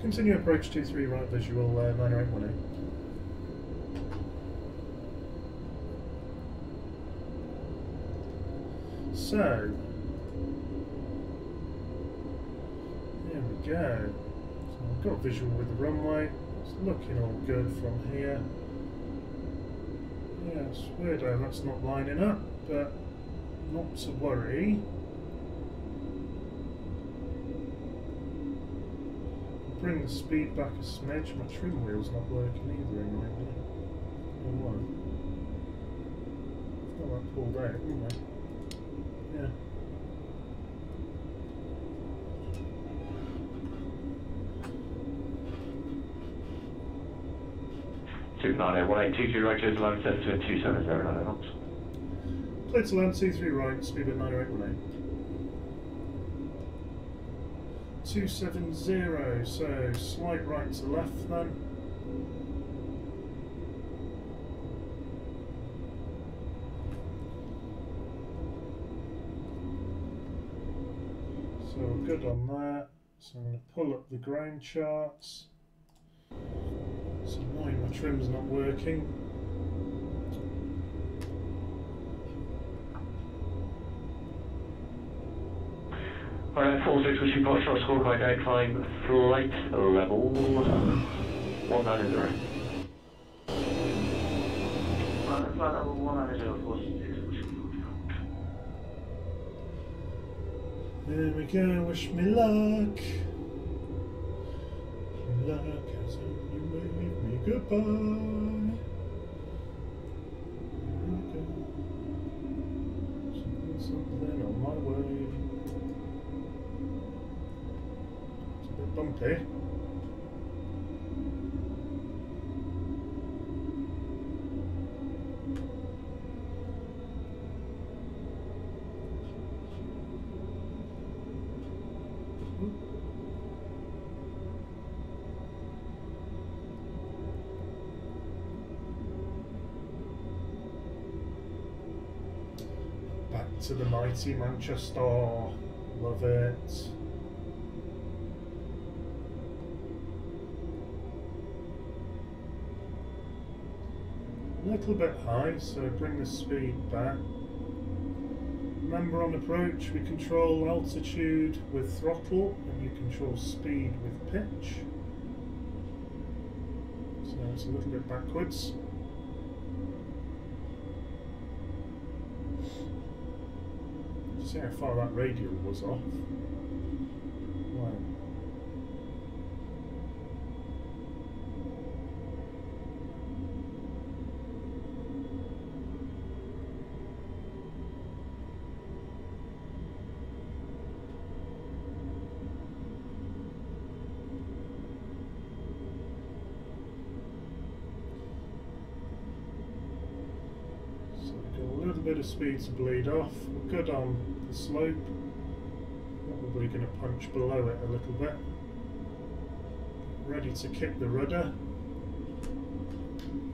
Continue approach 23 right, visual 9818. So, there we go. So I've got visual with the runway. It's looking all good from here. Yeah, it's weird how that's not lining up, but not to worry. bring the speed back a smidge. My trim wheel's not working either anymore. Why? I've got that pulled out, haven't I? Yeah. Two 98182 right, clear to land 72709 knots. Clear to land 23 right, speed at 90818. 270, so slight right to left then. So we're good on that. So I'm going to pull up the ground charts. It's annoying, my trim's not working. Alright, 46, wishing for short score, quite out, climb flight level 190. Flight level 190, 46, wishing for There we go, wish me luck. Luck as you wave me goodbye. There we go. Something on my way. It's a bit bumpy. Back to the mighty Manchester. Love it. A little bit high, so bring the speed back. Remember, on approach we control altitude with throttle and you control speed with pitch. So it's a little bit backwards. See how far that radial was off. Wow. So we've got a little bit of speed to bleed off. We're good on the slope. Probably going to punch below it a little bit. Ready to kick the rudder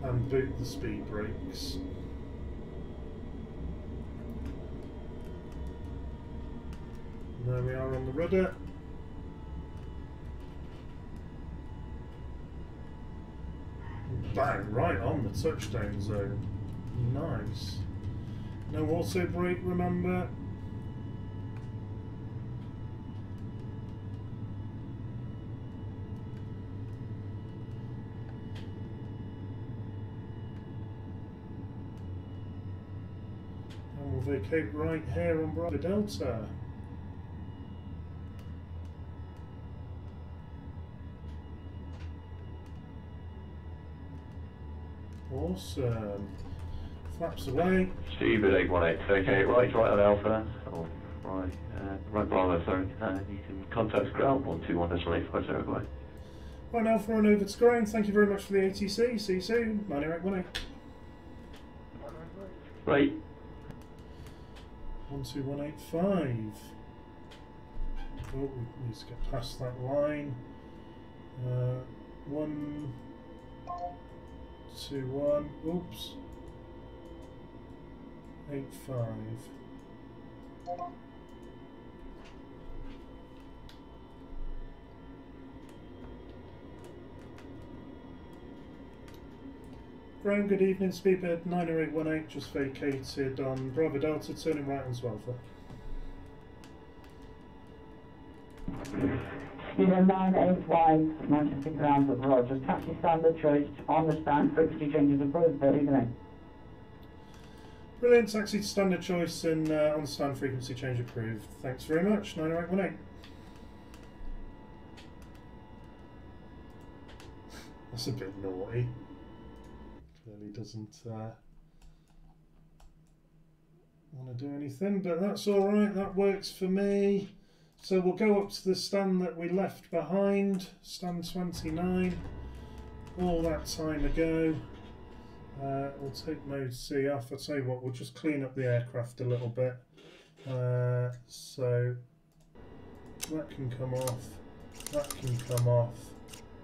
and boot the speed brakes. And there we are on the rudder. Bang, right on the touchdown zone. Nice. No auto brake, remember. And we'll vacate right here on Bravo Delta. Awesome. Flaps away. Steve at 818, okay, right on Alpha, oh, right Bravo, sorry, you can contact ground 121.850 away. Right, Alpha on over to ground, thank you very much for the ATC, see you soon, 90818. Right. 12185. Oh, we need to get past that line. 1, 2, 1, oops. 85. Ground, good evening, speedbird 90818 just vacated on Bravo Delta, turning right on Swallow. Speedbird 985, Manchester ground at Rogers, taxi standard choice, on the stand, frequency changes approved, good evening. Brilliant, taxi to standard choice and on stand frequency change approved. Thanks very much, 90818. That's a bit naughty. Clearly doesn't want to do anything, but that's alright, that works for me. So we'll go up to the stand that we left behind, stand 29, all that time ago. We'll take mode C off. I'll tell you what, we'll just clean up the aircraft a little bit. So that can come off, that can come off,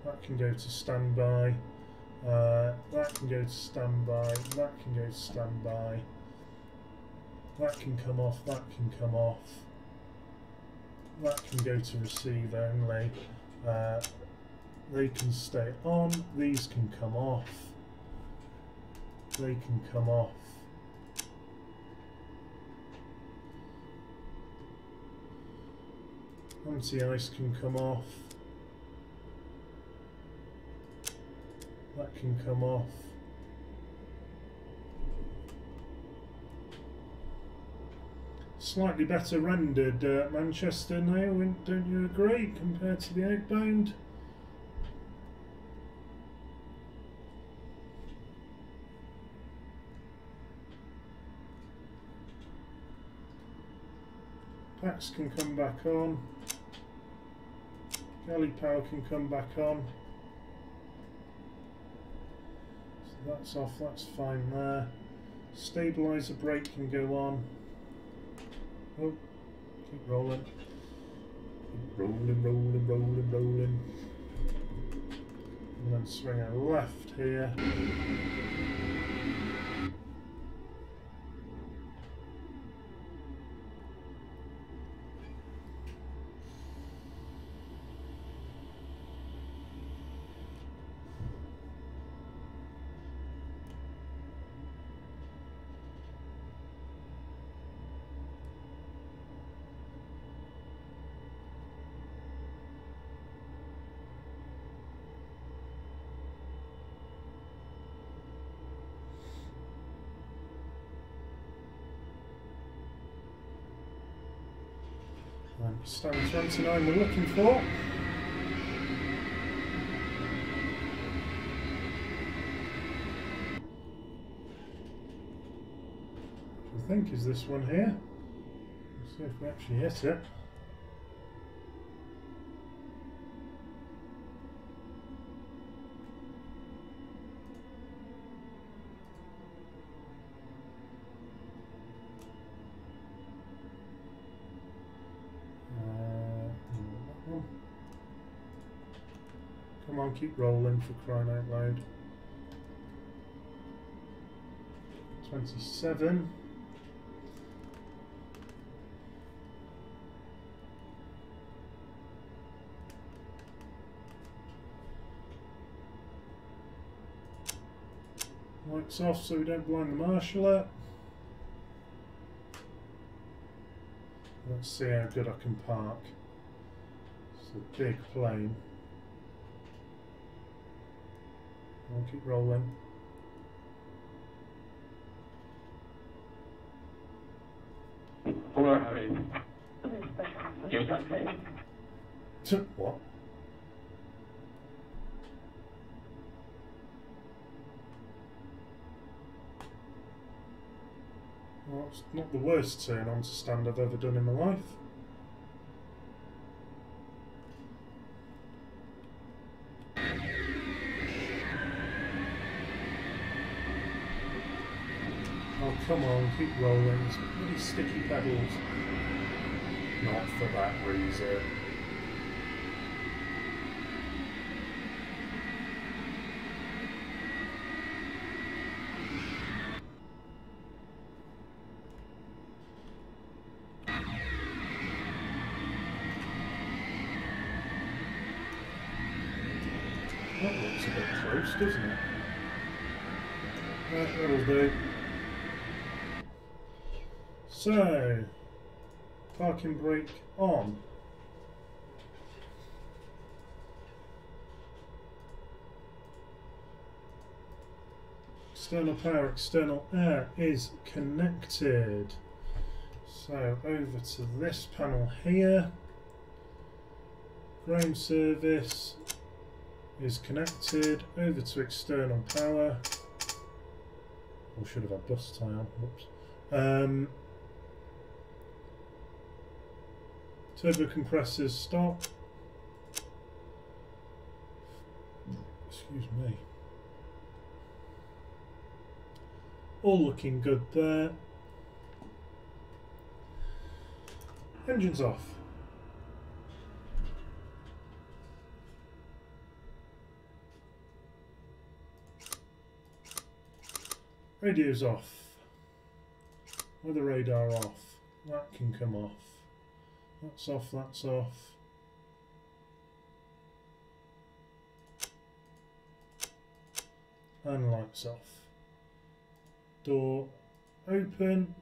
that can go to standby, that can go to standby, that can go to standby, that can come off, that can come off, that can go to receive only. They can stay on, these can come off, they can come off. Anti-ice can come off, that can come off. Slightly better rendered Manchester now, don't you agree, compared to the outbound? Packs can come back on, galley power can come back on, so that's off, that's fine there. Stabiliser brake can go on. Oh, keep rolling. Keep rolling, rolling, rolling, rolling. And then swing a left here. Stand 29 we're looking for. I think is this one here. Let's see if we actually hit it. Come on, keep rolling for crying out loud. 27. Lights off so we don't blind the marshal up. Let's see how good I can park. It's a big plane. I'll keep rolling. What? Well, it's not the worst turn on to stand I've ever done in my life. Oh, come on, keep rolling. It's bloody sticky pedals. Not for that reason. That looks a bit close, doesn't it? Right, that'll do. So, parking brake on. External power, external air is connected. So, over to this panel here. Ground service. is connected over to external power. Or should have had bus tie on. Whoops. Turbo compressors stop. Excuse me. All looking good there. Engines off. Radio's off. Weather radar off. That can come off. That's off, that's off. And lights off. Door open.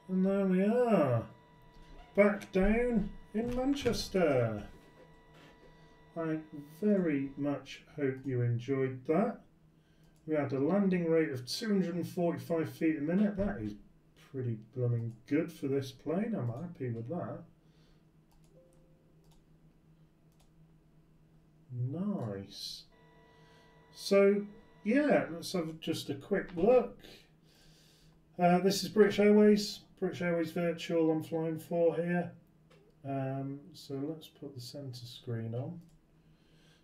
And there we are. Back down in Manchester. I very much hope you enjoyed that. We had a landing rate of 245 feet a minute. That is pretty blooming good for this plane. I'm happy with that. Nice. So, yeah, let's have just a quick look. This is British Airways Virtual I'm flying for here. So let's put the centre screen on.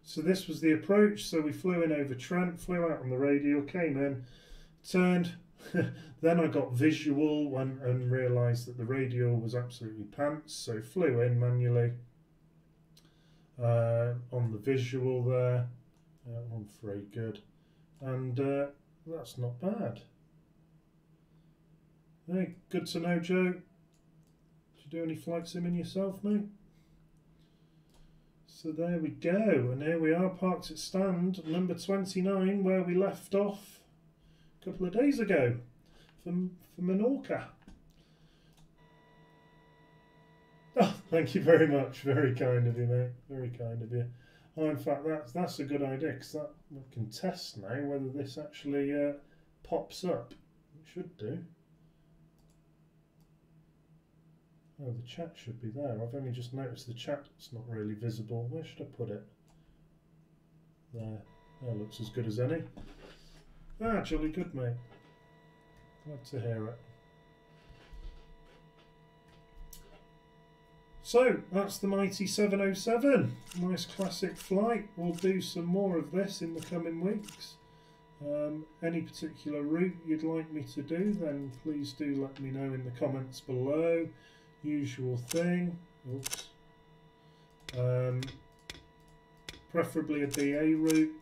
So this was the approach. So we flew in over Trent, flew out on the radial, came in, turned. Then I got visual and realised that the radial was absolutely pants. So flew in manually on the visual there. On very good, and that's not bad. Hey, good to know, Joe. Did you do any flight simming yourself, mate? So there we go, and here we are parked at stand number 29, where we left off a couple of days ago for Menorca. Oh, thank you very much. Very kind of you, mate. Very kind of you. Oh, in fact, that's a good idea, because that we can test now whether this actually pops up. It should do. Oh, the chat should be there. I've only just noticed the chat's not really visible. Where should I put it? There. That looks as good as any. Ah, jolly good, mate. Glad to hear it. So, that's the mighty 707. Nice classic flight. We'll do some more of this in the coming weeks. Any particular route you'd like me to do, then please do let me know in the comments below. Usual thing. Oops. Preferably a BA route,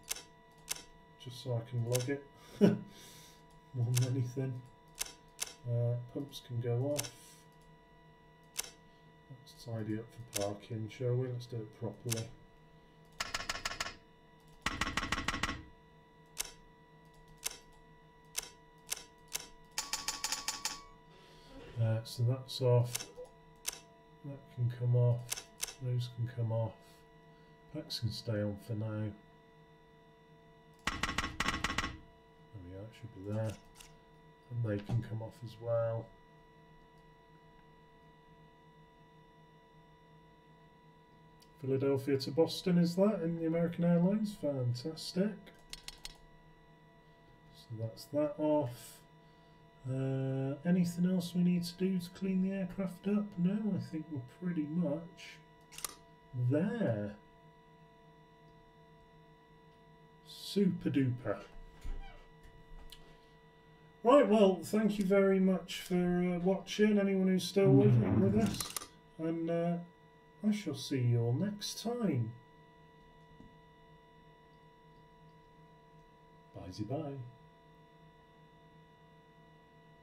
just so I can log it more than anything. Pumps can go off. Let's tidy up for parking, shall we? Let's do it properly. So that's off. That can come off. Those can come off. Packs can stay on for now. There we are, it should be there. And they can come off as well. Philadelphia to Boston, is that in the American Airlines? Fantastic. So that's that off. Anything else we need to do to clean the aircraft up? No, I think we're pretty much there. Super duper. Right, well, thank you very much for watching, anyone who's still with us, and I shall see you all next time. Bye-bye.